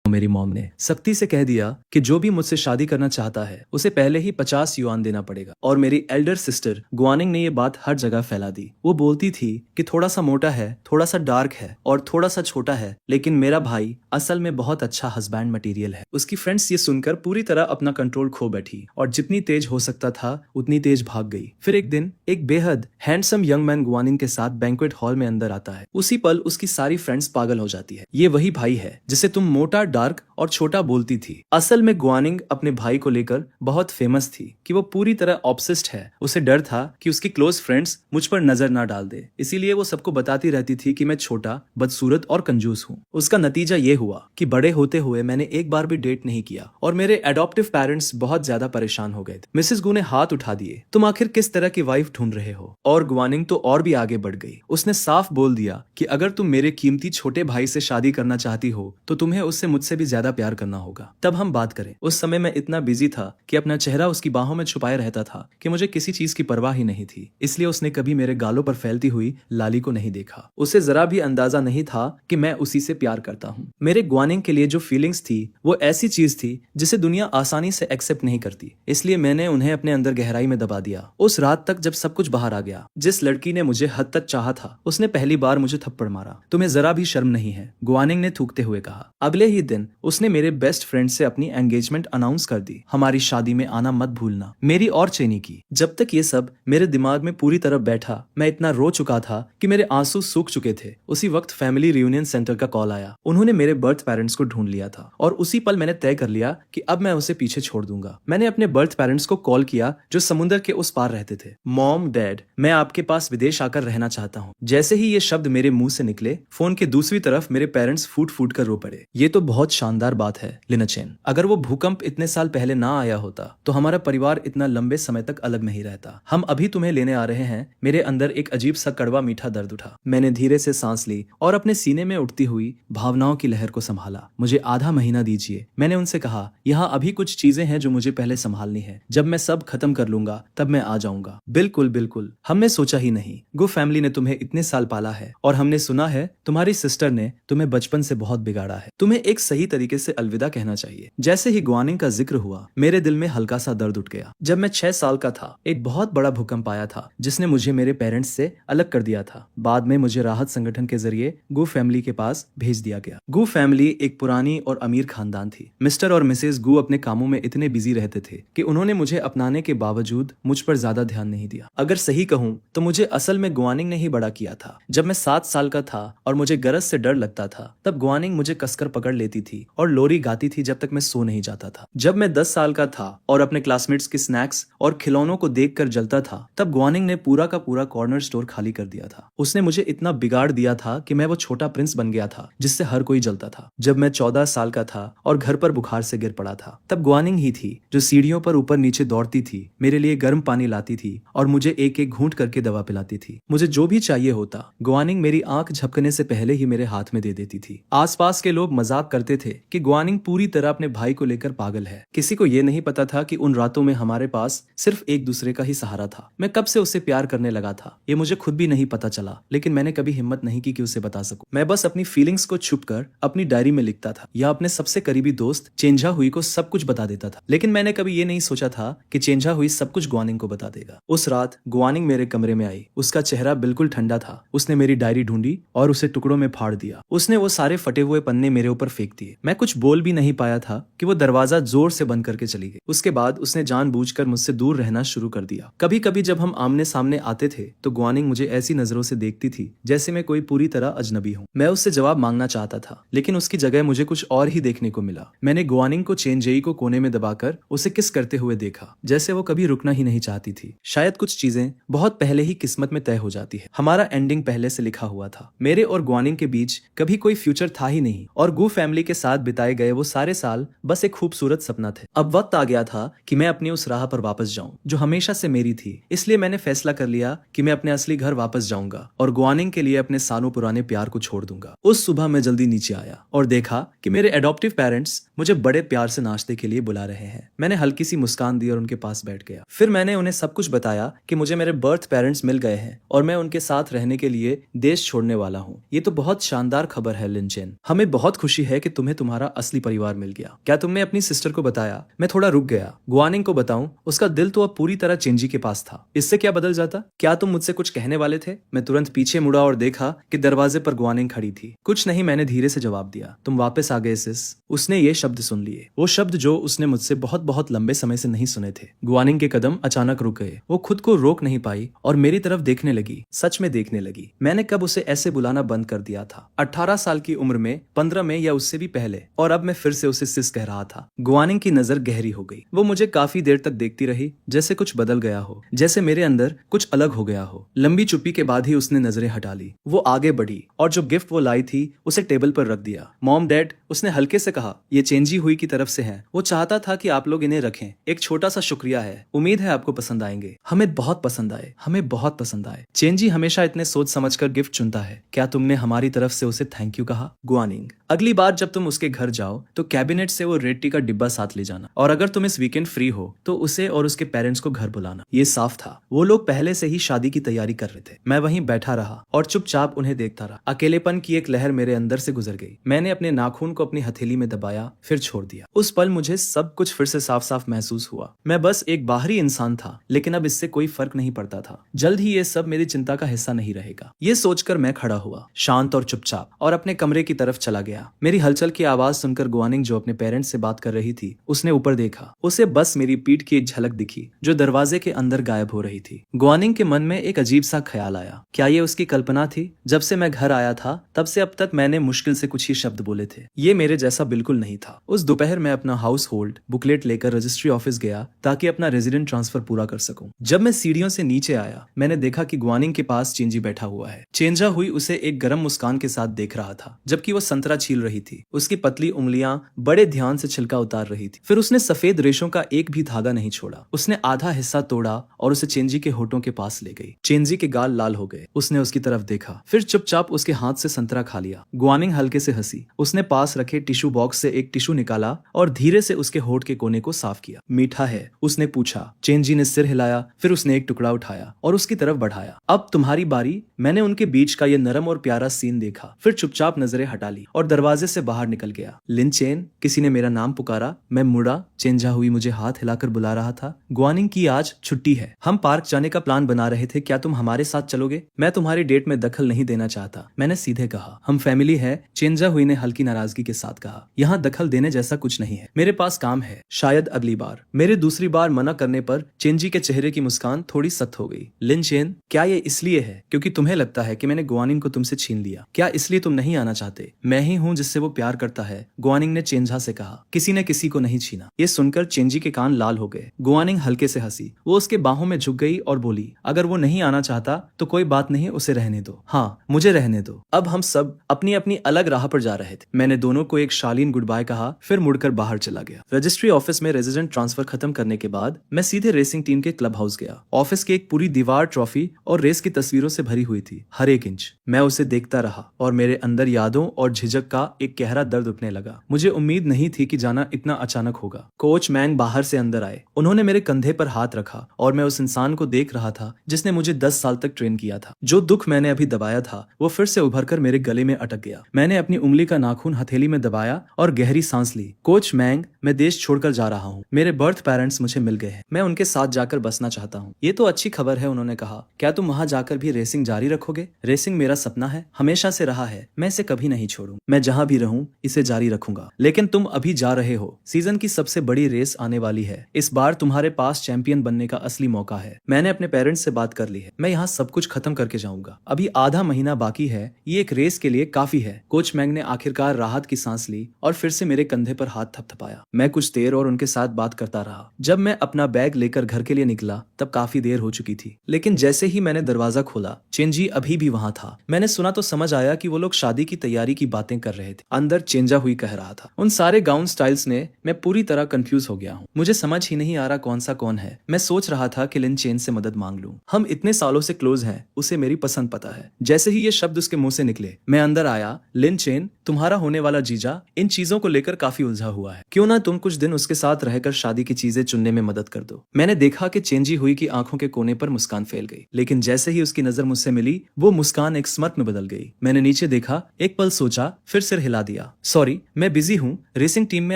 मेरी मॉम ने सख्ती से कह दिया कि जो भी मुझसे शादी करना चाहता है उसे पहले ही 50 युआन देना पड़ेगा। और मेरी एल्डर सिस्टर गुआनिंग ने ये बात हर जगह फैला दी। वो बोलती थी कि थोड़ा सा मोटा है, थोड़ा सा डार्क है और थोड़ा सा छोटा है, लेकिन मेरा भाई असल में बहुत अच्छा हस्बैंड मटेरियल है। उसकी फ्रेंड्स ये सुनकर पूरी तरह अपना कंट्रोल खो बैठी और जितनी तेज हो सकता था उतनी तेज भाग गई। फिर एक दिन एक बेहद हैंडसम यंग मैन गुआनिंग के साथ बैंक्वेट हॉल में अंदर आता है। उसी पल उसकी सारी फ्रेंड्स पागल हो जाती है। ये वही भाई है जिसे तुम मोटा, डार्क और छोटा बोलती थी। असल में गुआनिंग अपने भाई को लेकर बहुत फेमस थी कि वो पूरी तरह ऑब्सेस्ड है। उसे डर था कि उसकी क्लोज फ्रेंड्स मुझ पर नजर ना डाल दे, इसीलिए वो सबको बताती रहती थी कि मैं छोटा, बदसूरत और कंजूस हूँ। उसका नतीजा ये हुआ कि बड़े होते हुए मैंने एक बार भी डेट नहीं किया और मेरे एडॉप्टिव पेरेंट्स बहुत ज्यादा परेशान हो गए थे। मिसेस गू ने हाथ उठा दिए, तुम आखिर किस तरह की वाइफ ढूंढ रहे हो? और गुआनिंग तो और भी आगे बढ़ गई। उसने साफ बोल दिया कि अगर तुम मेरे कीमती छोटे भाई से शादी करना चाहती हो तो तुम्हें उससे मुझसे भी ज्यादा प्यार करना होगा, तब हम बात करें। उस समय मैं इतना बिजी था कि अपना चेहरा उसकी बाहों में छुपाए रहता था कि मुझे किसी चीज की परवाह ही नहीं थी, इसलिए उसने कभी मेरे गालों पर फैलती हुई लाली को नहीं देखा। उसे जरा भी अंदाजा नहीं था कि मैं उसी से प्यार करता हूँ। मेरे गुआनिंग के लिए जो फीलिंग्स थी वो ऐसी चीज थी जिसे दुनिया आसानी से एक्सेप्ट नहीं करती, इसलिए मैंने उन्हें अपने अंदर गहराई में दबा दिया। उस रात तक जब सब कुछ बाहर आ गया, जिस लड़की ने मुझे हद तक चाहा था उसने पहली बार मुझे थप्पड़ मारा। तुम्हें जरा भी शर्म नहीं है? गुआनिंग ने थूकते हुए कहा। अगले ही दिन उसने मेरे बेस्ट फ्रेंड से अपनी एंगेजमेंट अनाउंस कर दी। हमारी शादी में आना मत भूलना, मेरी और चेनी की। जब तक ये सब मेरे दिमाग में पूरी तरह बैठा, मैं इतना रो चुका था कि मेरे आंसू सूख चुके थे। उसी वक्त फैमिली रियूनियन सेंटर का कॉल आया। उन्होंने मेरे बर्थ पेरेंट्स को ढूंढ लिया था और उसी पल मैंने तय कर लिया कि अब मैं उसे पीछे छोड़ दूंगा। मैंने अपने बर्थ पेरेंट्स को कॉल किया जो समुद्र के उस पार रहते थे। मॉम, डैड, मैं आपके पास विदेश आकर रहना चाहता हूँ। जैसे ही ये शब्द मेरे मुंह से निकले, फोन के दूसरी तरफ मेरे पेरेंट्स फूट फूट कर रो पड़े। ये तो बहुत शानदार बात है लिनचेन। अगर वो भूकंप इतने साल पहले ना आया होता तो हमारा परिवार इतना लंबे समय तक अलग नहीं रहता। हम अभी तुम्हें लेने आ रहे हैं। मेरे अंदर एक अजीब सा कड़वा मीठा दर्द उठा। मैंने धीरे से सांस ली और अपने सीने में उठती हुई भावनाओं की लहर को संभाला। मुझे आधा महीना दीजिए, मैंने उनसे कहा। यहाँ अभी कुछ चीजें हैं जो मुझे पहले संभालनी है। जब मैं सब खत्म कर लूंगा तब मैं आ जाऊंगा। बिल्कुल बिल्कुल, हमने सोचा ही नहीं। गो फैमिली ने तुम्हें इतने साल पाला है और हमने सुना है तुम्हारी सिस्टर ने तुम्हें बचपन से बहुत बिगाड़ा है। तुम्हें एक सही तरीके से अलविदा कहना चाहिए। जैसे ही गुआनिंग का जिक्र हुआ, मेरे दिल में हल्का सा दर्द उठ गया। जब मैं 6 साल का था, एक बहुत बड़ा भूकंप आया था जिसने मुझे मेरे पेरेंट्स से अलग कर दिया था। बाद में मुझे राहत संगठन के जरिए गू फैमिली के पास भेज दिया गया। गू फैमिली एक पुरानी और अमीर खानदान थी। मिस्टर और मिसेस गू अपने कामों में इतने बिजी रहते थे कि उन्होंने मुझे अपनाने के बावजूद मुझ पर ज्यादा ध्यान नहीं दिया। अगर सही कहूँ तो मुझे असल में गुआनिंग ने ही बड़ा किया था। जब मैं 7 साल का था और मुझे गरज से डर लगता था, तब गुआनिंग मुझे कसकर पकड़ लेती थी और लोरी गाती थी जब तक मैं सो नहीं जाता था। जब मैं 10 साल का था और अपने क्लासमेट्स के स्नैक्स और खिलौनों को देखकर जलता था, तब गुआनिंग ने पूरा का पूरा कॉर्नर स्टोर खाली कर दिया था। उसने मुझे इतना बिगाड़ दिया था कि मैं वो छोटा प्रिंस बन गया था जिससे हर कोई जलता था। जब मैं 14 साल का था और घर पर बुखार से गिर पड़ा था, तब गुआनिंग ही थी जो सीढ़ियों पर ऊपर नीचे दौड़ती थी, मेरे लिए गर्म पानी लाती थी और मुझे एक एक घूंट करके दवा पिलाती थी। मुझे जो भी चाहिए होता, गुआनिंग मेरी आंख झपकने से पहले ही मेरे हाथ में दे देती थी। आसपास के लोग मजाक करते थे कि गुआनिंग पूरी तरह अपने भाई को लेकर पागल है। किसी को ये नहीं पता था कि उन रातों में हमारे पास सिर्फ एक दूसरे का ही सहारा था। मैं कब से उससे प्यार करने लगा था ये मुझे खुद भी नहीं पता चला, लेकिन मैंने कभी हिम्मत नहीं की कि उसे बता सकूं। मैं बस अपनी फीलिंग्स को छुपकर अपनी डायरी में लिखता था या अपने सबसे करीबी दोस्त चेंजा हुई को सब कुछ बता देता था। लेकिन मैंने कभी ये नहीं सोचा था कि चेंजा हुई सब कुछ गुआनिंग को बता देगा। उस रात गुआनिंग मेरे कमरे में आई। उसका चेहरा बिल्कुल ठंडा था। उसने मेरी डायरी ढूंढी और उसे टुकड़ों में फाड़ दिया। उसने वो सारे फटे हुए पन्ने मेरे ऊपर फेंक दिए। मैं कुछ बोल भी नहीं पाया था कि वो दरवाजा जोर से बंद करके चली गई। उसके बाद उसने जानबूझकर मुझसे दूर रहना शुरू कर दिया। कभी कभी जब हम आमने सामने आते थे तो गुआनिंग मुझे ऐसी नजरों से देखती थी जैसे मैं कोई पूरी तरह अजनबी हूँ। मैं उससे जवाब मांगना चाहता था, लेकिन उसकी जगह मुझे कुछ और ही देखने को मिला। मैंने गुआनिंग को चेनजेई को कोने में दबाकर उसे किस करते हुए देखा, जैसे वो कभी रुकना ही नहीं चाहती थी। शायद कुछ चीजें बहुत पहले ही किस्मत में तय हो जाती है। हमारा एंडिंग पहले से लिखा हुआ था। मेरे और गुआनिंग के बीच कभी कोई फ्यूचर था ही नहीं और गू फैमिली के साथ बिताए गए वो सारे साल बस एक खूबसूरत सपना थे। अब वक्त आ गया था कि मैं अपनी उस राह पर वापस जाऊं जो हमेशा से मेरी थी। इसलिए मैंने फैसला कर लिया कि मैं अपने असली घर वापस जाऊंगा और गुआनिंग के लिए अपने सालों पुराने प्यार को छोड़ दूंगा। उस सुबह मैं जल्दी नीचे आया और देखा कि मेरे एडॉप्टिव पेरेंट्स मुझे बड़े प्यार से नाश्ते के लिए बुला रहे हैं। मैंने हल्की सी मुस्कान दी और उनके पास बैठ गया। फिर मैंने उन्हें सब कुछ बताया कि मुझे मेरे बर्थ पेरेंट्स मिल गए हैं और मैं उनके साथ रहने के लिए देश छोड़ने वाला हूँ। ये तो बहुत शानदार खबर है लिनचेन। हमें बहुत खुशी है कि तुम्हें तुम्हारे तुम्हारा असली परिवार मिल गया। क्या तुमने अपनी सिस्टर को बताया? मैं थोड़ा रुक गया। गुआनिंग को बताऊं? उसका दिल तो अब पूरी तरह चेंजी के पास था। इससे क्या बदल जाता? क्या तुम मुझसे कुछ कहने वाले थे? मैं तुरंत पीछे मुड़ा और देखा कि दरवाजे पर गुआनिंग खड़ी थी। कुछ नहीं, मैंने धीरे से जवाब दिया। तुम वापस आ गए सिस। उसने ये शब्द सुन लिए, वो शब्द जो उसने मुझसे बहुत बहुत लंबे समय से नहीं सुने थे। गुआनिंग के कदम अचानक रुक गए। वो खुद को रोक नहीं पाई और मेरी तरफ देखने लगी, सच में देखने लगी। मैंने कब उसे ऐसे बुलाना बंद कर दिया था? 18 साल की उम्र में, 15 में या उससे भी पहले, और अब मैं फिर से उसे सिस कह रहा था। गुआनिंग की नजर गहरी हो गई। वो मुझे काफी देर तक देखती रही, जैसे कुछ बदल गया हो, जैसे मेरे अंदर कुछ अलग हो गया हो। लंबी चुप्पी के बाद ही उसने नजरें हटा ली। वो आगे बढ़ी और जो गिफ्ट वो लाई थी उसे टेबल पर रख दिया। मॉम, डैड, उसने हल्के से कहा, ये चेंजी हुई की तरफ से है। वो चाहता था कि आप लोग इन्हें रखें। एक छोटा सा शुक्रिया है। उम्मीद है आपको पसंद आएंगे। हमें बहुत पसंद आए, हमें बहुत पसंद आए। चेंजी हमेशा इतने सोच समझकर गिफ्ट चुनता है। क्या तुमने हमारी तरफ से उसे थैंक यू कहा? गुआनिंग, अगली बार जब तुम उसके घर जाओ तो कैबिनेट से वो रेड टी का डिब्बा साथ ले जाना, और अगर तुम इस वीकेंड फ्री हो तो उसे और उसके पेरेंट्स को घर बुलाना। ये साफ था, वो लोग पहले से ही शादी की तैयारी कर रहे थे। मैं वहीं बैठा रहा और चुपचाप उन्हें देखता रहा। अकेलेपन की एक लहर मेरे अंदर से गुजर गई। मैंने अपने नाखून को अपनी हथेली में दबाया, फिर छोड़ दिया। उस पल मुझे सब कुछ फिर से साफ साफ महसूस हुआ। मैं बस एक बाहरी इंसान था, लेकिन अब इससे कोई फर्क नहीं पड़ता था। जल्द ही ये सब मेरी चिंता का हिस्सा नहीं रहेगा। ये सोचकर मैं खड़ा हुआ, शांत और चुपचाप, और अपने कमरे की तरफ चला गया। मेरी हलचल की आवाज सुनकर गुआनिंग, जो अपने पेरेंट्स से बात कर रही थी, उसने ऊपर देखा। उसे बस मेरी पीठ की एक झलक दिखी जो दरवाजे के अंदर गायब हो रही थी। गुआनिंग के मन में एक अजीब सा ख्याल आया। क्या ये उसकी कल्पना थी? जब से मैं घर आया था तब से अब तक मैंने मुश्किल से कुछ ही शब्द बोले थे। ये मेरे जैसा बिल्कुल नहीं था। उस दोपहर मैं अपना हाउस होल्ड बुकलेट लेकर रजिस्ट्री ऑफिस गया ताकि अपना रेजिडेंट ट्रांसफर पूरा कर सकूं। जब मैं सीढ़ियों से नीचे आया, मैंने देखा कि गुआनिंग के पास चेंजी बैठा हुआ है। चेंजा हुई उसे एक गर्म मुस्कान के साथ देख रहा था, जबकि वो संतरा छील रही थी। उसकी पतली उंगलियां बड़े ध्यान से छिलका उतार रही थी। फिर उसने सफेद रेशों का एक भी धागा नहीं छोड़ा। उसने आधा हिस्सा तोड़ा और उसे चेंजी के होठों के पास ले गई। चेंजी के गाल लाल हो गए। उसने उसकी तरफ देखा, फिर चुपचाप उसके हाथ से संतरा खा लिया। गुआनिंग हल्के से हंसी। उसने पास रखे टिश्यू बॉक्स से एक टिश्यू निकाला और धीरे से उसके होठ के कोने को साफ किया। मीठा है? उसने पूछा। चेंजी ने सिर हिलाया, फिर उसने एक टुकड़ा उठाया और उसकी तरफ बढ़ाया। अब तुम्हारी बारी। मैंने उनके बीच का ये नरम और प्यारा सीन देखा, फिर चुपचाप नजरें हटा ली और दरवाजे से बाहर निकल गया। लिन चेन, किसी ने मेरा नाम पुकारा। मैं मुड़ा। चेंजा हुई मुझे हाथ हिलाकर बुला रहा था। गुआनिंग की आज छुट्टी है। हम पार्क जाने का प्लान बना रहे थे। क्या तुम हमारे साथ चलोगे? मैं तुम्हारी डेट में दखल नहीं देना चाहता, मैंने सीधे कहा। हम फैमिली है, चेंजा हुई ने हल्की नाराजगी के साथ कहा। यहाँ दखल देने जैसा कुछ नहीं है। मेरे पास काम है, शायद अगली बार। मेरे दूसरी बार मना करने पर चेंजी के चेहरे की मुस्कान थोड़ी सख्त हो गई। लिन चेन, क्या ये इसलिए है क्योंकि तुम्हें लगता है कि मैंने गुआनिंग को तुमसे छीन लिया? क्या इसलिए तुम नहीं आना चाहते? मैं ही हूँ जिससे वो प्यार करता है, गुआनिंग ने चेंजा से कहा। किसी ने किसी को नहीं छीना। ये सुनकर चेंजी के कान लाल हो गए। गुआनिंग हल्के से हंसी। वो उसके बाहों में झुक गई और बोली, अगर वो नहीं आना चाहता तो कोई बात नहीं, उसे रहने दो। हाँ, मुझे रहने दो। अब हम सब अपनी अपनी अलग राह पर जा रहे थे। मैंने दोनों को एक शालीन गुड बाय कहा, फिर मुड़कर बाहर चला गया। रजिस्ट्री ऑफिस में रेजिडेंट ट्रांसफर खत्म करने के बाद मैं सीधे रेसिंग टीम के क्लब हाउस गया। ऑफिस की एक पूरी दीवार ट्रॉफी और रेस की तस्वीरों से भरी हुई थी, हर एक इंच। मैं उसे देखता रहा और मेरे अंदर यादों और झिझक का एक गहरा दर्द उठने लगा। मुझे उम्मीद नहीं थी कि जाना इतना अचानक होगा। कोच मैंग बाहर से अंदर आए। उन्होंने मेरे कंधे पर हाथ रखा और मैं उस इंसान को देख रहा था जिसने मुझे 10 साल तक ट्रेन किया था। जो दुख मैंने अभी दबाया था वो फिर से उभरकर मेरे गले में अटक गया। मैंने अपनी उंगली का नाखून हथेली में दबाया और गहरी सांस ली। कोच मैंग, मैं देश छोड़कर जा रहा हूँ। मेरे बर्थ पेरेंट्स मुझे मिल गए हैं। मैं उनके साथ जाकर बसना चाहता हूँ। ये तो अच्छी खबर है, उन्होंने कहा। क्या तुम वहाँ जाकर भी रेसिंग जारी रखोगे? रेसिंग मेरा सपना है, हमेशा से रहा है। मैं इसे कभी नहीं छोड़ूं। मैं जहाँ भी रहूं इसे जारी रखूंगा। लेकिन तुम अभी जा रहे हो। सीजन की सबसे बड़ी रेस आने वाली है। इस बार तुम्हारे पास चैंपियन बनने का असली मौका है। मैंने अपने पेरेंट्स से बात कर ली है। मैं यहाँ सब कुछ खत्म करके जाऊंगा। अभी आधा महीना बाकी है। ये एक रेस के लिए काफी है। कोच मैंग ने आखिरकार राहत की सांस ली और फिर से मेरे कंधे पर हाथ थपथपाया। मैं कुछ देर और उनके साथ बात करता रहा। जब मैं अपना बैग लेकर घर के लिए निकला तब काफी देर हो चुकी थी। लेकिन जैसे ही मैंने दरवाजा खोला, चेंजी अभी भी वहाँ था। मैंने सुना तो समझ आया कि वो लोग शादी की तैयारी की बातें कर रहे थे। अंदर चेंजा हुई कह रहा था, उन सारे गाउन स्टाइल्स ने मैं पूरी तरह कंफ्यूज हो गया हूँ। मुझे समझ ही नहीं आ रहा कौन सा कौन है। मैं सोच रहा था कि लिन चेन से मदद मांग लूं। हम इतने सालों से क्लोज हैं, उसे मेरी पसंद पता है। जैसे ही ये शब्द उसके मुंह से निकले, मैं अंदर आया। लिन चेन, तुम्हारा होने वाला जीजा इन चीजों को लेकर काफी उलझा हुआ है। क्यों ना तुम कुछ दिन उसके साथ रहकर शादी की चीजें चुनने में मदद कर दो। मैंने देखा कि चेंजी हुई की आंखों के कोने पर मुस्कान फैल गई, लेकिन जैसे ही उसकी नजर मुझसे मिली, वो मुस्कान एक स्मर्क में बदल गई। मैंने नीचे देखा, एक पल सोचा, फिर सिर हिला दिया। सॉरी सॉरी, मैं बिजी हूँ, रेसिंग टीम में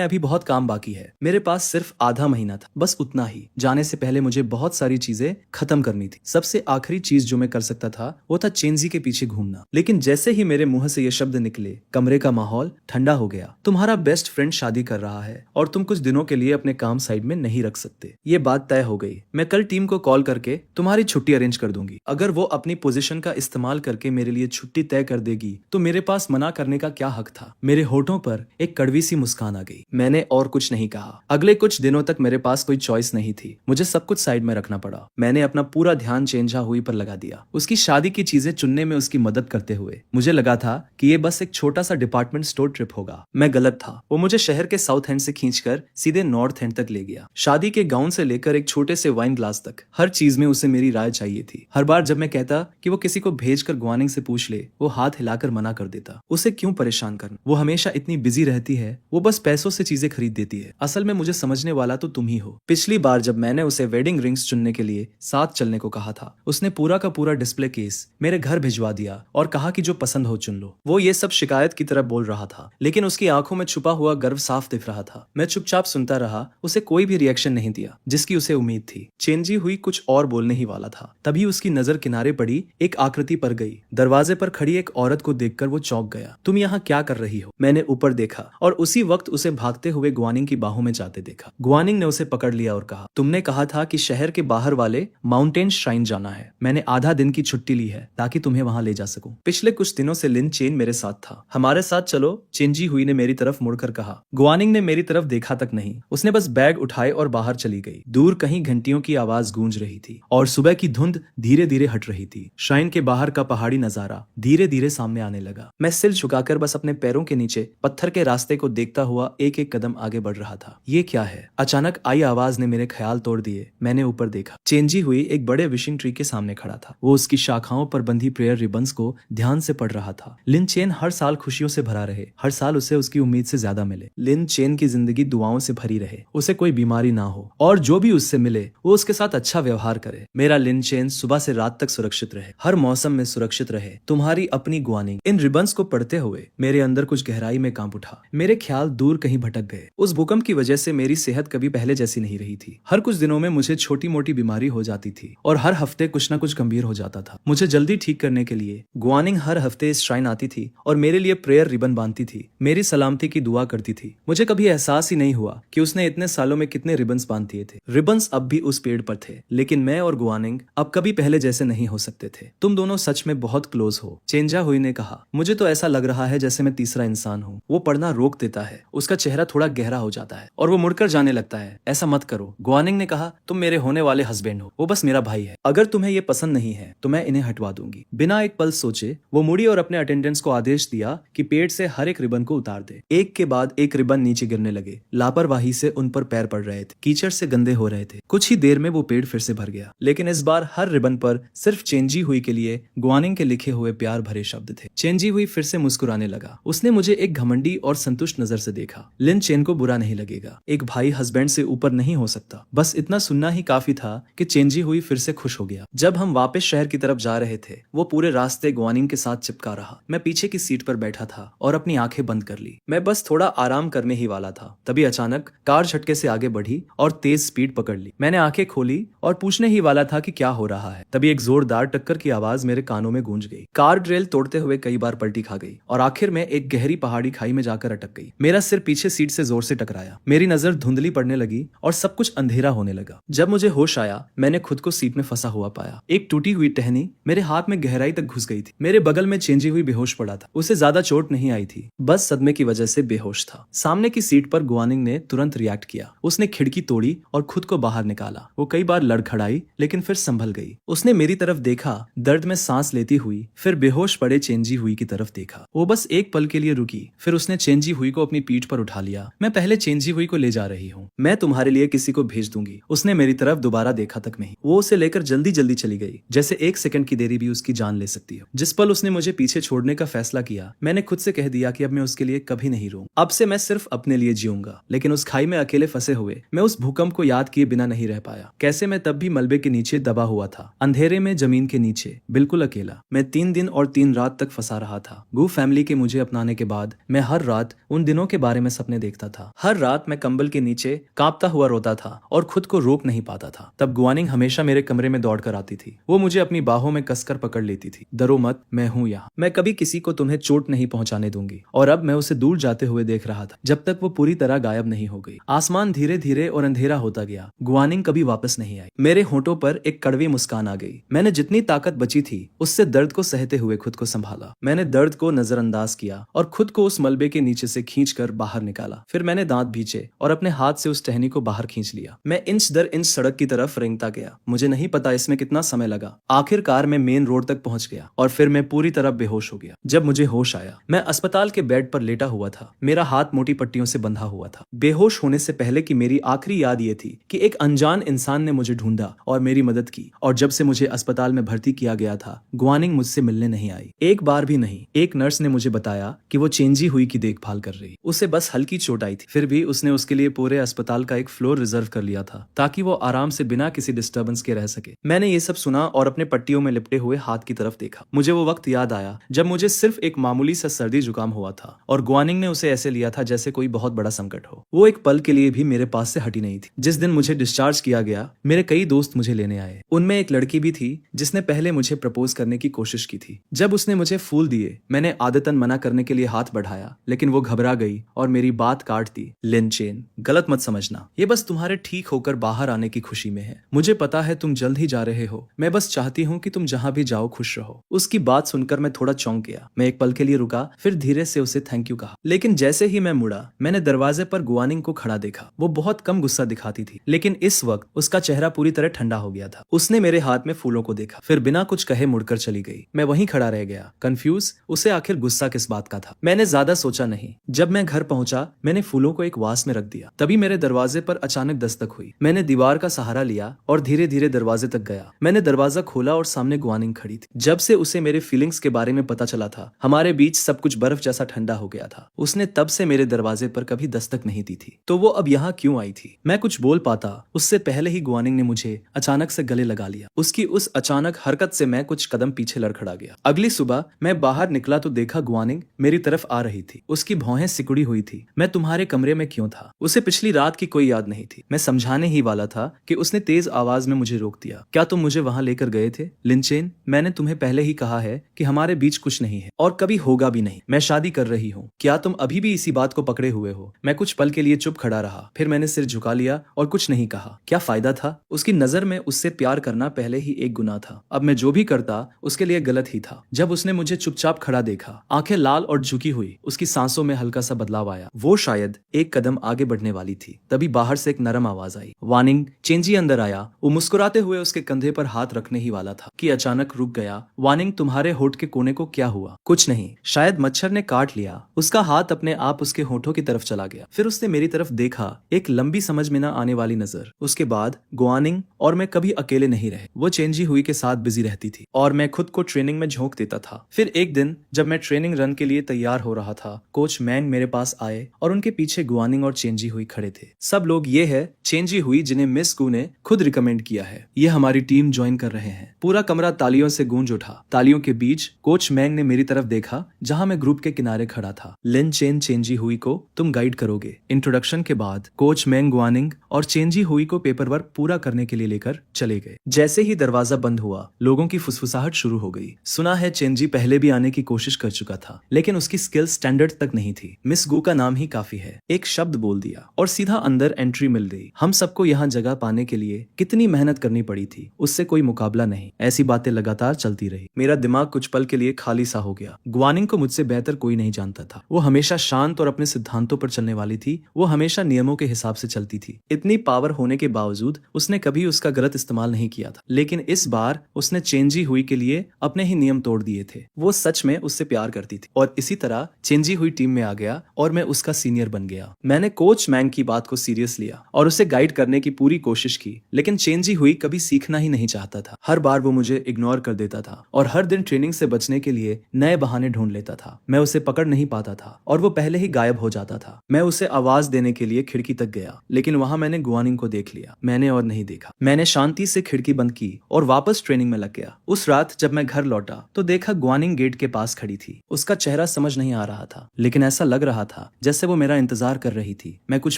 अभी बहुत काम बाकी है। मेरे पास सिर्फ आधा महीना था, बस उतना ही। जाने से पहले मुझे बहुत सारी चीजें खत्म करनी थी। सबसे आखिरी चीज जो मैं कर सकता था वो था चेंजी के पीछे घूमना। लेकिन जैसे ही मेरे मुंह से ये शब्द निकले, कमरे का माहौल ठंडा हो गया। तुम्हारा बेस्ट फ्रेंड शादी कर रहा है और तुम कुछ दिनों के लिए अपने काम साइड में नहीं रख सकते। ये बात तय हो गई। मैं कल टीम को कॉल करके तुम्हारी छुट्टी अरेंज कर दूंगी। अगर वो अपनी पोजीशन का इस्तेमाल करके मेरे लिए छुट्टी तय कर देगी तो मेरे पास मना करने का क्या हक था। मेरे होठों पर एक कड़वी सी मुस्कान आ गई। मैंने और कुछ नहीं कहा। अगले कुछ दिनों तक मेरे पास कोई चॉइस नहीं थी, मुझे सब कुछ साइड में रखना पड़ा। मैंने अपना पूरा ध्यान चेंजा हुई पर लगा दिया, उसकी शादी की चीजें चुनने में उसकी मदद करते हुए। मुझे लगा था कि ये बस एक छोटा सा डिपार्टमेंट स्टोर ट्रिप होगा। मैं गलत था। वो मुझे शहर के साउथ एंड से खींचकर सीधे नॉर्थ एंड तक ले गया। शादी के गाउन से लेकर एक छोटे से वाइन ग्लास तक हर चीज में उसे मेरी राय चाहिए थी। हर बार जब मैं कहता कि वो किसी को भेजकर ग्वानिंग से पूछ ले, वो हाथ हिलाकर मना कर देता। उसे क्यों परेशान करना, वो हमेशा इतनी बिजी रहती है, वो बस पैसों से चीजें खरीद देती है। असल में मुझे समझने वाला तो तुम ही हो। पिछली बार जब मैंने उसे वेडिंग रिंग्स चुनने के लिए साथ चलने को कहा था, उसने पूरा का पूरा डिस्प्ले केस मेरे घर भिजवा दिया और कहा कि जो पसंद हो चुन लो। वो ये सब शिकायत की तरह बोल रहा था, लेकिन उसकी आंखों में छुपा हुआ गर्व साफ दिख रहा था। मैं चुपचाप सुनता रहा। उसे कोई भी रिएक्शन नहीं दिया जिसकी उसे उम्मीद थी। चेंजी हुई कुछ और बोलने ही वाला था, तभी उसकी नजर किनारे पड़ी एक आकृति पर गई। दरवाजे पर खड़ी एक औरत को देखकर वो चौंक गया। तुम यहाँ क्या कर रही हो? मैंने ऊपर देखा और उसी वक्त उसे भागते हुए ग्वानिंग की बाहों में जाते देखा। ग्वानिंग ने उसे पकड़ लिया और कहा, तुमने कहा था कि शहर के बाहर वाले माउंटेन श्राइन जाना है। मैंने आधा दिन की छुट्टी ली है ताकि तुम्हें वहां ले जा सकूं। पिछले कुछ दिनों से लिन चेन मेरे साथ था। हमारे साथ चलो, चेंजी हुई ने मेरी तरफ मुड़कर कहा। ग्वानिंग ने मेरी तरफ देखा तक नहीं, उसने बस बैग उठाए और बाहर चली गई। दूर कहीं घंटियों की आवाज गूंज रही थी और सुबह की धुंध धीरे धीरे हट रही थी। श्राइन के बाहर का पहाड़ी नजारा धीरे धीरे सामने आने लगा। मैं सिर झुकाकर बस अपने पैरों के नीचे पत्थर के रास्ते को देखता हुआ एक एक कदम आगे बढ़ रहा था। ये क्या है? अचानक आई आवाज ने मेरे ख्याल तोड़ दिए। मैंने ऊपर देखा। चेंजी हुई एक बड़े विशिंग ट्री के सामने खड़ा था। वो उसकी शाखाओं पर बंधी प्रेयर रिबन्स को ध्यान से पढ़ रहा था। लिन चेन हर साल खुशियों से भरा रहे, हर साल उसे उसकी उम्मीद से ज्यादा मिले। लिन चेन की जिंदगी दुआओं से भरी रहे, उसे कोई बीमारी ना हो और जो भी उससे मिले वो उसके साथ अच्छा व्यवहार करे। मेरा लिन चेन सुबह से रात तक सुरक्षित रहे, हर मौसम में सुरक्षित रहे। तुम्हारी अपनी ग्वानिंग। इन रिबन्स को पढ़ते हुए मेरे अंदर कुछ गहराई में कांप उठा। मेरे ख्याल दूर कहीं भटक गए। उस भूकंप की वजह से मेरी सेहत कभी पहले जैसी नहीं रही थी। हर कुछ दिनों में मुझे छोटी मोटी बीमारी हो जाती थी और हर हफ्ते कुछ न कुछ गंभीर हो जाता था। मुझे जल्दी ठीक करने के लिए ग्वानिंग हर हफ्ते इस श्राइन आती थी और मेरे लिए प्रेयर रिबन बांधती थी, मेरी सलामती की दुआ करती थी। मुझे कभी एहसास ही नहीं हुआ कि उसने इतने सालों में कितने रिबन्स बांध दिए थे। रिबन्स अब भी उस पेड़ पर थे, लेकिन मैं और ग्वानिंग अब कभी पहले जैसे नहीं हो सकते थे। तुम दोनों सच में बहुत क्लोज हो, चेंजा हुई ने कहा। मुझे तो ऐसा लग रहा है जैसे मैं तीसरा इंसान हूँ। वो पढ़ना रोक देता है, उसका चेहरा थोड़ा गहरा हो जाता है और वो मुड़कर जाने लगता है। ऐसा मत करो, ग्वानिंग ने कहा। तुम मेरे होने वाले हस्बैंड हो, वो बस मेरा भाई है। अगर तुम्हें ये पसंद नहीं है तो मैं इन्हें हटवा दूंगी। बिना एक पल सोचे वो मुड़ी और अपने अटेंडेंट्स को आदेश दिया कि पेड़ से हर एक रिबन को उतार दे। एक के बाद एक रिबन नीचे गिरने लगे। लापरवाही से उन पर पैर पड़ रहे थे, कीचड़ से गंदे हो रहे थे। कुछ ही देर में वो पेड़ फिर से भर गया, लेकिन इस बार हर रिबन पर सिर्फ चेंजी हुई के लिए ग्वानिंग के लिखे हुए प्यार भरे शब्द थे। चेंजी हुई फिर से मुस्कुराने लगा। उसने मुझे एक घमंडी और संतुष्ट नजर से देखा। लिन चेन को बुरा नहीं लगेगा, एक भाई हस्बैंड से ऊपर नहीं हो सकता। बस इतना सुनना ही काफी था कि चेंजी हुई फिर से खुश हो गया। जब हम वापस शहर की तरफ जा रहे थे, वो पूरे रास्ते ग्वानिंग के साथ चिपका रहा। मैं पीछे की सीट पर बैठा था और अपनी आंखें बंद कर ली। मैं बस थोड़ा आराम करने ही वाला था, तभी अचानक कार झटके से आगे बढ़ी और तेज स्पीड पकड़ ली। मैंने आंखें खोली और पूछने ही वाला था कि क्या हो रहा है, तभी एक जोरदार टक्कर की आवाज मेरे कानों में गूंज गई। कार ड्रेल तोड़ते हुए कई बार पलटी खा गई और आखिर में एक गहरी पहाड़ी खाई में जाकर अटक गई। मेरा सिर पीछे सीट से जोर से टकराया। मेरी नजर धुंधली पड़ने लगी और सब कुछ अंधेरा होने लगा। जब मुझे होश आया, मैंने खुद को सीट में फंसा हुआ पाया। एक टूटी हुई टहनी मेरे हाथ में गहराई तक घुस गई थी। मेरे बगल में चेंजी हुई बेहोश पड़ा था। उसे ज्यादा चोट नहीं आई थी, बस सदमे की वजह से बेहोश था। सामने की सीट पर ग्वानिंग ने तुरंत रिएक्ट किया। उसने खिड़की तोड़ी और खुद को बाहर निकाला। वो कई बार लड़खड़ाई, लेकिन फिर संभल गई। उसने मेरी तरफ देखा, दर्द में सांस लेती हुई, फिर बेहोश पड़े चेंजी हुई की तरफ देखा। वो बस एक पल के लिए रुकी, फिर उसने चेंजी हुई को अपनी पीठ पर उठा लिया। मैं पहले चेंजी हुई को ले जा रही हूँ, मैं तुम्हारे लिए किसी को भेज दूंगी। उसने मेरी तरफ दोबारा देखा तक नहीं। वो उसे लेकर जल्दी जल्दी चली गई, जैसे एक सेकंड की देरी भी उसकी जान ले सकती हो। जिस पल उसने मुझे पीछे छोड़ने का फैसला किया, मैंने खुद से कह दिया कि अब मैं उसके लिए कभी नहीं रहूं। अब से मैं सिर्फ अपने लिए जीऊंगा। लेकिन उस खाई में अकेले फंसे हुए मैं उस भूकंप को याद किए बिना नहीं रह पाया। कैसे मैं तब भी मलबे के नीचे दबा हुआ था, अंधेरे में जमीन के नीचे, बिल्कुल अकेला। मैं 3 दिन और 3 रात तक फंसा रहा था। गू फैमिली के मुझे अपनाने के बाद मैं हर रात उन दिनों के बारे में सपने देखता था। हर रात मैं कंबल के नीचे कांपता हुआ रोता था और खुद को रोक नहीं पाता था। तब गुआनिंग हमेशा मेरे कमरे में दौड़ कर आती थी। वो मुझे अपनी बाहों में कसकर पकड़ लेती थी। डरो मत, मैं हूँ यहाँ, मैं कभी किसी को तुम्हें चोट नहीं पहुंचाने दूंगी। और अब मैं उसे दूर जाते हुए देख रहा था जब तक वो पूरी तरह गायब नहीं हो गई। आसमान धीरे धीरे और अंधेरा होता गया। गुआनिंग कभी वापस नहीं आई। मेरे होंठों पर एक कड़वी मुस्कान आ गई। मैंने जितनी ताकत बची थी उससे दर्द को सहते हुए खुद को संभाला। मैंने दर्द को नजरअंदाज किया और खुद को उस मलबे के नीचे से खींचकर बाहर निकाला। फिर मैंने दांत भींचे और अपने हाथ से उस टहनी को बाहर खींच लिया। मैं इंच दर इंच सड़क की तरफ रेंगता गया। मुझे नहीं पता इसमें कितना समय लगा। आखिरकार मैं मेन रोड तक पहुंच गया और फिर मैं पूरी तरह बेहोश हो गया। जब मुझे होश आया, मैं अस्पताल के बेड पर लेटा हुआ था। मेरा हाथ मोटी पट्टियों से बंधा हुआ था। बेहोश होने से पहले की मेरी आखिरी याद ये थी कि एक अनजान इंसान ने मुझे ढूंढा और मेरी मदद की। और जब से मुझे अस्पताल में भर्ती किया गया था, गुआनिंग मुझसे मिलने नहीं आई, एक बार भी नहीं। एक नर्स ने मुझे बताया कि वो चेंजी हुई की देखभाल कर रही। उसे बस हल्की चोट आई थी, फिर भी उसने उसके लिए पूरे अस्पताल का एक फ्लोर रिजर्व कर लिया था ताकि वो आराम से बिना किसी डिस्टर्बेंस के रह सके। मैंने ये सब सुना और अपने पट्टियों में लिपटे हुए हाथ की तरफ देखा। मुझे वो वक्त याद आया जब मुझे सिर्फ एक मामूली सा सर्दी जुकाम हुआ था और गुआनिंग ने उसे ऐसे लिया था जैसे कोई बहुत बड़ा संकट हो। वो एक पल के लिए भी मेरे पास से हटी नहीं थी। जिस दिन मुझे डिस्चार्ज किया गया, मेरे कई दोस्त मुझे लेने आए। उनमें एक लड़की भी थी जिसने पहले मुझे प्रपोज करने की कोशिश की थी। जब उसने मुझे फूल दिए, मैंने आदतन मना करने के लिए हाथ बढ़ाया, लेकिन वो घबरा गई और मेरी बात काट दी। लिन चेन, गलत मत समझना, ये बस तुम्हारे ठीक होकर बाहर आने की खुशी में है। मुझे पता है तुम जल्द ही जा रहे हो। मैं बस चाहती हूँ कि तुम जहाँ भी जाओ खुश रहो। उसकी बात सुनकर मैं थोड़ा चौंक गया। मैं एक पल के लिए रुका, फिर धीरे से उसे थैंक यू कहा। लेकिन जैसे ही मैं मुड़ा, मैंने दरवाजे पर गुआनिंग को खड़ा देखा। वो बहुत कम गुस्सा दिखाती थी, लेकिन इस वक्त उसका चेहरा पूरी तरह ठंडा हो गया था। उसने मेरे हाथ में फूलों को देखा, फिर बिना कुछ कहे मुड़कर चली गई। मैं वहीं खड़ा रह गया, कंफ्यूज, उसे आखिर गुस्सा किस बात का था। मैंने ज्यादा सोचा नहीं। जब मैं घर पहुंचा, मैंने फूलों को एक वास में रख दिया। तभी मेरे दरवाजे पर अचानक दस्तक हुई। मैंने दीवार का सहारा लिया और धीरे धीरे दरवाजे तक गया। मैंने दरवाजा खोला और सामने गुआनिंग खड़ी थी। जब से उसे मेरे फीलिंग्स के बारे में पता चला था, हमारे बीच सब कुछ बर्फ जैसा ठंडा हो गया था। उसने तब से मेरे दरवाजे पर कभी दस्तक नहीं दी थी, तो वो अब यहाँ क्यों आई थी? मैं कुछ बोल पाता उससे पहले ही गुआनिंग ने मुझे अचानक से गले लगा लिया। उसकी उस अचानक हरकत से मैं कुछ कदम पीछे लड़खड़ा गया। अगली सुबह मैं बाहर निकला तो देखा गुआनिंग मेरी तरफ आ रही थी। उसकी भौहें सिकुड़ी हुई थी। मैं तुम्हारे कमरे में क्यों था? उसे पिछली रात की कोई याद नहीं थी। मैं समझाने ही वाला था कि उसने तेज आवाज में मुझे रोक दिया। क्या तुम मुझे वहां लेकर गए थे? लिनचेन, मैंने तुम्हें पहले ही कहा है कि हमारे बीच कुछ नहीं है और कभी होगा भी नहीं। मैं शादी कर रही हूँ। क्या तुम अभी भी इसी बात को पकड़े हुए हो? मैं कुछ पल के लिए चुप खड़ा रहा, फिर मैंने सिर झुका लिया और कुछ नहीं कहा। क्या फायदा था? उसकी नजर में उससे प्यार करना पहले ही एक गुनाह था। अब मैं जो भी करता उसके लिए गलत ही था। जब उसने मुझे चुपचाप खड़ा देखा, आंखें लाल और झुकी हुई, उसकी सांसों में हल्का सा बदलाव आया। वो शायद एक कदम आगे बढ़ने वाली थी। तभी बाहर से एक नरम आवाज आई, वार्निंग। चेंजी अंदर आया। वो मुस्कुराते हुए उसके कंधे पर हाथ रखने ही वाला था कि अचानक रुक गया। वार्निंग, तुम्हारे होठ के कोने को क्या हुआ? कुछ नहीं, शायद मच्छर ने काट लिया। उसका हाथ अपने आप उसके होठों की तरफ चला गया। फिर उसने मेरी तरफ देखा, एक लंबी समझ में न आने वाली नजर। उसके बाद गुआनिंग और मैं कभी अकेले नहीं रहे। वो चेंजी हुई के साथ बिजी रहती थी और मैं खुद को ट्रेनिंग में झोंक देता था। फिर एक दिन जब मैं ट्रेनिंग रन के लिए तैयार हो रहा था, कोच मैंग मेरे पास आए और उनके पीछे गुआनिंग और चेंजी हुई खड़े थे। सब लोग ये है चेंजी हुई जिन्हें मिस गू ने खुद रिकमेंड किया है। ये हमारी टीम ज्वाइन कर रहे हैं। पूरा कमरा तालियों से गूंज उठा। तालियों के बीच कोच मैंग ने मेरी तरफ देखा जहां मैं ग्रुप के किनारे खड़ा था। लिन चेन चेंजी हुई को तुम गाइड करोगे। इंट्रोडक्शन के बाद कोच मैंग गुआनिंग और चेंजी हुई को पेपर वर्क पूरा करने के लिए लेकर चले गए। जैसे ही दरवाजा बंद हुआ, लोगों की फुसफुसाहट शुरू हो गई। सुना है चेंजी पहले भी आने की कोशिश कर चुका था, लेकिन उसकी स्किल स्टैंडर्ड तक नहीं थी। मिस गू का नाम ही काफी है। एक शब्द बोल दिया और सीधा अंदर एंट्री मिल गई। हम सबको यहाँ जगह पाने के लिए कितनी मेहनत करनी पड़ी थी, उससे कोई मुकाबला नहीं। ऐसी बातें लगातार चलती रही। मेरा दिमाग कुछ पल के लिए खाली सा हो गया। गुआनिंग को मुझसे बेहतर कोई नहीं जानता था। वो हमेशा शांत और अपने सिद्धांतों पर चलने वाली थी। वो हमेशा नियमों के हिसाब से चलती थी। इतनी पावर होने के बावजूद उसने कभी उसका गलत इस्तेमाल नहीं किया था। लेकिन इस बार उसने चेंजी हुई के लिए अपने ही नियम तोड़ दिए थे। वो सच में उससे प्यार करती थी और इसी तरह चेंजी हुई टीम में आ गया और मैं उसका सीनियर बन गया। मैंने कोच मैंग की बात को सीरियस लिया और उसे गाइड करने की पूरी कोशिश की, लेकिन चेंजी हुई कभी सीखना ही नहीं चाहता था। हर बार वो मुझे इग्नोर कर देता था और हर दिन ट्रेनिंग से बचने के लिए नए बहाने ढूंढ लेता था। मैं उसे पकड़ नहीं पाता था और वो पहले ही गायब हो जाता था। मैं उसे आवाज देने के लिए खिड़की तक गया, लेकिन वहां मैंने गुआनिंग को देख लिया। मैंने और नहीं देखा। मैंने शांति से खिड़की बंद की और वापस ट्रेनिंग में लग गया। उस रात जब मैं घर लौटा तो देखा गुआनिंग गेट के पास खड़ी थी। उसका चेहरा समझ नहीं आ रहा रहा था, लेकिन ऐसा लग रहा था जैसे वो मेरा इंतजार कर रही थी। मैं कुछ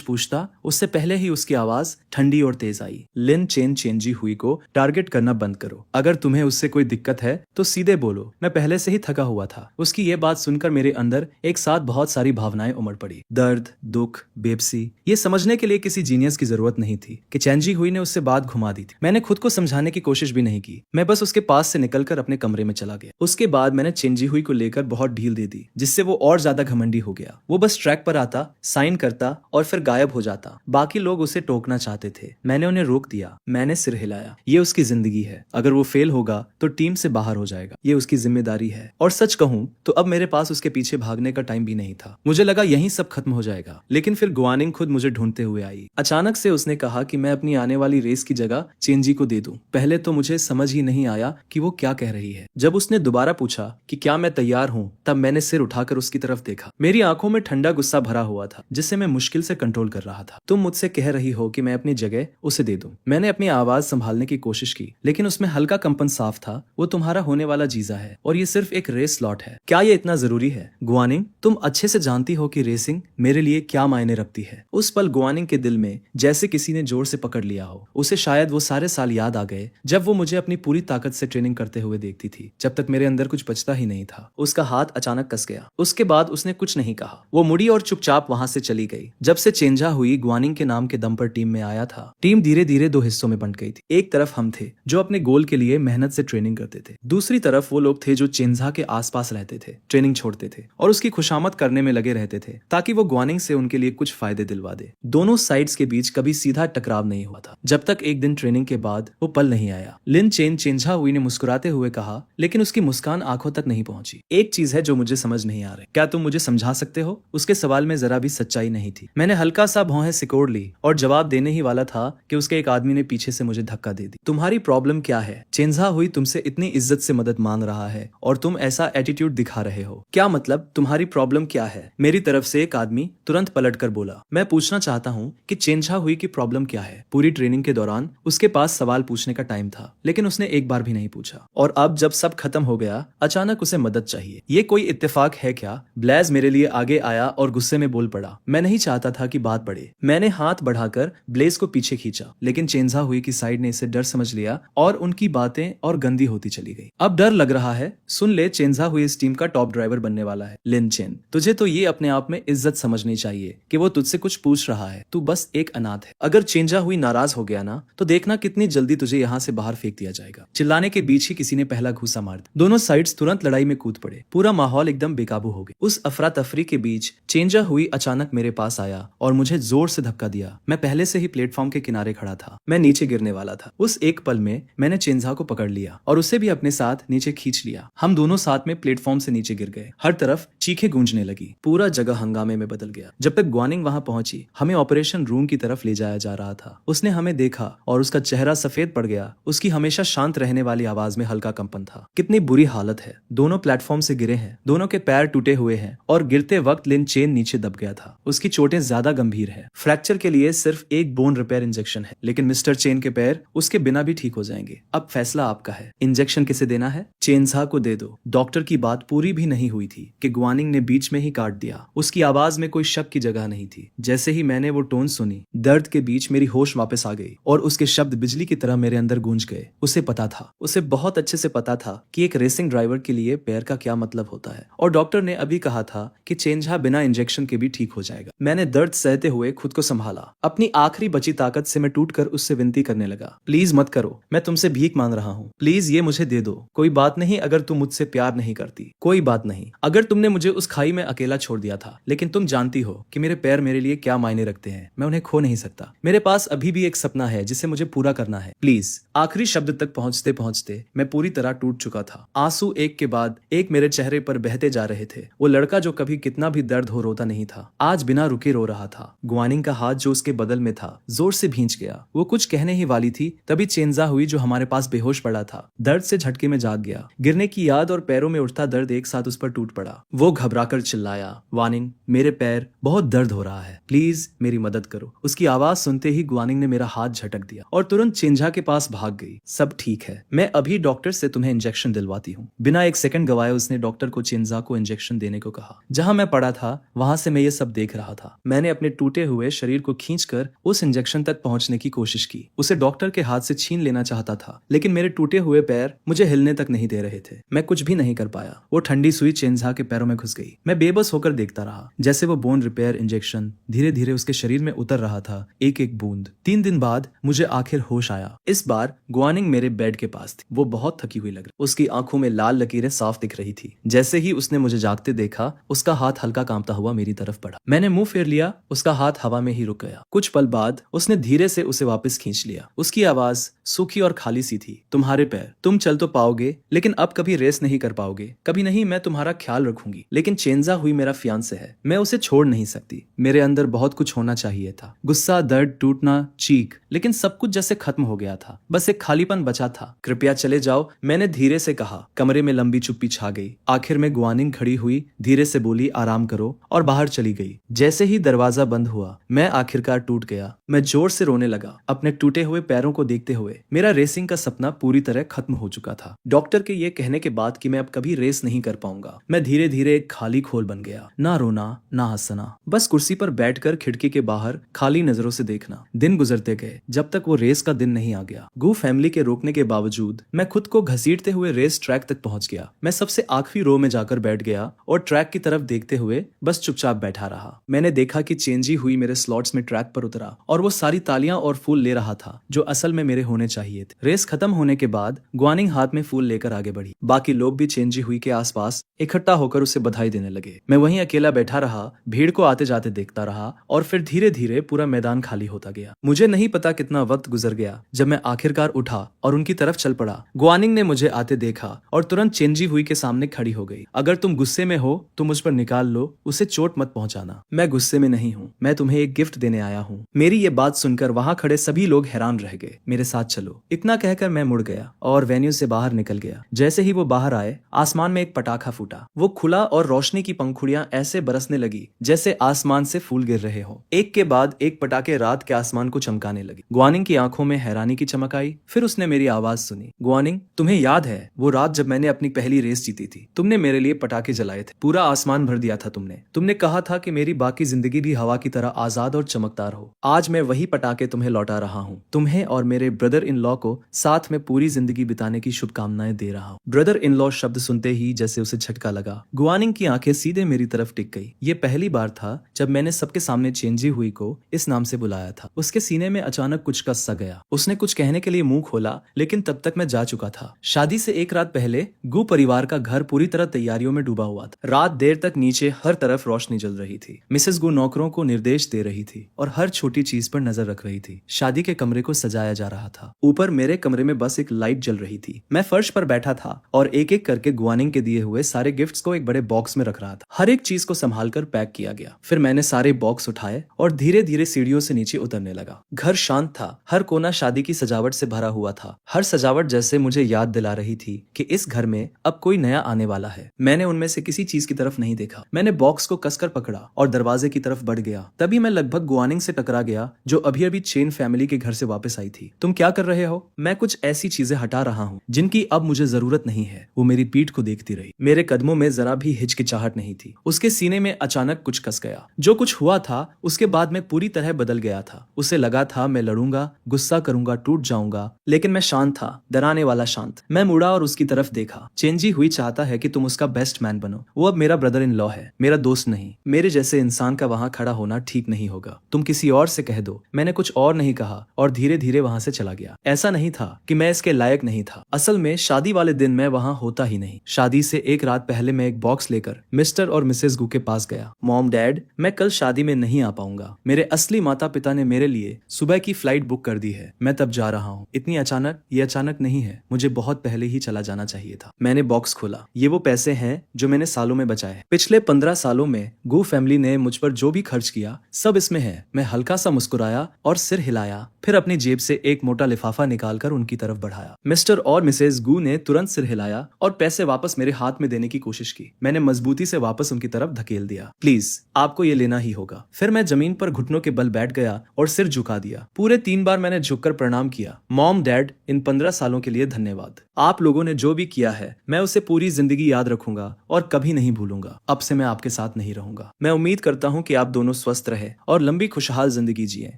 पूछता उससे पहले ही उसकी आवाज ठंडी और तेज आई। लिन चेंजी हुई को टारगेट करना बंद करो। अगर तुम्हें उससे कोई दिक्कत है तो सीधे बोलो। मैं पहले से ही थका हुआ था। उसकी ये बात सुनकर मेरे अंदर एक साथ बहुत सारी भावनाएं उमड़ पड़ी। दर्द, दुख, बेबसी। ये समझने के लिए किसी जीनियस की जरूरत नहीं थी कि चेंजी हुई ने उससे बात घुमा दी थी। मैंने खुद को समझाने की कोशिश भी नहीं की। मैं बस उसके पास से निकलकर अपने कमरे में चला गया। उसके बाद मैंने चेंजी हुई को लेकर बहुत ढील दे दी, जिससे वो और ज्यादा घमंडी हो गया। वो बस ट्रैक पर आता, साइन करता और फिर गायब हो जाता। बाकी लोग उसे टोकना चाहते थे। मैंने उन्हें रोक दिया। मैंने सिर हिलाया। ये उसकी जिंदगी है। अगर वो फेल होगा तो टीम से बाहर हो जाएगा। ये उसकी जिम्मेदारी है। और सच कहूं तो अब मेरे पास उसके पीछे भागने का टाइम भी नहीं था। मुझे लगा यहीं सब खत्म हो जाएगा, लेकिन फिर गुआनिंग खुद मुझे ढूंढते हुए आई। अचानक से उसने कहा कि मैं अपनी आने वाली रेस की जगह चेंजी को दे दूं। पहले तो मुझे समझ ही नहीं आया कि वो क्या कह रही है। जब उसने दोबारा पूछा कि क्या मैं तैयार हूं, तब मैंने सिर उठाकर उसकी तरफ देखा। मेरी आंखों में ठंडा गुस्सा भरा हुआ था, जिसे मैं मुश्किल से कंट्रोल कर रहा था। तुम मुझसे कह रही हो कि मैं अपनी जगह उसे दे दूं। मैंने अपनी आवाज संभालने की कोशिश की, लेकिन उसमें हल्का कंपन साफ था। वो तुम्हारा होने वाला जीजा है और ये सिर्फ एक रेस स्लॉट है। क्या ये इतना जरूरी है? गुआनिंग, तुम अच्छे से जानती हो कि रेसिंग मेरे लिए क्या मायने रखती है। उस पल गुआनिंग के दिल में जैसे किसी ने जोर से पकड़ लिया हो। उसे शायद वो सारे साल याद आ गए जब वो मुझे अपनी पूरी ताकत से ट्रेनिंग करते हुए देखती थी, जब तक मेरे अंदर कुछ बचता ही नहीं था। उसका हाथ अचानक कस गया। उसके बाद उसने कुछ नहीं कहा। वो मुड़ी और चुपचाप वहां से चली गई। जब से चेंजा हुई गुआनिंग के नाम के दम पर टीम में आया था, टीम धीरे धीरे दो हिस्सों में बंट गई थी। एक तरफ हम थे जो अपने गोल के लिए मेहनत से ट्रेनिंग करते थे। दूसरी तरफ वो लोग थे जो चेंजा के आसपास रहते थे, ट्रेनिंग छोड़ते थे और उसकी खुशामद करने में लगे रहते थे ताकि वो गुआनिंग से उनके लिए कुछ फायदे दिलवा दे। दोनों साइड्स के बीच कभी सीधा टकराव नहीं हुआ था, जब तक एक दिन ट्रेनिंग के बाद वो पल नहीं आया। लिन चेंजा हुई ने मुस्कुराते हुए कहा, लेकिन उसकी मुस्कान आंखों तक नहीं पहुंची। एक चीज है जो मुझे समझ नहीं आ रही। क्या तुम मुझे समझा सकते हो? उसके सवाल में जरा भी सच्चाई नहीं थी। मैंने हल्का सा भौहें सिकोड़ ली और जवाब देने ही वाला था कि उसके एक आदमी ने पीछे से मुझे धक्का दे दी। तुम्हारी प्रॉब्लम क्या है? चेंजा हुई तुमसे इतनी इज्जत से मदद मांग रहा है और तुम ऐसा एटीट्यूड दिखा रहे हो। क्या मतलब? तुम्हारी प्रॉब्लम क्या है? मेरी तरफ से एक आदमी तुरंत पलटकर बोला। मैं पूछना चाहता हूँ कि चेंजा हुई की प्रॉब्लम क्या है? पूरी ट्रेनिंग के दौरान उसके पास सवाल पूछने का टाइम था, लेकिन उसने एक बार भी नहीं पूछा। और अब जब सब खत्म हो गया, अचानक उसे मदद चाहिए। ये कोई इत्तेफाक है क्या? ब्लेज मेरे लिए आगे आया और गुस्से में बोल पड़ा। मैं नहीं चाहता था कि बात बढ़े। मैंने हाथ बढ़ाकर ब्लेज को पीछे खींचा, लेकिन चेंजा हुई की साइड ने इसे डर समझ लिया और उनकी बातें और गंदी होती चली गई। अब डर लग रहा है। सुन ले, चेंजा हुई इस टीम का टॉप ड्राइवर बनने वाला है। लिन चेन, तुझे तो ये अपने आप में इज्जत समझनी चाहिए कि वो तुझसे कुछ पूछ रहा है। तू बस एक अनाथ है। अगर चेंजा हुई नाराज हो गया ना, तो देखना कितनी जल्दी तुझे यहाँ से बाहर फेंक दिया जाएगा। चिल्लाने के बीच ही किसी ने पहला घूसा मार दिया। दोनों साइड्स तुरंत लड़ाई में कूद पड़े। पूरा माहौल एकदम बेकाबू हो गया। उस अफरा तफरी के बीच चेंजा हुई अचानक मेरे पास आया और मुझे जोर से धक्का दिया। मैं पहले से ही प्लेटफॉर्म के किनारे खड़ा था। मैं नीचे गिरने वाला था। उस एक पल में मैंने चेंजा को पकड़ लिया और उसे भी अपने साथ नीचे खींच लिया। हम दोनों साथ में प्लेटफॉर्म से नीचे गिर गए। हर तरफ चीखें गूंजने लगी। पूरा जगह हंगामे में बदल गया। जब तक ग्वानिंग वहां पहुंची, हमें ऑपरेशन रूम की तरफ ले जाया जा रहा था। उसने हमें देखा और उसका चेहरा सफेद पड़ गया। उसकी हमेशा शांत रहने वाली आवाज में हल्का कंपन था। कितनी बुरी हालत है। दोनों प्लेटफॉर्म से गिरे हैं। दोनों के पैर टूटे हुए हैं और गिरते वक्त लिन चेन नीचे दब गया था। उसकी चोटें ज्यादा गंभीर है। फ्रैक्चर के लिए सिर्फ एक बोन रिपेयर इंजेक्शन है, लेकिन मिस्टर चेन के पैर उसके बिना भी ठीक हो जाएंगे। अब फैसला आपका है। इंजेक्शन किसे देना है? चेंजा को दे दो। डॉक्टर की बात पूरी भी नहीं हुई थी कि ग्वानिंग ने बीच में ही काट दिया। उसकी आवाज में कोई शक की जगह नहीं थी। जैसे ही मैंने वो टोन सुनी, दर्द के बीच मेरी होश वापस आ गई और उसके शब्द बिजली की तरह मेरे अंदर गूंज गए। उसे पता था, उसे बहुत अच्छे से पता था कि एक रेसिंग ड्राइवर के लिए पैर का क्या मतलब होता है। और डॉक्टर ने अभी कहा था कि चेंजा बिना इंजेक्शन के भी ठीक हो जाएगा। मैंने दर्द सहते हुए खुद को संभाला। अपनी आखिरी बची ताकत से मैं टूटकर उससे विनती करने लगा, प्लीज मत करो। मैं तुमसे भीख मांग रहा हूँ। प्लीज ये मुझे दे दो। कोई बात नहीं अगर तुम मुझसे प्यार नहीं करती। कोई बात नहीं अगर तुमने मुझे उस खाई में अकेला छोड़ दिया था। लेकिन तुम जानती हो कि मेरे पैर मेरे लिए क्या मायने रखते हैं। मैं उन्हें खो नहीं सकता। मेरे पास अभी भी एक सपना है जिसे मुझे पूरा करना है। प्लीज। आखिरी शब्द तक पहुंचते पहुंचते मैं पूरी तरह टूट चुका था। आंसू एक के बाद एक मेरे चेहरे पर बहते जा रहे थे। वो लड़का जो कभी कितना भी दर्द हो रोता नहीं था, आज बिना रुके रो रहा था। ग्वानिंग का हाथ जो उसके बदल में था, जोर से भींच गया। वो कुछ कहने ही वाली थी, तभी चेंजा हुई जो हमारे पास बेहोश पड़ा था, दर्द से झटके में जाग गया। गिरने की याद और पैरों में उठता दर्द एक साथ उस पर टूट पड़ा। वो घबराकर चिल्लाया, वानिंग, मेरे पैर बहुत दर्द हो रहा है, प्लीज मेरी मदद करो। उसकी आवाज सुनते ही ग्वानिंग ने मेरा हाथ झटक दिया और तुरंत चेंजा के पास भाग गई। सब ठीक है, मैं अभी डॉक्टर से तुम्हें इंजेक्शन दिलवाती हूँ। बिना एक सेकंड गवाए उसने डॉक्टर को चेंजा को इंजेक्शन देने को को कहा। जहां मैं पड़ा था वहां से मैं ये सब देख रहा था। मैंने अपने टूटे हुए शरीर को खींचकर उस इंजेक्शन तक पहुंचने की कोशिश की। उसे डॉक्टर के हाथ से छीन लेना चाहता था, लेकिन मेरे टूटे हुए पैर मुझे हिलने तक नहीं दे रहे थे। मैं कुछ भी नहीं कर पाया। वो ठंडी सुई चेंझा के पैरों में घुस गई। मैं बेबस होकर देखता रहा जैसे वो बोन रिपेयर इंजेक्शन धीरे धीरे उसके शरीर में उतर रहा था, एक एक बूंद। 3 दिन बाद मुझे आखिर होश आया। इस बार गुआनिंग मेरे बेड के पास थी। वो बहुत थकी हुई लग रही। उसकी आंखों में लाल लकीरें साफ दिख रही थी। जैसे ही उसने मुझे जागते देखा, उसका हाथ हल्का कांपता हुआ मेरी तरफ बढ़ा। मैंने मुंह फेर लिया। उसका हाथ हवा में ही रुक गया। कुछ पल बाद उसने धीरे से उसे वापस खींच लिया। उसकी आवाज सूखी और खाली सी थी। तुम्हारे पैर, तुम चल तो पाओगे, लेकिन अब कभी रेस नहीं कर पाओगे। कभी नहीं, मैं तुम्हारा ख्याल रखूंगी, लेकिन चेंजा हुई मेरा फियांसे है। मैं उसे छोड़ नहीं सकती। मेरे अंदर बहुत कुछ होना चाहिए था। गुस्सा, दर्द, टूटना, चीख, लेकिन सब कुछ जैसे खत्म हो गया था। बस एक खालीपन बचा था। कृपया चले जाओ, मैंने धीरे से कहा। कमरे में लंबी चुप्पी छा गई। आखिर में गुआनिंग खड़ी हुई, धीरे से बोली, आराम करो, और बाहर चली गई। जैसे ही दरवाजा बंद हुआ, मैं आखिरकार टूट गया। मैं जोर से रोने लगा, अपने टूटे हुए पैरों को देखते हुए। मेरा रेसिंग का सपना पूरी तरह खत्म हो चुका था। डॉक्टर के ये कहने के बाद कि मैं अब कभी रेस नहीं कर पाऊंगा, मैं धीरे धीरे एक खाली खोल बन गया। ना रोना, ना हंसना, बस कुर्सी पर बैठकर खिड़की के बाहर खाली नजरों से देखना। दिन गुजरते गए, जब तक वो रेस का दिन नहीं आ गया। गू फैमिली के रोकने के बावजूद मैं खुद को घसीटते हुए रेस ट्रैक तक पहुंच गया। मैं सबसे आखिरी रो में जाकर बैठ गया और ट्रैक की तरफ देखते हुए बस चुपचाप बैठा रहा। मैंने देखा कि चेंजी हुई मेरे स्लॉट्स में ट्रैक पर उतरा और वो सारी तालियां और फूल ले रहा था जो असल में मेरे होने चाहिए थे। रेस खत्म होने के बाद गुआनिंग हाथ में फूल लेकर आगे बढ़ी। बाकी लोग भी चेंजी हुई के आसपास इकट्ठा होकर उसे बधाई देने लगे। मैं वहीं अकेला बैठा रहा, भीड़ को आते जाते देखता रहा, और फिर धीरे धीरे पूरा मैदान खाली होता गया। मुझे नहीं पता कितना वक्त गुजर गया जब मैं आखिरकार उठा और उनकी तरफ चल पड़ा। गुआनिंग ने मुझे आते देखा और तुरंत चेंजी हुई के सामने खड़ी हो गई। अगर तुम गुस्से में हो तो मुझ पर निकाल लो, उसे चोट मत पहुंचाना। मैं गुस्से में नहीं हूँ, मैं तुम्हें एक गिफ्ट देने आया हूँ। मेरी ये बात सुनकर वहां खड़े सभी लोग हैरान रह गए। मेरे साथ चलो, इतना कहकर मैं मुड़ गया और वेन्यू से बाहर निकल गया। जैसे ही वो बाहर आए, आसमान में एक पटाखा फूटा। वो खुला और रोशनी की पंखुड़ियां ऐसे बरसने लगी जैसे आसमान से फूल गिर रहे हो। एक के बाद एक पटाखे रात के आसमान को चमकाने लगे। गुआनिंग की आंखों में हैरानी की चमक आई। फिर उसने मेरी आवाज सुनी। गुआनिंग, तुम्हें याद है वो रात जब मैंने अपनी पहली रेस जीती थी? तुमने मेरे लिए पटाखे जलाए थे, पूरा आसमान भर दिया था तुमने कहा था कि मेरी बाकी जिंदगी भी हवा की तरह आजाद और चमकदार हो। आज मैं वही पटाखे तुम्हें लौटा रहा हूँ। तुम्हें और मेरे ब्रदर इन लॉ को साथ में पूरी जिंदगी बिताने की शुभकामनाएं दे रहा हूँ। ब्रदर इन लॉ शब्द सुनते ही जैसे उसे झटका लगा। गुआनिंग की आंखें सीधे मेरी तरफ टिक गई। ये पहली बार था जब मैंने सबके सामने चेंजी हुई को इस नाम से बुलाया था। उसके सीने में अचानक कुछ कस सा गया। उसने कुछ कहने के लिए मुंह खोला, लेकिन तब तक मैं जा चुका था। शादी से एक रात पहले गू परिवार का घर पूरी तरह तैयारियों में डूबा हुआ था। रात देर तक नीचे हर तरफ रोशनी जल रही थी। मिसेस गू नौकरों को निर्देश दे रही थी और हर छोटी चीज पर नजर रख रही थी। शादी के कमरे को सजाया जा रहा था। ऊपर मेरे कमरे में बस एक लाइट जल रही थी। मैं फर्श पर बैठा था और एक एक करके गुआनिंग के दिए हुए सारे गिफ्ट्स को एक बड़े बॉक्स में रख रहा था। हर एक चीज को संभाल कर पैक किया गया। फिर मैंने सारे बॉक्स उठाए और धीरे धीरे सीढ़ियों से नीचे उतरने लगा। घर शांत था। हर कोना शादी की सजावट से भरा हुआ था। हर सजावट जैसे मुझे याद दिला रही थी कि इस घर में अब कोई नया आने वाला है। मैंने उनमें से किसी चीज की तरफ नहीं देखा। मैंने बॉक्स को कसकर पकड़ा और दरवाजे की तरफ बढ़ गया। तभी मैं लगभग गुआनिंग से टकरा गया, जो अभी अभी चेन फैमिली के घर से वापस आई थी। तुम क्या कर रहे हो? मैं कुछ ऐसी चीजें हटा रहा हूँ जिनकी अब मुझे जरूरत नहीं है। वो मेरी पीठ को देखती रही। मेरे कदमों में जरा भी हिचकिचाहट नहीं थी। उसके सीने में अचानक कुछ कस गया। जो कुछ हुआ था उसके बाद मैं पूरी तरह बदल गया था। उसे लगा था मैं लड़ूंगा, गुस्सा करूंगा, टूट जाऊंगा, लेकिन मैं शांत था, डराने वाला शांत। मैं मुड़ा और उसकी तरफ देखा। चेंजी हुई चाहता है कि तुम उसका बेस्ट मैन बनो। वो अब मेरा ब्रदर इन लॉ है, मेरा दोस्त नहीं। मेरे जैसे इंसान का वहां खड़ा होना ठीक नहीं होगा। तुम किसी और से कह दो। मैंने कुछ और नहीं कहा और धीरे धीरे वहां से चला गया। ऐसा नहीं था कि मैं इसके लायक नहीं था। असल में शादी वाले दिन मैं वहां होता ही नहीं। शादी से एक रात पहले मैं एक बॉक्स लेकर मिस्टर और मिसेस गू के पास गया। मॉम, डैड, मैं कल शादी में नहीं आ पाऊंगा। मेरे असली माता पिता ने मेरे लिए सुबह की फ्लाइट बुक कर दी है। मैं तब जा रहा हूँ। इतनी अचानक? ये अचानक नहीं है। मुझे बहुत पहले ही चला जाना चाहिए था। मैंने बॉक्स खोला। ये वो पैसे हैं जो मैंने सालों में बचाए। पिछले 15 सालों में गू फैमिली ने मुझ पर जो भी खर्च किया सब इसमें है। मैं हल्का सा मुस्कुराया और सिर हिलाया, फिर अपनी जेब से एक मोटा लिफाफा निकालकर उनकी तरफ बढ़ाया। मिस्टर और मिसेस गू ने तुरंत सिर हिलाया और पैसे वापस मेरे हाथ में देने की कोशिश की। मैंने मजबूती से वापस उनकी तरफ धकेल दिया। प्लीज, आपको ये लेना ही होगा। फिर मैं जमीन पर घुटनों के बल बैठ गया और सिर झुका दिया। पूरे 3 बार मैंने झुककर प्रणाम किया। मॉम, डैड, इन 15 सालों के लिए धन्यवाद। आप लोगों ने जो भी किया है मैं उसे पूरी जिंदगी याद रखूंगा और कभी नहीं नहीं भूलूंगा। अब से मैं आपके साथ नहीं रहूंगा। मैं उम्मीद करता हूँ कि आप दोनों स्वस्थ रहे और लंबी खुशहाल जिंदगी जिए।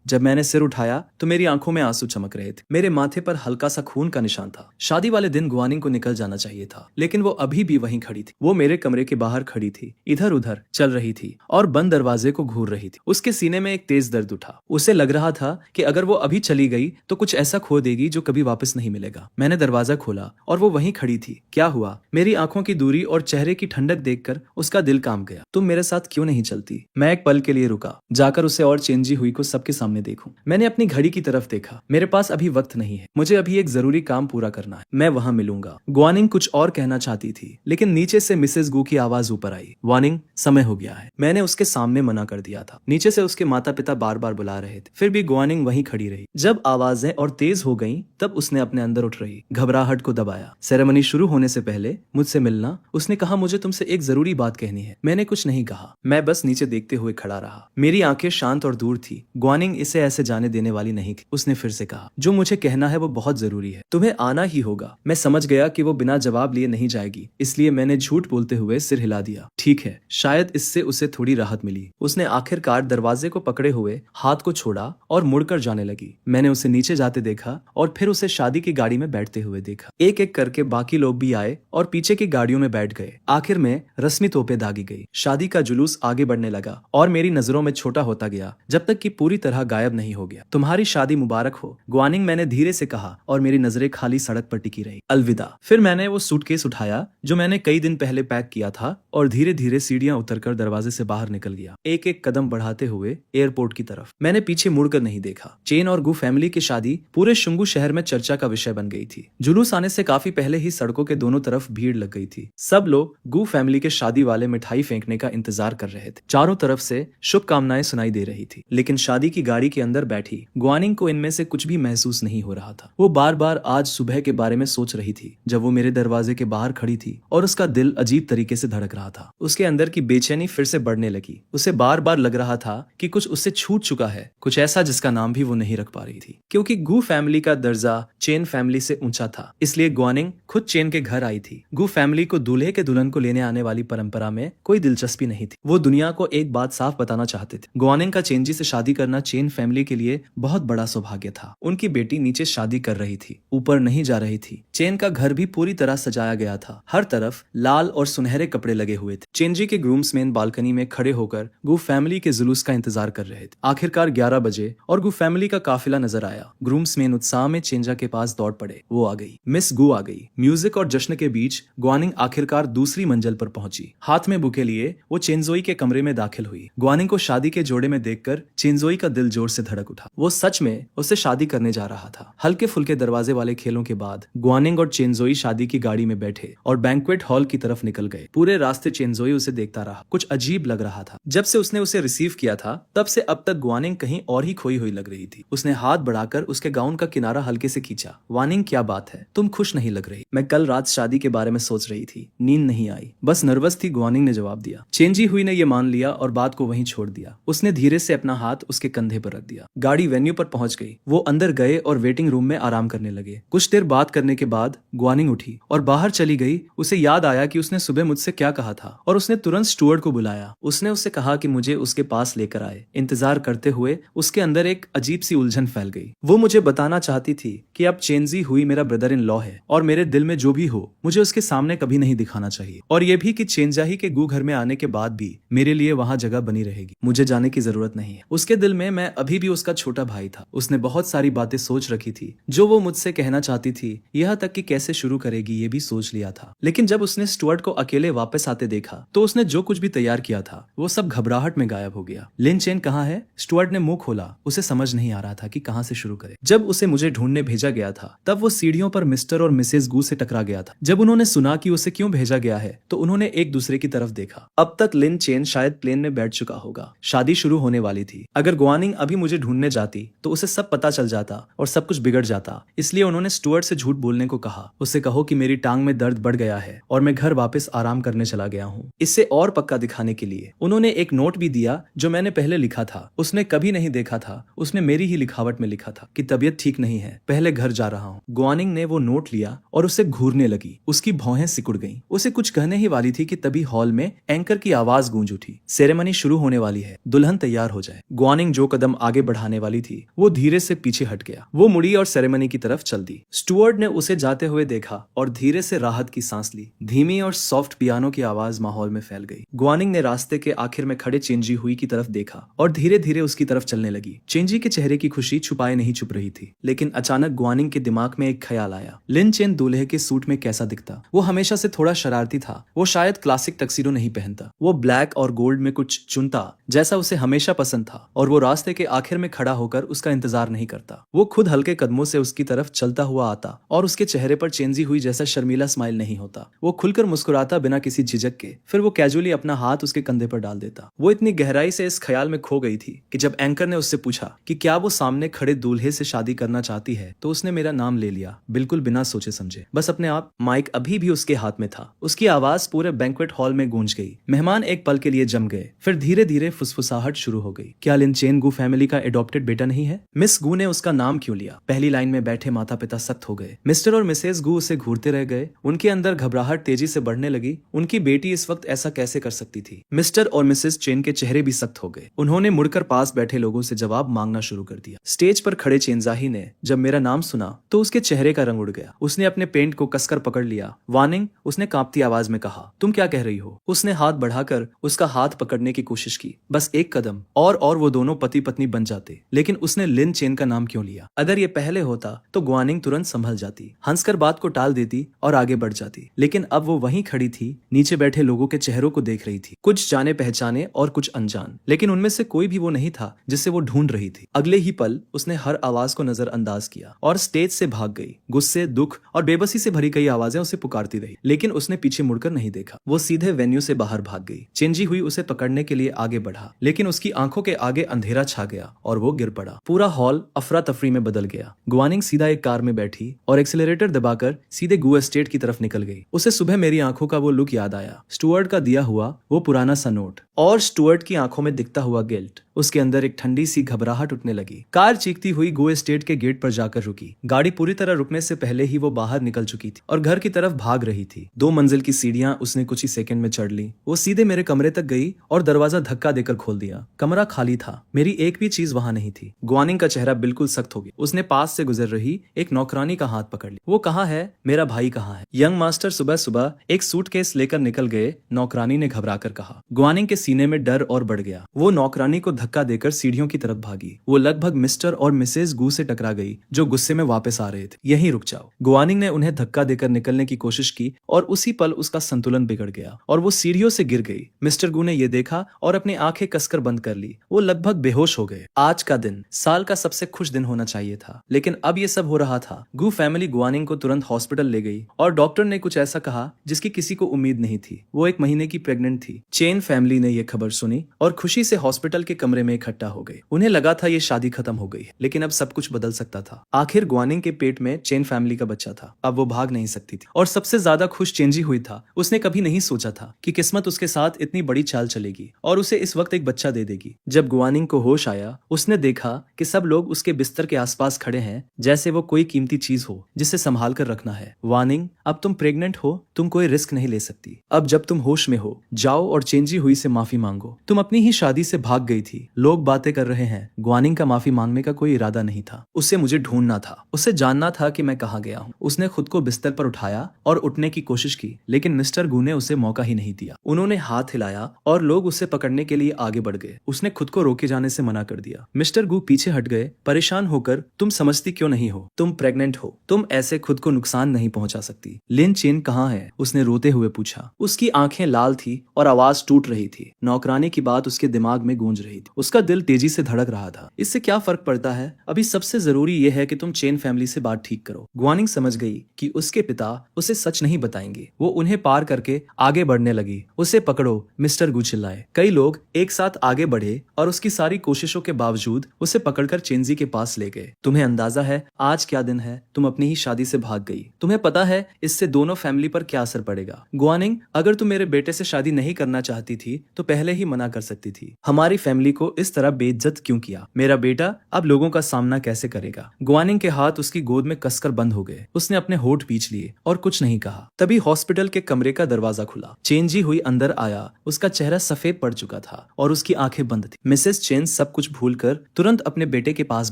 जब मैंने सिर उठाया तो मेरी आंखों में आंसू चमक रहे थे। मेरे माथे पर हल्का सा खून का निशान था। शादी वाले दिन गुआनिंग को निकल जाना चाहिए था, लेकिन वो अभी भी वहीं खड़ी थी। वो मेरे कमरे के बाहर खड़ी थी, इधर उधर चल रही थी और बंद दरवाजे को घूर रही थी। उसके सीने में एक तेज दर्द उठा। उसे लग रहा था कि अगर वो अभी चली गई तो कुछ ऐसा खो देगी जो कभी वापस नहीं मिलेगा। मैंने दरवाजा खोला और वो वहीं खड़ी थी। क्या हुआ? मेरी आंखों की दूरी और चेहरे की ठंडक देखकर उसका दिल कांप गया। तुम मेरे साथ क्यों नहीं चलती? मैं एक पल के लिए रुका, जाकर उसे और चेंजी हुई को सबके सामने देखूं। मैंने अपनी घड़ी की तरफ देखा। मेरे पास अभी वक्त नहीं है, मुझे अभी एक जरूरी काम पूरा करना है। मैं वहां मिलूंगा। गुआनिंग कुछ और कहना चाहती थी, लेकिन नीचे से मिसेस गू की आवाज ऊपर आई। वार्निंग, समय हो गया है। मैंने उसके सामने मना कर दिया था। नीचे से उसके माता पिता बार बार बुला रहे थे, फिर भी गुआनिंग वहीं खड़ी रही। जब आवाजें और तेज हो गईं, तब उसने अपने अंदर उठ रही घबराहट को दबाया। सेरेमनी शुरू होने से पहले मुझसे मिलना, उसने कहा। मुझे तुमसे एक जरूरी बात कहनी है। मैंने कुछ नहीं कहा, मैं बस नीचे देखते हुए खड़ा रहा। मेरी आंखें शांत और दूर थी। गुआनिंग इसे ऐसे जाने देने वाली नहीं थी। उसने फिर से कहा, जो मुझे कहना है वो बहुत जरूरी है, तुम्हें आना ही होगा। मैं समझ गया कि वो बिना जवाब लिए नहीं जाएगी, इसलिए मैंने झूठ बोलते हुए सिर हिला दिया। ठीक है, शायद इससे उसे थोड़ी राहत मिली। उसने आखिरकार दरवाजे को पकड़े हुए हाथ को छोड़ा और मुड़कर जाने लगी। मैंने उसे नीचे जाते देखा और फिर उसे शादी की गाड़ी में बैठते हुए देखा। एक एक करके बाकी लोग भी आए और पीछे की गाड़ियों में बैठ गए। आखिर में रस्मी तोपे दागी गई। शादी का जुलूस आगे बढ़ने लगा और मेरी नजरों में छोटा होता गया, जब तक कि पूरी तरह गायब नहीं हो गया। तुम्हारी शादी मुबारक हो, गुआनिंग, मैंने धीरे से कहा और मेरी नजरें खाली सड़क पर टिकी रही। अलविदा। फिर मैंने वो सूटकेस उठाया जो मैंने कई दिन पहले पैक किया था और धीरे धीरे सीढ़ियां उतरकर दरवाजे से बाहर निकल गया, एक एक कदम बढ़ाते हुए एयरपोर्ट की तरफ। मैंने पीछे मुड़कर नहीं देखा। चेन और गू फैमिली की शादी पूरे शुंगू शहर में चर्चा का विषय बन गई थी। जुलूस आने से काफी पहले ही सड़कों के दोनों तरफ भीड़ लग गई थी। सब लोग गू फैमिली के शादी वाले मिठाई फेंकने का इंतजार कर रहे थे। चारों तरफ से शुभकामनाएं सुनाई दे रही थी, लेकिन शादी की गाड़ी के अंदर बैठी गुआनिंग को इनमें से कुछ भी महसूस नहीं हो रहा था। वो बार बार आज सुबह के बारे में सोच रही थी, जब वो मेरे दरवाजे के बाहर खड़ी थी और उसका दिल अजीब तरीके से धड़क रहा था। उसके अंदर की बेचैनी फिर से बढ़ने लगी। उसे बार बार लग रहा था कि कुछ उससे छूट चुका है, कुछ ऐसा जिसका नाम भी वो नहीं रख पा रही थी। क्योंकि गू फैमिली का दर्जा चेन फैमिली से ऊंचा था, इसलिए गुआनिंग खुद चेन के घर आई थी। गू फैमिली को दूल्हे के दुल्हन को लेने आने वाली परंपरा में कोई दिलचस्पी नहीं थी। वो दुनिया को एक बात साफ बताना चाहते थे, गुआनिंग का चेंजी से शादी करना चेन फैमिली के लिए बहुत बड़ा सौभाग्य था। उनकी बेटी नीचे शादी कर रही थी, ऊपर नहीं जा रही थी। चेन का घर भी पूरी तरह सजाया गया था, हर तरफ लाल और सुनहरे कपड़े लगे हुए थे। चेंजी के ग्रूम्समैन बालकनी में खड़े होकर गू फैमिली के जुलूस का इंतजार कर रहे थे। आखिरकार 11 बजे और गू फैमिली का काफिला नजर आया। ग्रूम्समैन उत्साह में चेंजा के पास दौड़ पड़े। वो आ गई, मिस गू आ गई। म्यूजिक और जश्न के बीच गुआनिंग आखिरकार दूसरी मंजिल पर पहुंची। हाथ में बुके लिए वो चेंजोई के कमरे में दाखिल हुई। गुआनिंग को शादी के जोड़े में देखकर चेंजोई का दिल जोर से धड़क उठा। वो सच में उससे शादी करने जा रहा था। हल्के फुल्के दरवाजे वाले खेलों के बाद गुआनिंग और चेंजोई शादी की गाड़ी में बैठे और बैंक्वेट हॉल की तरफ निकल गए। पूरे रास्ते चेंजोई उसे देखता रहा। कुछ अजीब लग रहा था। जब से उसने उसे रिसीव किया था, तब से अब तक गुआनिंग कहीं और ही खोई हुई लग रही थी। उसने हाथ बढ़ाकर उसके गाउन का किनारा हल्के से खींचा। वानिंग, क्या बात है? तुम खुश नहीं लग रही। मैं कल रात शादी के बारे में सोच रही थी, नींद नहीं आई, बस नर्वस थी, गुआनिंग ने जवाब दिया। चेंजी हुई ने यह मान लिया और बात को वहीं छोड़ दिया। उसने धीरे से अपना हाथ उसके कंधे पर रख दिया। गाड़ी वेन्यू पर पहुंच गई। वो अंदर गए और वेटिंग रूम में आराम करने लगे। कुछ देर बात करने के बाद गुआनिंग उठी और बाहर चली गई। उसे याद आया कि उसने सुबह मुझसे क्या कहा था और उसने तुरंत स्टुअर्ड को बुलाया। उसने उससे कहा कि मुझे उसके पास लेकर आए। इंतजार करते हुए उसके अंदर एक अजीब सी उलझन फैल गई। वो मुझे बताना चाहती थी कि अब चेंजी हुई मेरा ब्रदर इन लॉ है और मेरे दिल में जो भी हो मुझे उसके सामने कभी नहीं दिखाना चाहिए, और ये भी कि चेंजा ही के गू घर में आने के बाद भी मेरे लिए वहाँ जगह बनी रहेगी। मुझे जाने की जरूरत नहीं है। उसके दिल में मैं अभी भी उसका छोटा भाई था। उसने बहुत सारी बातें सोच रखी थी जो वो मुझसे कहना चाहती थी, यहाँ तक कि कैसे शुरू करेगी ये भी सोच लिया था। लेकिन जब उसने स्टुअर्ट को अकेले वापस आते देखा तो उसने जो कुछ भी तैयार किया था वो सब घबराहट में गायब हो गया। लिन चेन कहाँ है? स्टुअर्ट ने मुंह खोला। उसे समझ नहीं आ रहा था कि कहाँ से शुरू करे। जब उसे मुझे ढूंढने भेजा गया था तब वो सीढ़ियों पर मिस्टर और मिसेस गू से टकरा गया था। जब उन्होंने सुना कि उसे क्यों भेजा गया है तो उन्होंने एक दूसरे की तरफ देखा। अब तक लिन चेन शायद प्लेन में बैठ चुका होगा। शादी शुरू होने वाली थी। अगर गुआनिंग अभी मुझे ढूंढने जाती तो उसे सब पता चल जाता और सब कुछ बिगड़ जाता। इसलिए उन्होंने स्टुअर्ट से झूठ बोलने को कहा। उससे कहो कि मेरी टांग में दर्द बढ़ गया है और मैं घर वापस आराम करने चला गया हूँ। इससे और पक्का दिखाने के लिए उन्होंने एक नोट भी दिया जो मैंने पहले लिखा था। उसने कभी नहीं देखा था। उसने मेरी ही लिखावट में लिखा था कि तबीयत ठीक नहीं है, पहले घर जा रहा हूँ। गुआनिंग ने वो नोट लिया और उसे घूरने लगी। उसकी भौहें सिकुड़ गईं। उसे कुछ कहने ही वाली थी थी कि तभी हॉल में एंकर की आवाज गूंज उठी, सेरेमनी शुरू होने वाली है, दुल्हन तैयार हो जाए। ग्वानिंग जो कदम आगे बढ़ाने वाली थी वो धीरे से पीछे हट गया। वो मुड़ी और सेरेमनी की तरफ चल दी। स्टुअर्ट ने उसे जाते हुए देखा और धीरे से राहत की सांस ली। धीमी और सॉफ्ट पियानो की आवाज माहौल में फैल गई। ग्वानिंग ने रास्ते के आखिर में खड़े चेंजी हुई की तरफ देखा और धीरे धीरे उसकी तरफ चलने लगी। चेंजी के चेहरे की खुशी छुपाए नहीं छुप रही थी, लेकिन अचानक ग्वानिंग के दिमाग में एक ख्याल आया। लिन चेन दूल्हे के सूट में कैसा दिखता? वो हमेशा से थोड़ा शरारती था। वो शायद क्लासिक टक्सीडो नहीं पहनता। वो ब्लैक और गोल्ड में कुछ चुनता जैसा उसे हमेशा पसंद था, और वो रास्ते के आखिर में खड़ा होकर उसका इंतजार नहीं करता। वो खुद हल्के कदमों से उसकी तरफ चलता हुआ आता और उसके चेहरे पर चेंजी हुई जैसा शर्मीला स्माइल नहीं होता। वो खुलकर मुस्कुराता बिना किसी झिझक के, फिर वो कैजुअली अपना हाथ उसके कंधे पर डाल देता। वो इतनी गहराई से इस ख्याल में खो गई थी कि जब एंकर ने उससे पूछा कि क्या वो सामने खड़े दूल्हे से शादी करना चाहती है, तो उसने मेरा नाम ले लिया, बिल्कुल बिना सोचे समझे, बस अपने आप। माइक अभी भी उसके हाथ में था। उसकी आवाज पूरे बैंक्वेट हॉल में गूंज गई। मेहमान एक पल के लिए जम गए, फिर धीरे धीरे फुसफुसाहट शुरू हो गई। क्या लिन चेन गू फैमिली का एडॉप्टेड बेटा नहीं है? मिस गू ने उसका नाम क्यों लिया? पहली लाइन में बैठे माता पिता सख्त हो गए। मिस्टर और मिसेस गू उसे घूरते रह गए। उनके अंदर घबराहट तेजी से बढ़ने लगी। उनकी बेटी इस वक्त ऐसा कैसे कर सकती थी? मिस्टर और मिसेस चेन के चेहरे भी सख्त हो गए। उन्होंने मुड़कर पास बैठे लोगों से जवाब मांगना शुरू कर दिया। स्टेज पर खड़े चेनजाही ने जब मेरा नाम सुना तो उसके चेहरे का रंग उड़ गया। उसने अपने पेंट को कसकर पकड़ लिया। वार्निंग, उसने कांपती आवाज में कहा। तुम क्या कह रही हो? उसने हाथ बढ़ाकर उसका हाथ पकड़ने की कोशिश की। बस एक कदम और वो दोनों पति पत्नी बन जाते। लेकिन उसने लिन चेन का नाम क्यों लिया? अगर ये पहले होता तो ग्वानिंग तुरंत संभल जाती, हंसकर बात को टाल देती और आगे बढ़ जाती। लेकिन अब वो वहीं खड़ी थी, नीचे बैठे लोगों के चेहरों को देख रही थी, कुछ जाने पहचाने और कुछ अनजान, लेकिन उनमें से कोई भी वो नहीं था जिसे वो ढूंढ रही थी। अगले ही पल उसने हर आवाज को नजरअंदाज किया और स्टेज से भाग गई। गुस्से, दुख और बेबसी से भरी कई आवाजें उसे पुकारती रही, लेकिन उसने पीछे मुड़कर नहीं देखा। वो सीधे वेन्यू से बाहर भाग गई। चेंजी हुई उसे पकड़ने के लिए आगे बढ़ा, लेकिन उसकी आंखों के आगे अंधेरा छा गया और वो गिर पड़ा। पूरा हॉल अफरा तफरी में बदल गया। ग्वानिंग सीधा एक कार में बैठी और एक्सीलरेटर दबाकर सीधे गू एस्टेट की तरफ निकल गई। उसे सुबह मेरी आंखों का वो लुक याद आया, स्टुअर्ट का दिया हुआ वो पुराना सा नोट और स्टुअर्ट की आंखों में दिखता हुआ गिल्ट। उसके अंदर एक ठंडी सी घबराहट उठने लगी। कार चीखती हुई गो एस्टेट के गेट पर जाकर रुकी। गाड़ी पूरी तरह रुकने से पहले ही वो बाहर निकल चुकी थी और घर की तरफ भाग रही थी। 2 मंजिल की सीढ़ियां उसने कुछ ही सेकंड में चढ़ ली। वो सीधे मेरे कमरे तक गई और दरवाजा धक्का देकर खोल दिया। कमरा खाली था, मेरी एक भी चीज वहां नहीं थी। ग्वानिंग का चेहरा बिल्कुल सख्त हो गया। उसने पास से गुजर रही एक नौकरानी का हाथ पकड़ लिया। वो कहाँ है? मेरा भाई कहाँ है? यंग मास्टर सुबह सुबह एक सूटकेस लेकर निकल गए, नौकरानी ने घबराकर कहा। ग्वानिंग के सीने में डर और बढ़ गया। वो नौकरानी को धक्का देकर सीढ़ियों की तरफ भागी। वो लगभग मिस्टर और मिसेस गू से टकरा गई, जो गुस्से में वापस आ रहे थे। यहीं रुक जाओ। ग्वानिंग ने उन्हें धक्का देकर निकलने की कोशिश की और उसी पल उसका संतुलन बिगड़ गया और वो सीढ़ियों से गिर गई। मिस्टर गू ने ये देखा और अपनी आंखें कसकर बंद कर ली। वो लगभग बेहोश हो गए। आज का दिन साल का सबसे खुश दिन होना चाहिए था, लेकिन अब ये सब हो रहा था। गू फैमिली ग्वानिंग को तुरंत हॉस्पिटल ले गई और डॉक्टर ने कुछ ऐसा कहा जिसकी किसी को उम्मीद नहीं थी। वो 1 महीने की प्रेग्नेंट थी। चेन फैमिली ने यह खबर सुनी और खुशी से हॉस्पिटल के कमरे में इकट्ठा हो गए। उन्हें लगा था ये शादी खत्म हो गई है, लेकिन अब सब कुछ बदल सकता था। आखिर ग्वानिंग के पेट में चेन फैमिली का बच्चा था। अब वो भाग नहीं सकती थी और सबसे ज्यादा खुश चेंजी हुई था। उसने कभी नहीं सोचा था कि किस्मत उसके साथ इतनी बड़ी चाल चलेगी और उसे इस वक्त एक बच्चा दे देगी। जब ग्वानिंग को होश आया, उसने देखा कि सब लोग उसके बिस्तर के आसपास खड़े हैं, जैसे वो कोई कीमती चीज हो जिसे संभाल कर रखना है। वार्निंग, अब तुम प्रेग्नेंट हो, तुम कोई रिस्क नहीं ले सकती। अब जब तुम होश में हो, जाओ और चेंजी हुई से माफी मांगो। तुम अपनी ही शादी से भाग गई थी, लोग बातें कर रहे हैं। ग्वानिंग का माफी मांगने का कोई इरादा नहीं था। उसे मुझे ढूंढना था, उसे जानना था कि मैं कहाँ गया हूँ। उसने खुद को बिस्तर पर उठाया और उठने की कोशिश की, लेकिन मिस्टर गू ने उसे मौका ही नहीं दिया। उन्होंने हाथ हिलाया और लोग उसे पकड़ने के लिए आगे बढ़ गए। उसने खुद को रोके जाने से मना कर दिया। मिस्टर गू पीछे हट गए, परेशान होकर। तुम समझती क्यों नहीं हो? तुम प्रेग्नेंट हो, तुम ऐसे खुद को नुकसान नहीं पहुंचा सकती। लिन चेन कहाँ है? उसने रोते हुए पूछा। उसकी आंखें लाल थी और आवाज टूट रही थी। नौकरानी की बात उसके दिमाग में गूंज रही थी। उसका दिल तेजी से धड़क रहा था। इससे क्या फर्क पड़ता है? अभी सबसे जरूरी यह है कि तुम चेन फैमिली से बात ठीक करो। ग्वानिंग समझ गई कि उसके पिता उसे सच नहीं बताएंगे। वो उन्हें पार करके आगे बढ़ने लगी। उसे पकड़ो, मिस्टर गू चिल्लाए। कई लोग एक साथ आगे बढ़े और उसकी सारी कोशिशों के बावजूद उसे पकड़कर चेंजी के पास ले गए। तुम्हें अंदाजा है आज क्या दिन है? तुम अपनी ही शादी से भाग गई। तुम्हें पता है इससे दोनों फैमिली पर क्या असर पड़ेगा? ग्वानिंग, अगर तुम मेरे बेटे से शादी नहीं करना चाहती थी तो पहले ही मना कर सकती थी। हमारी फैमिली को इस तरह बेइज्जत क्यों किया? मेरा बेटा अब लोगों का सामना कैसे करेगा? गुआनिंग के हाथ उसकी गोद में कसकर बंद हो गए। उसने अपने होठ पींच लिए और कुछ नहीं कहा। तभी हॉस्पिटल के कमरे का दरवाजा खुला। चेंजी हुई अंदर आया। उसका चेहरा सफेद पड़ चुका था और उसकी आंखें बंद थी। मिसेस चेन सब कुछ भूलकर तुरंत अपने बेटे के पास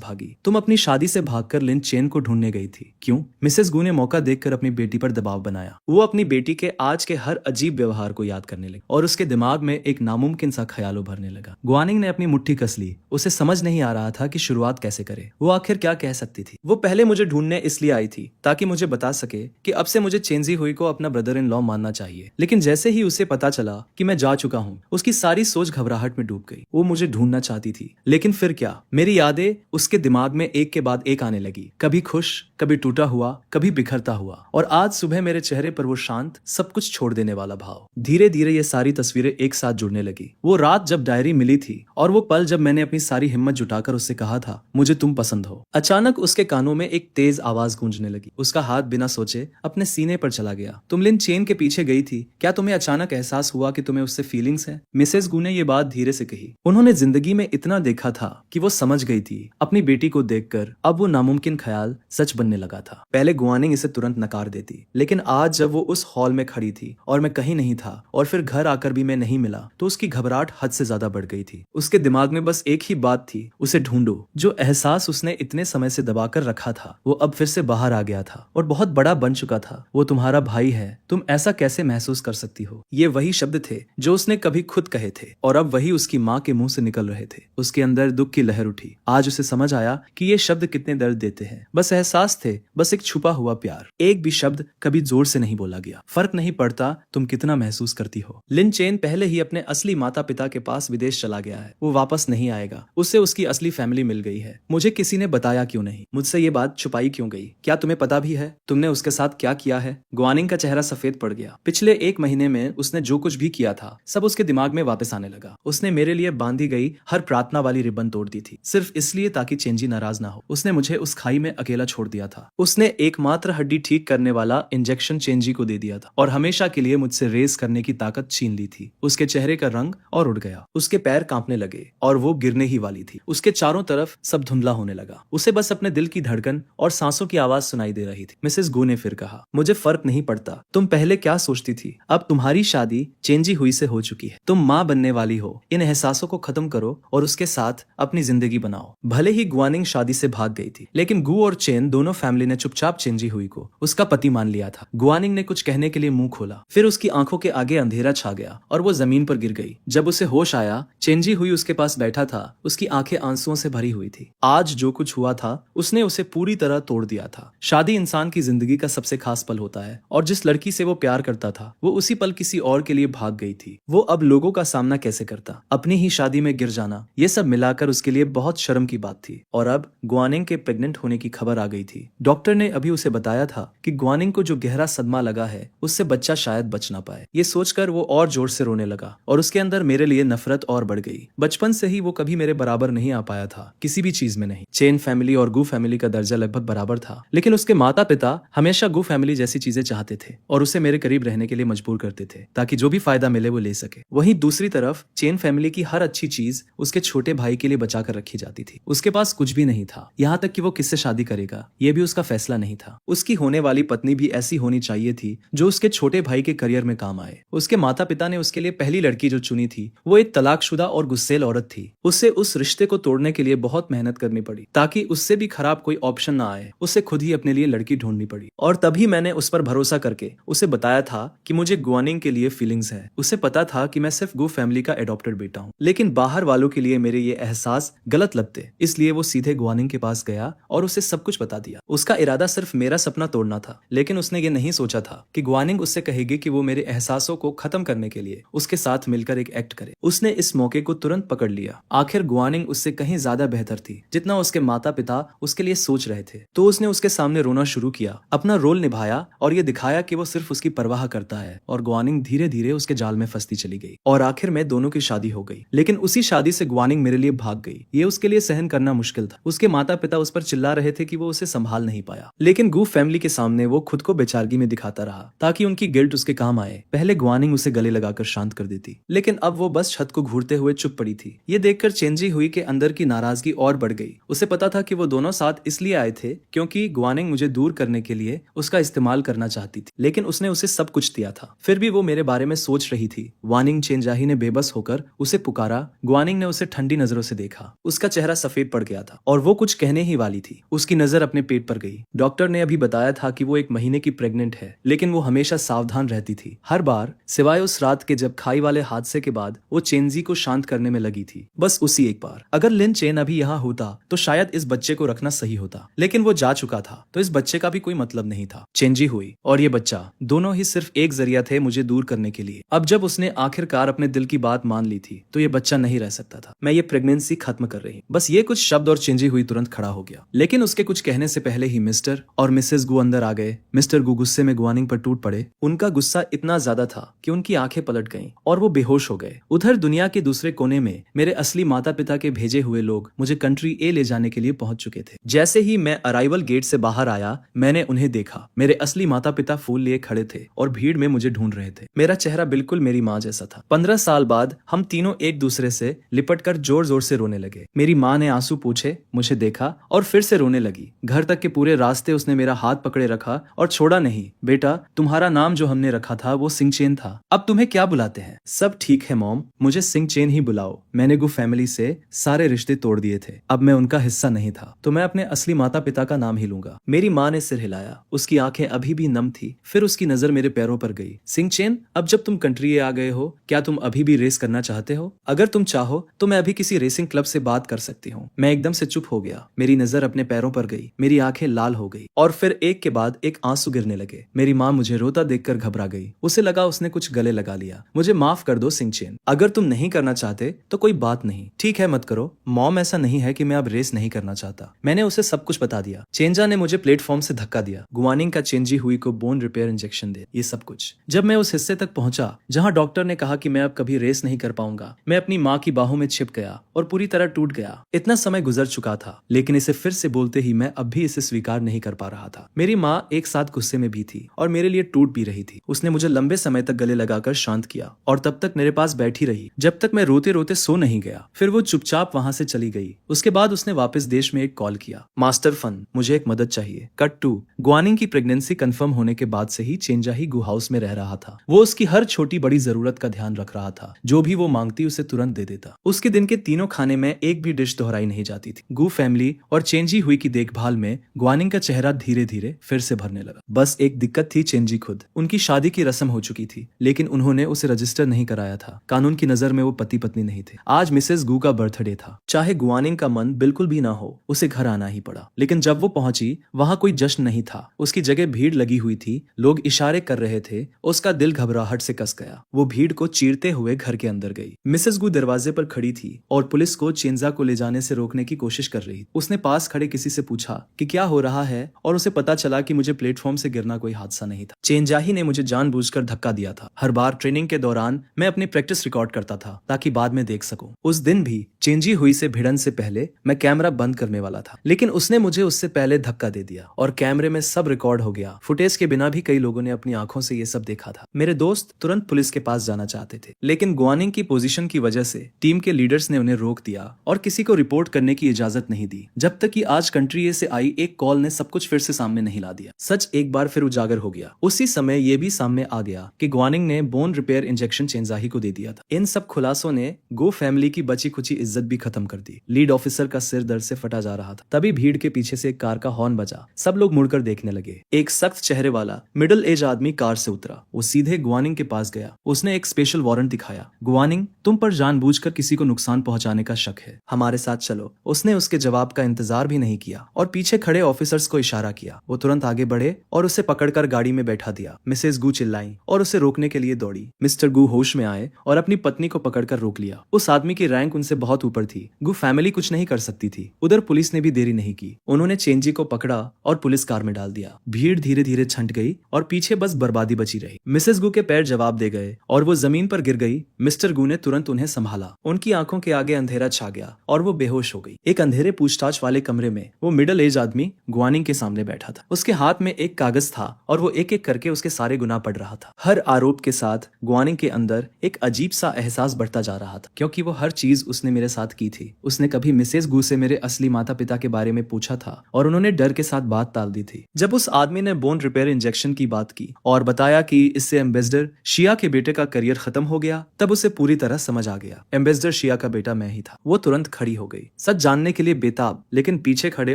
भागी। तुम अपनी शादी से भागकर लिन चेन को ढूंढने गई थी, क्यों? मिसेस गू ने मौका देखकर अपनी बेटी पर दबाव बनाया। वो अपनी बेटी के आज के हर अजीब व्यवहार को याद करने लगी और उसके दिमाग में एक नामुमकिन सा ख्याल उभरने लगा। गुआनिंग ने अपनी मुट्ठी कस ली। उसे समझ नहीं आ रहा था कि शुरुआत कैसे करे। वो आखिर क्या कह सकती थी? वो पहले मुझे ढूंढने इसलिए आई थी ताकि मुझे बता सके कि अब से मुझे चेंजी हुई को अपना ब्रदर इन लॉ मानना चाहिए। लेकिन जैसे ही उसे पता चला कि मैं जा चुका हूँ, उसकी सारी सोच घबराहट में डूब गई। वो मुझे ढूंढना चाहती थी, लेकिन फिर क्या? मेरी यादें उसके दिमाग में एक के बाद एक आने लगी, कभी खुश, कभी टूटा हुआ, कभी बिखरता हुआ। और आज सुबह मेरे चेहरे पर वो शांत, सब कुछ छोड़ देने वाला भाव। धीरे धीरे ये सारी तस्वीरें एक साथ जुड़ने लगी। वो रात जब डायरी मिली थी और वो पल जब मैंने अपनी सारी हिम्मत जुटाकर उससे कहा था मुझे तुम पसंद हो। अचानक उसके कानों में एक तेज आवाज गूंजने लगी। उसका हाथ बिना सोचे अपने सीने पर चला गया। तुम लिन चेन के पीछे गई थी, क्या तुम्हें अचानक एहसास हुआ कि तुम्हें उससे फीलिंग्स है? मिसेस गू ने ये बात धीरे से कही। उन्होंने जिंदगी में इतना देखा था कि वो समझ गई थी। अपनी बेटी को देखकर अब वो नामुमकिन ख्याल सच बनने लगा था। पहले गुआनिंग इसे तुरंत नकार देती, लेकिन आज जब वो उस हॉल में खड़ी थी और मैं कहीं नहीं था और फिर घर आकर भी मैं नहीं मिला, तो उसकी घबराहट हद से ज्यादा बढ़ गई थी। उसके दिमाग में बस एक ही बात थी, उसे ढूंढो। जो एहसास उसने इतने समय से दबाकर रखा था वो अब फिर से बाहर आ गया था और बहुत बड़ा बन चुका था। वो तुम्हारा भाई है, तुम ऐसा कैसे महसूस कर सकती हो? ये वही शब्द थे जो उसने कभी खुद कहे थे और अब वही उसकी माँ के मुंह से निकल रहे थे। उसके अंदर दुख की लहर उठी। आज उसे समझ आया कि ये शब्द कितने दर्द देते हैं। बस एहसास थे, बस एक छुपा हुआ प्यार। एक भी शब्द कभी जोर से नहीं बोला गया। फर्क नहीं पड़ता तुम कितना महसूस करती हो। लिन चेन पहले ही अपने असली माता पिता के पास विदेश चला गया है। वो वापस नहीं आएगा। उसे उसकी असली फैमिली मिल गई है। मुझे किसी ने बताया क्यों नहीं? मुझसे ये बात छुपाई क्यों गई? क्या तुम्हें पता भी है तुमने उसके साथ क्या किया है? गुआनिंग का चेहरा सफेद पड़ गया। पिछले एक महीने में उसने जो कुछ भी किया था सब उसके दिमाग में वापस आने लगा। उसने मेरे लिए बांधी गई हर प्रार्थना वाली रिबन तोड़ दी थी, सिर्फ इसलिए ताकि चेंजी नाराज ना हो। उसने मुझे उस खाई में अकेला छोड़ दिया था। उसने एकमात्र हड्डी ठीक करने वाला इंजेक्शन चेंजी को दे दिया था और हमेशा के लिए मुझसे रेस करने की ताकत छीन ली थी। उसके चेहरे का रंग और उड़ गया। उसके पैर कांपने लगे और वो गिरने ही वाली थी। उसके चारों तरफ सब धुंधला होने लगा। उसे बस अपने दिल की धड़कन और सांसों की आवाज सुनाई दे रही थी। मिसेस गू ने फिर कहा, मुझे फर्क नहीं पड़ता तुम पहले क्या सोचती थी। अब तुम्हारी शादी चेंजी हुई से हो चुकी है। तुम माँ बनने वाली हो। इन एहसासों को खत्म करो और उसके साथ अपनी जिंदगी बनाओ। भले ही गुआनिंग शादी से भाग गई थी, लेकिन गू और चेन दोनों फैमिली ने चुपचाप चेंजी हुई को उसका पति मान लिया था। गुआनिंग ने कुछ कहने के लिए मुंह खोला, फिर उसकी आंखों के आगे अंधेरा छा गया और वो जमीन पर गिर गई। जब उसे होश आया, चेंजी हुई उसके पास बैठा था। उसकी आंखें आंसुओं से भरी हुई थी। आज जो कुछ हुआ था उसने उसे पूरी तरह तोड़ दिया था। शादी इंसान की जिंदगी का सबसे खास पल होता है और जिस लड़की से वो प्यार करता था वो उसी पल किसी और के लिए भाग गई थी। वो अब लोगों का सामना कैसे करता? अपनी ही शादी में गिर जाना, ये सब मिलाकर उसके लिए बहुत शर्म की बात थी। और अब गुआनिंग के प्रेग्नेंट होने की खबर आ गई थी। डॉक्टर ने अभी उसे बताया था कि गुआनिंग को जो गहरा सदमा लगा है उससे बच्चा शायद बच ना पाए। ये सोचकर वो और जोर से रोने लगा और उसके अंदर मेरे लिए नफरत और बढ़ गई। बचपन से ही वो कभी मेरे बराबर नहीं आ पाया था, किसी भी चीज में नहीं। चेन फैमिली और गू फैमिली का दर्जा लगभग बराबर था, लेकिन उसके माता पिता हमेशा गू फैमिली जैसी चीजें चाहते थे और उसे मेरे करीब रहने के लिए मजबूर करते थे ताकि जो भी फायदा मिले वो ले सके। वहीं दूसरी तरफ चेन फैमिली की हर अच्छी चीज उसके छोटे भाई के लिए बचा कर रखी जाती थी। उसके पास कुछ भी नहीं था, यहाँ तक कि वो किससे शादी करेगा ये भी उसका फैसला नहीं था। उसकी होने वाली पत्नी भी ऐसी होनी चाहिए थी जो उसके छोटे भाई के करियर में काम आए। उसके माता पिता ने उसके लिए पहली लड़की जो चुनी थी वो एक तलाकशुदा और गुस्सेल औरत थी। उसे उस रिश्ते को तोड़ने के लिए बहुत मेहनत करनी पड़ी ताकि उससे भी खराब कोई ऑप्शन ना आए। उसे खुद ही अपने लिए लड़की ढूंढनी पड़ी और तभी मैंने उस पर भरोसा करके उसे बताया था कि मुझे गुआनिंग के लिए फीलिंग्स है। उसे पता था कि मैं सिर्फ गू फैमिली का एडॉप्टेड बेटा हूँ, लेकिन बाहर वालों के लिए मेरे ये एहसास गलत लगते, इसलिए वो सीधे गुआनिंग के पास गया और उसे सब कुछ बता दिया। उसका इरादा सिर्फ मेरा सपना तोड़ना था, लेकिन उसने ये नहीं सोचा था कि गुआनिंग उससे कहेगी कि वो मेरे एहसासों को खत्म करने के लिए उसके साथ मिलकर एक एक्ट करे। उसने इस मौके को तुरंत पकड़ लिया। आखिर गुआनिंग उससे कहीं ज्यादा बेहतर थी जितना उसके माता पिता उसके लिए सोच रहे थे। तो उसने उसके सामने रोना शुरू किया, अपना रोल निभाया और ये दिखाया कि वो सिर्फ उसकी परवाह करता है। और गुआनिंग धीरे धीरे उसके जाल में फंसती चली गई और आखिर में दोनों की शादी हो गई। लेकिन उसी शादी से गुआनिंग मेरे लिए भाग गई। ये उसके लिए सहन करना मुश्किल था। उसके माता पिता उस पर चिल्ला रहे थे कि वो उसे संभाल नहीं पाया, लेकिन गू फैमिली के सामने वो खुद को बेचारगी में दिखाता रहा ताकि उनकी गिल्ट उसके काम आए। पहले गुआनिंग उसे गले लगाकर शांत कर देती, लेकिन अब वो बस छत को घूरते हुए चुप पड़ी थी। ये देखकर चेंजी हुई के अंदर की नाराजगी और बढ़ गई। उसे पता था कि वो दोनों साथ इसलिए आए थे क्योंकि ग्वानिंग मुझे दूर करने के लिए उसका इस्तेमाल करना चाहती थी, लेकिन उसने उसे सब कुछ दिया था। फिर भी वो मेरे बारे में सोच रही थी। वानिंग चेंजाही ने बेबस होकर उसे पुकारा। ग्वानिंग ने उसे ठंडी नजरों से देखा। उसका चेहरा सफेद पड़ गया था और वो कुछ कहने ही वाली थी। उसकी नजर अपने पेट पर गई। डॉक्टर ने अभी बताया था कि वो 1 महीने की प्रेग्नेंट है, लेकिन वो हमेशा सावधान रहती थी। हर बार सिवाय उस रात के जब खाई वाले हादसे के बाद वो चेंजी को शांत करने में लगी थी। बस उसी एक बार। अगर लिन चेन अभी यहाँ होता तो शायद इस बच्चे को रखना सही होता, लेकिन वो जा चुका था तो इस बच्चे का भी कोई मतलब नहीं था। चेंजी हुई और ये बच्चा दोनों ही सिर्फ एक जरिया थे मुझे दूर करने के लिए। अब जब उसने आखिरकार अपने दिल की बात मान ली थी तो ये बच्चा नहीं रह सकता था। मैं ये प्रेगनेंसी खत्म कर रही। बस ये कुछ शब्द और चेंजी हुई तुरंत खड़ा हो गया, लेकिन उसके कुछ कहने से पहले ही मिस्टर और मिसेस गु अंदर आ गए। मिस्टर गु गुस्से में ग्वानिंग पर टूट पड़े। उनका गुस्सा इतना ज्यादा था कि उनकी आंखें पलट गईं और वो बेहोश हो गए। उधर दुनिया के दूसरे कोने में मेरे असली माता पिता के भेजे हुए लोग मुझे कंट्री ए ले जाने के लिए पहुंच चुके थे। जैसे ही मैं अराइवल गेट से बाहर आया मैंने उन्हें देखा। मेरे असली माता पिता फूल लिए खड़े थे और भीड़ में मुझे ढूंढ रहे थे। मेरा चेहरा बिल्कुल मेरी माँ जैसा था। 15 साल बाद हम तीनों एक दूसरे से लिपटकर जोर जोर से रोने लगे। मेरी माँ ने आंसू पोंछे, मुझे देखा और फिर से रोने लगी। घर तक के पूरे रास्ते उसने मेरा हाथ पकड़े रखा और छोड़ा नहीं। बेटा, तुम्हारा नाम जो हमने रखा था वो सिंह चेन था, अब तुम्हें क्या बुलाते हैं? सब ठीक है मॉम, मुझे सिंह चेन ही बुलाओ। मैंने गु फैमिली से सारे रिश्ते तोड़ दिए थे। अब मैं उनका हिस्सा नहीं था तो मैं अपने असली माता पिता का नाम ही लूंगा। मेरी माँ ने सिर हिलाया। उसकी आंखें अभी भी नम थी। फिर उसकी नजर मेरे पैरों पर गई। सिंह चेन, अब जब तुम कंट्री आ गए हो क्या तुम अभी भी रेस करना चाहते हो? अगर तुम चाहो तो मैं अभी किसी रेसिंग क्लब से बात कर सकती हूँ। मैं एकदम से चुप हो गया। मेरी नजर अपने पैरों पर गई। मेरी आंखें लाल हो गई और फिर एक के बाद एक आंसू गिरने लगे। मेरी माँ मुझे रोता देखकर घबरा गई। उसे लगा उसने कुछ गले लगा लिया। मुझे माफ कर दो सिंह चेन, अगर तुम नहीं करना चाहते तो कोई बात नहीं। ठीक है, मत करो मॉम, ऐसा नहीं है कि मैं अब रेस नहीं करना चाहता। मैंने उसे सब कुछ बता दिया। चेंजा ने मुझे प्लेटफॉर्म से धक्का दिया। गुआनिंग का चेंजी हुई को बोन रिपेयर इंजेक्शन दे, ये सब कुछ। जब मैं उस हिस्से तक पहुंचा जहां डॉक्टर ने कहा कि मैं अब कभी रेस नहीं कर पाऊंगा, मैं अपनी माँ की बाहों में छिप गया और पूरी तरह टूट गया। इतना समय गुजर चुका था लेकिन इसे फिर से बोलते ही मैं अब भी इसे स्वीकार नहीं कर पा रहा था। मेरी माँ एक साथ गुस्से में भी थी और मेरे लिए टूट भी रही थी। उसने मुझे लंबे समय तक गले लगाकर शांत किया और तब तक मेरे पास बैठी रही जब तक मैं रोते रोते सो नहीं गया। फिर वो चुपचाप वहां से चली गई। उसके बाद उसने वापस देश में एक कॉल किया। मास्टर फन, मुझे एक मदद चाहिए। कट 2। ग्वानिंग की प्रेगनेंसी कंफर्म होने के बाद से ही चेंजा ही गु हाउस में रह रहा था। वो उसकी हर छोटी बड़ी जरूरत का ध्यान रख रहा था। जो भी वो मांगती उसे तुरंत दे देता। उसके दिन के तीनों खाने में एक भी डिश दोहराई नहीं जाती थी। गु फैमिली और चेंजी हुई की देखभाल में ग्वानिंग का चेहरा धीरे धीरे फिर से भरने लगा। बस एक दिक्कत थी, चेंजी खुद। उनकी शादी की रस्म हो चुकी थी लेकिन उन्होंने उसे रजिस्टर नहीं कराया था। कानून की नजर में वो पति पत्नी नहीं थे। आज मिसेस गु का बर्थडे था। चाहे ग्वानिंग का मन बिल्कुल भी ना हो, उसे घर आना ही पड़ा। लेकिन जब वो पहुंची वहां कोई जश्न नहीं था। उसकी जगह भीड़ लगी हुई थी। लोग इशारे कर रहे थे। उसका दिल घबराहट से कस गया। वो भीड़ को चीरते हुए घर के अंदर गई। मिसेस गु दरवाजे पर खड़ी थी और पुलिस को चेंजा को ले जाने से रोकने की कोशिश कर रही। उसने पास खड़े किसी से पूछा कि क्या हो रहा है और उसे पता चला कि मुझे प्लेटफॉर्म से गिरना कोई हादसा नहीं था। चेंजाही ने मुझे जानबूझकर धक्का दिया था। हर बार ट्रेनिंग के दौरान मैं अपनी प्रैक्टिस रिकॉर्ड करता था ताकि बाद में देख सकूं। उस दिन भी चेंजी हुई से भिड़न से पहले मैं कैमरा बंद करने वाला था, लेकिन उसने मुझे उससे पहले धक्का दे दिया और कैमरे में सब रिकॉर्ड हो गया। फुटेज के बिना भी कई लोगों ने अपनी आंखों से ये सब देखा था। मेरे दोस्त तुरंत पुलिस के पास जाना चाहते थे, लेकिन ग्वानिंग की पोजीशन की वजह से टीम के लीडर्स ने उन्हें रोक दिया और किसी को रिपोर्ट करने की इजाजत नहीं दी जब तक कि आज कंट्री ए से आई एक कॉल ने सब कुछ फिर से सामने नहीं ला दिया। सच एक बार फिर उजागर हो गया। उसी समय ये भी सामने आ गया कि ग्वानिंग ने बोन रिपेयर इंजेक्शन चेंजाही को दे दिया था। इन सब खुलासों ने गो फैमिली की बची खुची इज्जत भी खत्म कर दी। लीड ऑफिसर का सिर दर्द से फटा जा रहा था। तभी भीड़ के पीछे से एक कार का हॉर्न बजा। सब लोग मुड़कर देखने लगे। एक सख्त चेहरे वाला मिडिल एज आदमी कार से उतरा। वो सीधे ग्वानिंग के पास गया। उसने एक स्पेशल वारंट दिखाया। ग्वानिंग, तुम पर जानबूझकर किसी को नुकसान पहुंचाने का शक है, हमारे साथ चलो। उसने उसके जवाब का इंतजार भी नहीं किया और पीछे खड़े ऑफिसर्स को इशारा किया। वो तुरंत आगे बढ़े और उसे पकड़कर गाड़ी में बैठा दिया। मिसेस गु चिल्लाई और उसे रोकने के लिए दौड़ी। मिस्टर गु होश में आए और अपनी पत्नी को पकड़कर रोक लिया। उस आदमी की रैंक उनसे बहुत ऊपर थी। गु फैमिली कुछ नहीं कर सकती थी। उधर पुलिस ने भी देरी नहीं की। उन्होंने चेंजी को पकड़ा और पुलिस कार में डाल दिया। भीड़ धीरे धीरे छंट गई और पीछे बस बर्बादी बची रही। मिसेस गु के पैर जवाब दे गए और वो जमीन पर गिर गई। मिस्टर गु ने तुरंत उन्हें संभाला। उनकी आंखों के आगे अंधेरा छा गया और वो बेहोश हो गई। एक अंधेरे पूछताछ वाले कमरे में वो मिडिल एज आदमी ग्वानिंग के सामने बैठा था। उसके हाथ में एक कागज था और वो एक एक करके उसके सारे गुनाह पढ़ रहा था। हर आरोप के साथ ग्वानिंग के अंदर एक अजीब सा एहसास बढ़ता जा रहा था, क्योंकि वो हर चीज उसने मेरे साथ की थी। उसने कभी मिसेस गू से मेरे असली माता पिता के बारे में पूछा था और उन्होंने डर के साथ बात टाल दी थी। जब उस आदमी ने बोन रिपेयर इंजेक्शन की बात की और बताया कि इससे एम्बेसडर शिया के बेटे का करियर खत्म हो गया, तब उसे पूरी तरह समझ आ गया। एम्बेसडर शिया का बेटा मैं ही था। वो तुरंत खड़ी हो गई, सच जानने के लिए बेताब, लेकिन पीछे खड़े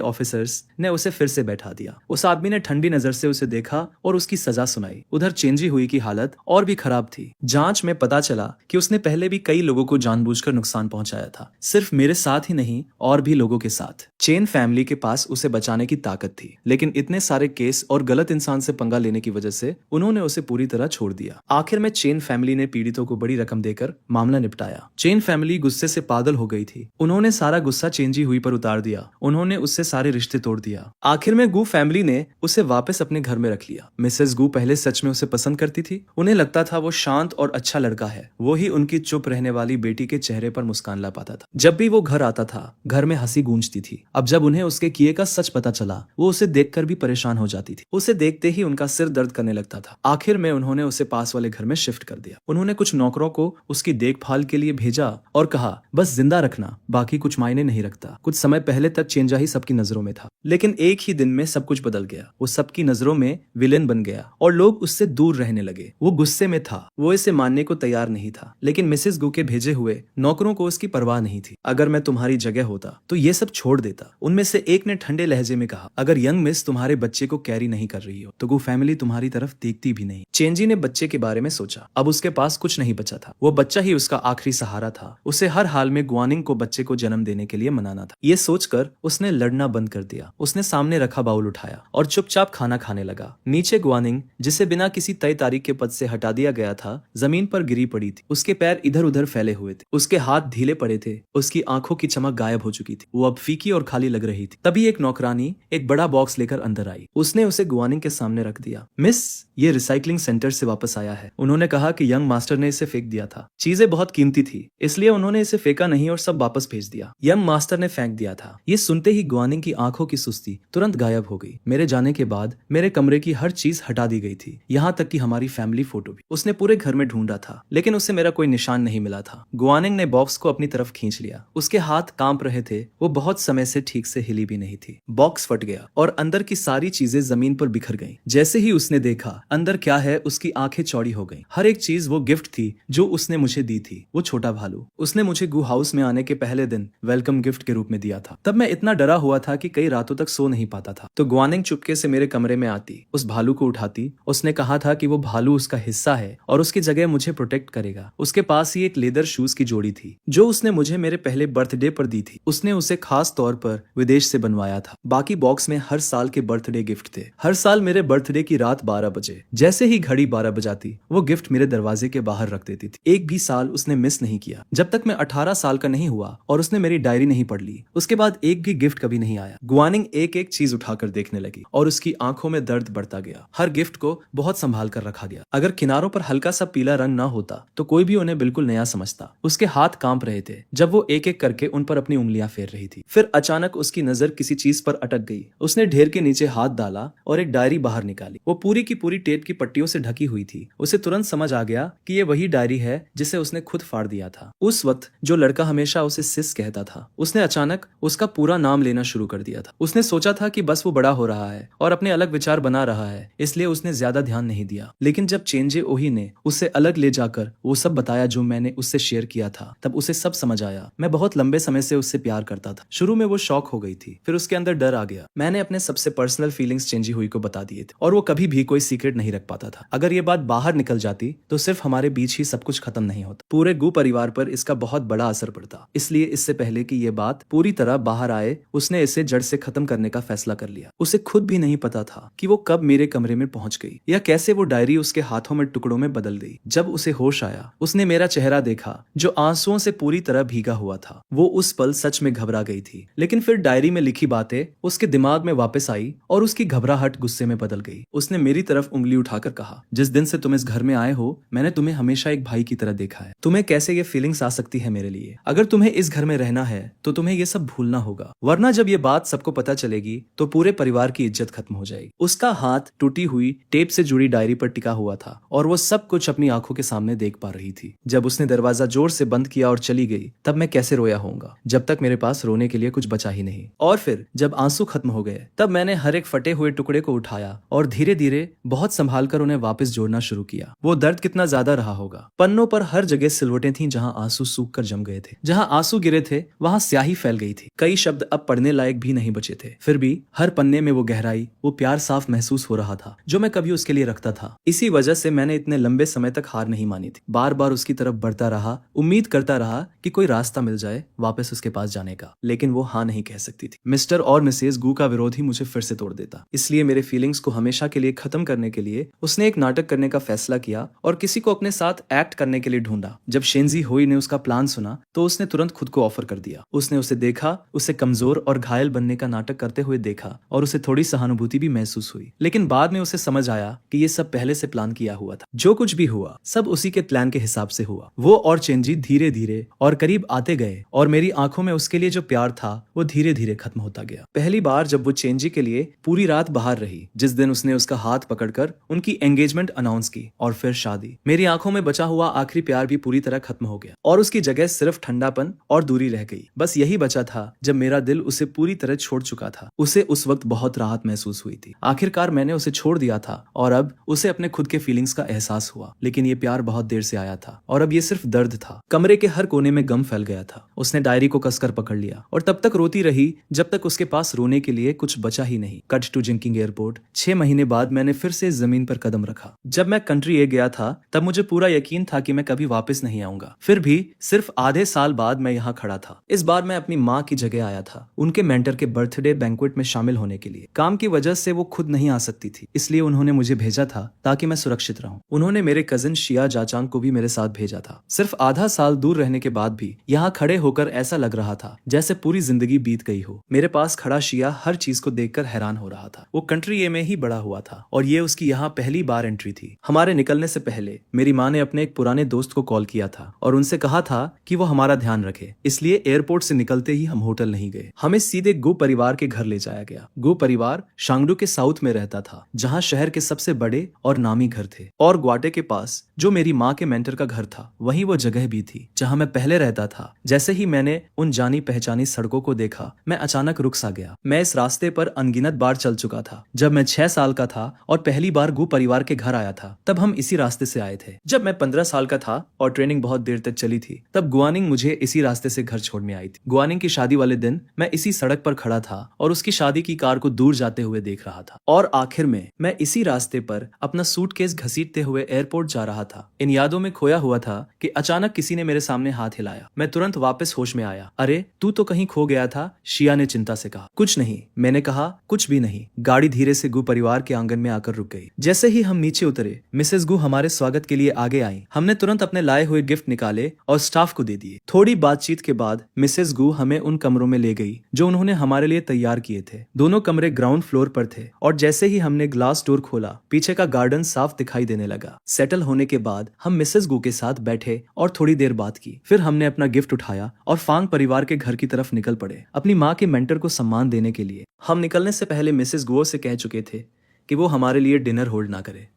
ऑफिसर्स ने उसे फिर से बैठा दिया। उस आदमी ने ठंडी नजर से उसे देखा और उसकी सजा सुनाई। उधर चेंजी हुई की हालत और भी खराब थी। जांच में पता चला कि उसने पहले भी कई लोगों को जानबूझकर नुकसान पहुंचाया था, सिर्फ मेरे साथ ही नहीं और भी लोगों के साथ। चेन फैमिली के पास उसे बचाने की ताकत थी, लेकिन इतने सारे केस और गलत इंसान से पंगा लेने की वजह से उन्होंने उसे पूरी तरह छोड़ दिया। आखिर में चेन फैमिली ने पीड़ितों को बड़ी रकम देकर मामला निपटाया। चेन फैमिली गुस्से से पागल हो गई थी। उन्होंने सारा गुस्सा चेंजी हुई पर उतार दिया। उन्होंने उससे सारे रिश्ते तोड़ दिया। आखिर में गू फैमिली ने उसे वापस अपने घर में रख लिया। मिसेस गू पहले सच में उसे पसंद करती थी। उन्हें लगता था वो शांत और अच्छा लड़का है। वो ही उनकी चुप रहने वाली बेटी के चेहरे पर मुस्कान ला पाता था। जब भी वो घर आता था, घर में हंसी गूंजती थी। अब जब उन्हें उसके किए का सच पता चला, वो उसे देखकर भी परेशान हो जाती थी। उसे देखते ही उनका सिर दर्द करने लगता था। आखिर में उन्होंने उसे पास वाले घर में शिफ्ट कर दिया। उन्होंने कुछ नौकरों को उसकी देखभाल के लिए भेजा और कहा, बस जिंदा रखना, बाकी कुछ मायने नहीं रखता। कुछ समय पहले तक चेंजा ही सबकी नजरों में था, लेकिन एक ही दिन में सब कुछ बदल गया। वो सबकी नजरों में विलेन बन गया और लोग उससे दूर रहने लगे। वो गुस्से में था। वो इसे मानने को तैयार नहीं था, लेकिन मिसेस गू के भेजे हुए नौकरों को उसकी परवाह नहीं थी। अगर मैं तुम्हारी जगह होता तो ये सब छोड़ देता, उनमें से एक ने ठंडे लहजे में कहा। अगर यंग मिस तुम्हारे बच्चे को कैरी नहीं कर रही हो तो गू फैमिली तुम्हारी तरफ देखती भी नहीं। चेंजी ने बच्चे के बारे में सोचा। अब उसके पास कुछ नहीं बचा था। वो बच्चा ही उसका आखिरी सहारा था। उसे हर हाल में गुआनिंग को बच्चे को जन्म देने के लिए मनाना था। ये सोचकर उसने लड़ना बंद कर दिया। उसने सामने रखा बाउल उठाया और चुपचाप खाना खाने लगा। नीचे गुआनिंग, जिसे बिना किसी तय तारीख के पद से हटा दिया गया था, जमीन पर गिरी पड़ी थी। उसके पैर इधर उधर फैले हुए थे। उसके हाथ ढीले पड़े थे। उसकी आंखों की चमक गायब हो चुकी थी। वो अब फीकी और खाली लग रही थी। तभी एक नौकरानी एक बड़ा बॉक्स लेकर अंदर आई। उसने उसे गुआनिंग के सामने रख दिया। मिस, ये रिसाइकलिंग सेंटर से वापस आया है। उन्होंने कहा कि यंग मास्टर ने इसे फेंक दिया था। चीजें बहुत कीमती थी, इसलिए उन्होंने इसे फेंका नहीं और सब वापस भेज दिया। यंग मास्टर ने फेंक दिया था। ये सुनते ही गुआनिंग की आंखों की सुस्ती तुरंत गायब हो गई। मेरे जाने के बाद मेरे कमरे की हर चीज हटा दी गई थी, यहाँ तक कि हमारी फैमिली फोटो भी। उसने पूरे घर में ढूंढा था, लेकिन उसे मेरा कोई निशान नहीं मिला था। गुआनिंग ने बॉक्स को अपनी तरफ खींच लिया। उसके हाथ कांप रहे थे। वो बहुत समय से ठीक से हिली भी नहीं थी। बॉक्स फट गया और अंदर की सारी चीजें जमीन पर बिखर गईं। जैसे ही उसने देखा अंदर क्या है, उसकी आंखें चौड़ी हो गईं। हर एक चीज वो गिफ्ट थी जो उसने मुझे दी थी। वो छोटा भालू उसने मुझे गू हाउस में आने के पहले दिन वेलकम गिफ्ट के रूप में दिया था। तब मैं इतना डरा हुआ था कि कई रातों तक सो नहीं पाता था। तो गुआनिंग चुपके से मेरे कमरे में आती, उस भालू को उठाती। उसने कहा था कि वो भालू उसका हिस्सा है और उसकी जगह मुझे प्रोटेक्ट करेगा। उसके पास ही एक लेदर शूज की जोड़ी थी जो उसने मुझे मेरे पहले बर्थडे पर दी थी। उसने उसे खास तौर पर विदेश से बनवाया था। बाकी बॉक्स में हर साल के बर्थडे गिफ्ट थे। हर साल मेरे बर्थडे की रात 12 बजे जैसे ही घड़ी 12 बजाती, वो गिफ्ट मेरे दरवाजे के बाहर रख देती थी। एक भी साल उसने मिस नहीं किया। जब तक मैं 18 साल का नहीं हुआ और उसने मेरी डायरी नहीं पढ़ ली, उसके बाद एक भी गिफ्ट कभी नहीं आया। गुआनिंग एक एक चीज उठाकर देखने लगी और उसकी आंखों में दर्द बढ़ता गया। हर गिफ्ट को बहुत संभाल कर रखा गया। अगर किनारों पर हल्का सा पीला रंग ना होता तो कोई भी उन्हें बिल्कुल नया समझता। उसके हाथ कांप रहे थे जब वो एक एक करके उन पर अपनी उंगलियां फेर रही थी। फिर अचानक उसकी नजर किसी चीज पर अटक गई। उसने ढेर के नीचे हाथ डाला और एक डायरी बाहर निकाली। वो पूरी की पूरी टेप की पट्टियों से ढकी हुई थी। उसे तुरंत समझ आ गया कि ये वही डायरी है जिसे उसने खुद फाड़ दिया था। उस वक्त जो लड़का हमेशा उसे सिस कहता था, उसने अचानक उसका पूरा नाम लेना शुरू कर दिया था। उसने सोचा था कि बस वो बड़ा हो रहा है और अपने अलग विचार बना रहा है, इसलिए उसने ज्यादा ध्यान नहीं दिया। लेकिन जब चेंजे ओही ने उसे अलग ले जाकर वो सब बताया जो मैंने उससे शेयर किया था, तब उसे सब समझ आया। मैं बहुत लंबे समय से उससे प्यार करता था। शुरू में वो शौक हो गई थी, फिर उसके अंदर डर आ गया। मैंने अपने सबसे पर्सनल फीलिंग्स चेंजी हुई को बता दिए थे और वो कभी भी कोई सीक्रेट नहीं रख पाता था। अगर ये बात बाहर निकल जाती तो सिर्फ हमारे बीच ही सब कुछ खत्म नहीं होता, पूरे गू परिवार पर इसका बहुत बड़ा असर पड़ता। इसलिए इससे पहले कि ये बात पूरी तरह बाहर आए, उसने इसे जड़ से खत्म करने का फैसला कर लिया। उसे खुद भी नहीं पता था कि वो कब मेरे कमरे में पहुंच गई या कैसे वो डायरी उसके हाथों में टुकड़ों में बदल गई। जब उसे होश आया, उसने मेरा चेहरा देखा जो आंसुओं से पूरी तरह भीगा हुआ था। वो उस पल सच में घबरा गई थी, लेकिन फिर डायरी में लिखी बातें उसके दिमाग में वापस आई और उसकी घबराहट गुस्से में बदल गई। उसने मेरी तरफ उंगली उठाकर कहा, जिस दिन से तुम इस घर में आए हो, मैंने तुम्हें हमेशा एक भाई की तरह देखा है। तुम्हें कैसे ये फीलिंग्स आ सकती है मेरे लिए? अगर तुम्हें इस घर में रहना है तो तुम्हें ये सब भूलना होगा, वरना जब ये बात सबको पता चलेगी तो पूरे परिवार की इज्जत खत्म हो जाएगी। उसका हाथ टूटी हुई टेप से जुड़ी डायरी पर टिका हुआ था और वो सब कुछ अपनी आंखों के सामने देख पा रही थी। जब उसने दरवाजा जोर से बंद किया और चली गई तब मैं कैसे रोया होऊंगा, जब तक मेरे पास रोने के लिए कुछ बचा ही नहीं। और फिर जब आंसू खत्म हो गए तब मैंने हर एक फटे हुए टुकड़े को उठाया और धीरे धीरे बहुत संभाल कर उन्हें वापस जोड़ना शुरू किया। वो दर्द कितना ज्यादा रहा होगा। पन्नों पर हर जगह सिलवटें थीं जहां आंसू सूख कर जम गए थे। जहां आंसू गिरे थे वहां स्याही फैल गई थी। कई शब्द अब पढ़ने लायक भी नहीं बचे थे। फिर भी हर पन्ने में वो गहराई, वो प्यार साफ महसूस हो रहा था जो मैं कभी उसके लिए रखता था। इसी वजह से मैंने इतने लंबे समय तक हार नहीं मानी थी। बार बार उसकी तरफ बढ़ता रहा, उम्मीद करता रहा कि कोई रास्ता मिल जाए वापस उसके पास जाने का, लेकिन वो हाँ नहीं कह सकती थी। मिस्टर और मिसेज गू का विरोध ही मुझे फिर से तोड़ देता। इसलिए मेरे फीलिंग्स को हमेशा के लिए खत्म करने के लिए उसने एक नाटक करने का फैसला किया और किसी को अपने साथ एक्ट करने के लिए ढूंढा। जब शेंजी होई ने उसका प्लान सुना तो उसने तुरंत खुद को ऑफर कर दिया। उसने उसे देखा, उसे कमजोर और घायल बनने का नाटक करते हुए देखा और उसे थोड़ी सहानुभूति भी महसूस हुई। लेकिन बाद में उसे समझ आया कि ये सब पहले से प्लान किया हुआ था। जो कुछ भी हुआ सब उसी के प्लान के हिसाब से हुआ। वो और चेंजी धीरे धीरे और करीब आते गए और मेरी आंखों में उसके लिए जो प्यार था वो धीरे धीरे खत्म होता गया। पहली बार जब वो चेंजी के लिए पूरी रात बाहर रही, जिस दिन उसने उसका हाथ पकड़कर उनकी एंगेजमेंट अनाउंस की और फिर शादी, मेरी आंखों में बचा हुआ आखिरी प्यार भी पूरी तरह खत्म हो गया और उसकी जगह सिर्फ ठंडापन और दूरी रह गई। बस यही बचा था जब मेरा दिल उसे पूरी तरह छोड़ चुका था। उसे उस वक्त बहुत राहत महसूस हुई थी। आखिरकार मैंने उसे छोड़ दिया था और अब उसे अपने खुद के फीलिंग्स का एहसास हुआ। लेकिन ये प्यार बहुत देर से आया था और अब ये सिर्फ दर्द था। कमरे के हर कोने में गम फैल गया था। उसने डायरी को कसकर पकड़ लिया और तब तक रोती रही जब तक उसके पास रोने के लिए कुछ बचा ही नहीं। Cut to जिंकिंग airport. 6 महीने बाद मैंने फिर से जमीन पर कदम रखा। जब मैं कंट्री ए गया था तब मुझे पूरा यकीन था कि मैं कभी वापस नहीं आऊंगा। फिर भी सिर्फ आधे साल बाद मैं यहाँ खड़ा था। इस बार मैं अपनी माँ की जगह आया था, उनके मेंटर के बर्थडे बैंक्वेट में शामिल होने के लिए। काम की वजह से वो खुद नहीं आ सकती थी, इसलिए उन्होंने मुझे भेजा था ताकि मैं सुरक्षित रहूं। उन्होंने मेरे कजिन शिया जाचांग को भी मेरे साथ भेजा था। सिर्फ आधा साल दूर रहने के बाद भी यहाँ खड़े होकर ऐसा लग रहा था जैसे पूरी जिंदगी बीत गई हो। मेरे पास खड़ा शिया हर चीज को देखकर हैरान हो रहा था। वो कंट्री ए में ही बड़ा हुआ था और ये उसकी यहाँ पहली बार एंट्री थी। हमारे निकलने से पहले मेरी माँ ने अपने एक पुराने दोस्त को कॉल किया था और उनसे कहा था कि वो हमारा ध्यान रखे, इसलिए एयरपोर्ट से निकलते ही हम होटल नहीं गए। हमें सीधे गो परिवार के घर ले जाया गया। गो परिवार शांगडू के साउथ में रहता था, जहाँ शहर के सबसे बड़े और नामी घर थे। और ग्वाटे के पास जो मेरी माँ के मेंटर का घर था वहीं वो जगह भी थी जहाँ मैं पहले रहता था। जैसे ही मैंने उन जानी पहचानी सड़कों को देखा मैं अचानक रुक सा गया। मैं इस रास्ते पर अनगिनत बार चल चुका था। जब मैं 6 साल का था और पहली बार गो परिवार के घर आया था तब हम इसी रास्ते से आए थे। जब मैं 15 साल का था और ट्रेनिंग बहुत देर तक चली थी तब गुआनिंग मुझे इसी रास्ते से घर छोड़ने आई थी। गुआनिंग की शादी वाले दिन मैं इसी सड़क पर खड़ा था और उसकी शादी की कार को दूर जाते हुए देख रहा था। और आखिर में मैं इसी रास्ते पर अपना सूटकेस घसीटते हुए एयरपोर्ट जा रहा था। इन यादों में खोया हुआ था कि अचानक किसी ने मेरे सामने हाथ हिलाया। मैं तुरंत वापस होश में आया। अरे तू तो कहीं खो गया था, शिया ने चिंता से कहा। कुछ नहीं, मैंने कहा, कुछ भी नहीं। गाड़ी धीरे से गु परिवार के आंगन में आकर रुक गई। जैसे ही हम नीचे उतरे मिसेस गु हमारे स्वागत के लिए आगे आई। हमने तुरंत अपने लाए हुए गिफ्ट निकाले और स्टाफ को दे दिए। थोड़ी बातचीत के बाद मिसेस गु हमें उन कमरों में ले गई जो उन्होंने हमारे लिए तैयार किए थे। दोनों कमरे ग्राउंड फ्लोर पर थे और जैसे ही हमने ग्लास डोर खोला पीछे का गार्डन साफ दिखाई देने लगा। सेटल होने के बाद हम मिसेस गु के साथ बैठे और थोड़ी देर बात की। फिर हमने अपना गिफ्ट उठाया और फांग परिवार के घर की तरफ निकल पड़े अपनी माँ के मेंटर को सम्मान देने के लिए। हम निकलने से पहले मिसेस गुओ से कह चुके थे कि वो हमारे लिए डिनर होल्ड ना करे।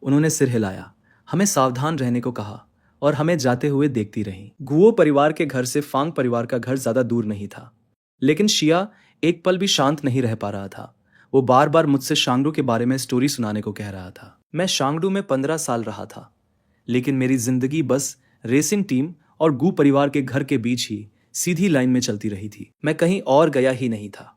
उन्होंने सिर हिलाया, हमें सावधान रहने को कहा और हमें जाते हुए देखती रहीं। गुओ परिवार के घर से फांग परिवार का घर ज्यादा दूर नहीं था, लेकिन शिया एक पल भी शांत नहीं रह पा रहा था। वो बार बार मुझसे शांगडू के बारे में स्टोरी सुनाने को कह रहा था। मैं शांगडू में 15 साल रहा था, लेकिन मेरी जिंदगी बस रेसिंग टीम और गु परिवार के घर के बीच ही सीधी लाइन में चलती रही थी। मैं कहीं और गया ही नहीं था।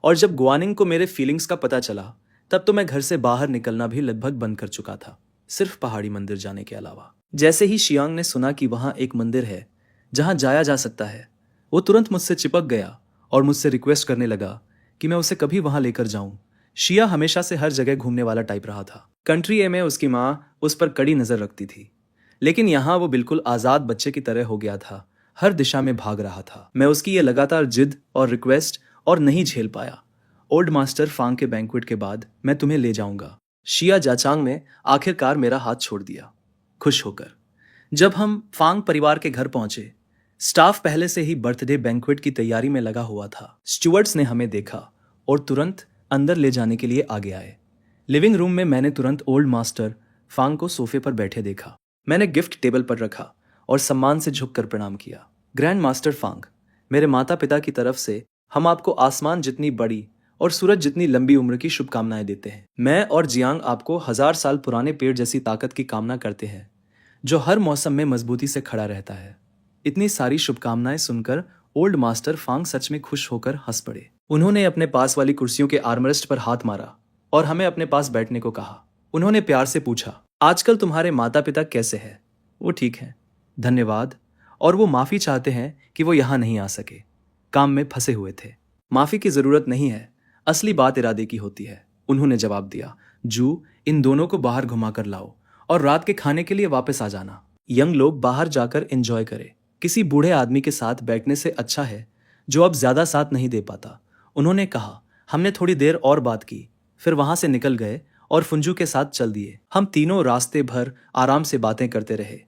और जब गुआनिंग को मेरे फीलिंग्स का पता चला तब तो मैं घर से बाहर निकलना भी लगभग बंद कर चुका था, सिर्फ पहाड़ी मंदिर जाने के अलावा। जैसे ही शियांग ने सुना कि वहां एक मंदिर है जहां जाया जा सकता है, वो तुरंत मुझसे चिपक गया और मुझसे रिक्वेस्ट करने लगा कि मैं उसे कभी वहां लेकर जाऊं। शिया हमेशा से हर जगह घूमने वाला टाइप रहा था। कंट्री ए में उसकी माँ उस पर कड़ी नजर रखती थी, लेकिन यहाँ वो बिल्कुल आजाद बच्चे की तरह हो गया था, हर दिशा में भाग रहा था। मैं उसकी ये लगातार जिद और रिक्वेस्ट और नहीं झेल पाया। ओल्ड मास्टर फांग के बैंक्वेट के बाद मैं तुम्हें ले जाऊंगा। शिया जाचांग ने आखिरकार मेरा हाथ छोड़ दिया, खुश होकर। जब हम फांग परिवार के घर पहुंचे, स्टाफ पहले से ही बर्थडे बैंक्वेट की तैयारी में लगा हुआ था। स्टुअर्ट्स ने हमें देखा और तुरंत अंदर ले जाने के लिए आगे आए। लिविंग रूम में मैंने तुरंत ओल्ड मास्टर फांग को सोफे पर बैठे देखा। मैंने गिफ्ट टेबल पर रखा और सम्मान से झुककर प्रणाम किया। ग्रैंड मास्टर फांग, मेरे माता पिता की तरफ से हम आपको आसमान जितनी बड़ी और सूरज जितनी लंबी उम्र की शुभकामनाएं देते हैं। मैं और जियांग आपको 1000 साल पुराने पेड़ जैसी ताकत की कामना करते हैं, जो हर मौसम में मजबूती से खड़ा रहता है। इतनी सारी शुभकामनाएं सुनकर ओल्ड मास्टर फांग सच में खुश होकर हंस पड़े। उन्होंने अपने पास वाली कुर्सियों के आर्मरेस्ट पर हाथ मारा और हमें अपने पास बैठने को कहा। उन्होंने प्यार से पूछा, आजकल तुम्हारे माता पिता कैसे हैं? वो ठीक है, धन्यवाद, और वो माफी चाहते हैं कि वो यहाँ नहीं आ सके, काम में फंसे हुए थे। माफी की जरूरत नहीं है, असली बात इरादे की होती है, उन्होंने जवाब दिया। जू, इन दोनों को बाहर घुमाकर लाओ और रात के खाने के लिए वापस आ जाना। यंग लोग बाहर जाकर एंजॉय करें। किसी बूढ़े आदमी के साथ बैठने से अच्छा है जो अब ज्यादा साथ नहीं दे पाता, उन्होंने कहा। हमने थोड़ी देर और बात की, फिर वहां से निकल गए और फुंजू के साथ चल दिए। हम तीनों रास्ते भर आराम से बातें करते रहे।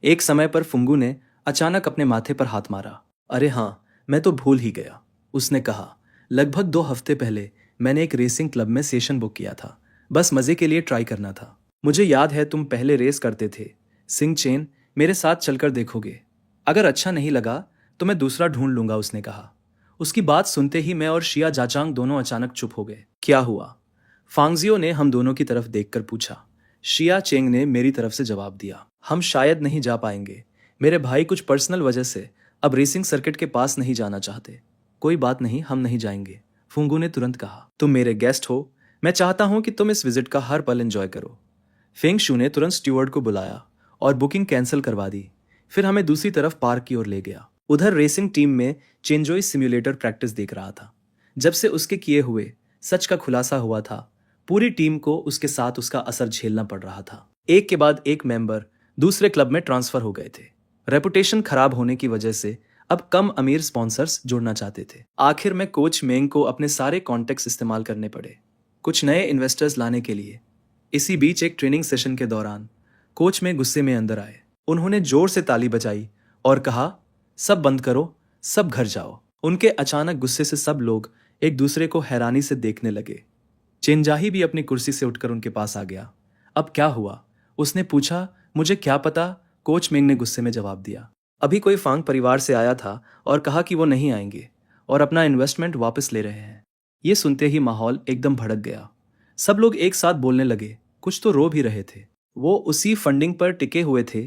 एक समय पर फुंगू ने अचानक अपने माथे पर हाथ मारा। अरे हाँ, मैं तो भूल ही गया, उसने कहा। लगभग 2 हफ्ते पहले मैंने एक रेसिंग क्लब में सेशन बुक किया था, बस मजे के लिए ट्राई करना था। मुझे याद है तुम पहले रेस करते थे। सिंह चेन, मेरे साथ चलकर देखोगे? अगर अच्छा नहीं लगा तो मैं दूसरा ढूंढ लूंगा, उसने कहा। उसकी बात सुनते ही मैं और शिया जाचांग दोनों अचानक चुप हो गए। क्या हुआ? फांगजियो ने हम दोनों की तरफ देखकर पूछा। शिया चेंग ने मेरी तरफ से जवाब दिया। हम शायद नहीं जा पाएंगे, मेरे भाई कुछ पर्सनल वजह से अब रेसिंग सर्किट के पास नहीं जाना चाहते। कोई बात नहीं, हम नहीं जाएंगे, फुंगू ने तुरंत कहा। तुम मेरे गेस्ट हो, मैं चाहता हूं कि तुम इस विजिट का हर पल एंजॉय करो। फेंग शू ने तुरंत स्टीवर्ड को बुलाया और बुकिंग कैंसिल करवा दी। फिर हमें दूसरी तरफ पार्क की ओर ले गया। उधर रेसिंग टीम में चेंजोई सिम्युलेटर प्रैक्टिस देख रहा था। जब से उसके किए हुए सच का खुलासा हुआ था, पूरी टीम को उसके साथ उसका असर झेलना पड़ रहा था। एक के बाद एक मेंबर दूसरे क्लब में ट्रांसफर हो गए थे। रेपुटेशन खराब होने की वजह से अब कम अमीर स्पॉन्सर्स जुड़ना चाहते थे। आखिर में कोच मेंग को अपने सारे कॉन्टेक्ट्स इस्तेमाल करने पड़े कुछ नए इन्वेस्टर्स लाने के लिए। इसी बीच एक ट्रेनिंग सेशन के दौरान कोच में गुस्से में अंदर आए। उन्होंने जोर से ताली बजाई और कहा, सब बंद करो, सब घर जाओ। उनके अचानक गुस्से से सब लोग एक दूसरे को हैरानी से देखने लगे। चेंजाही भी अपनी कुर्सी से उठकर उनके पास आ गया। अब क्या हुआ? उसने पूछा। मुझे क्या पता, कोच मेंग ने गुस्से में जवाब दिया। अभी कोई फांग परिवार से आया था और कहा कि वो नहीं आएंगे और अपना इन्वेस्टमेंट वापस ले रहे हैं। ये सुनते ही माहौल एकदम भड़क गया। सब लोग एक साथ बोलने लगे, कुछ तो रो भी रहे थे। वो उसी फंडिंग पर टिके हुए थे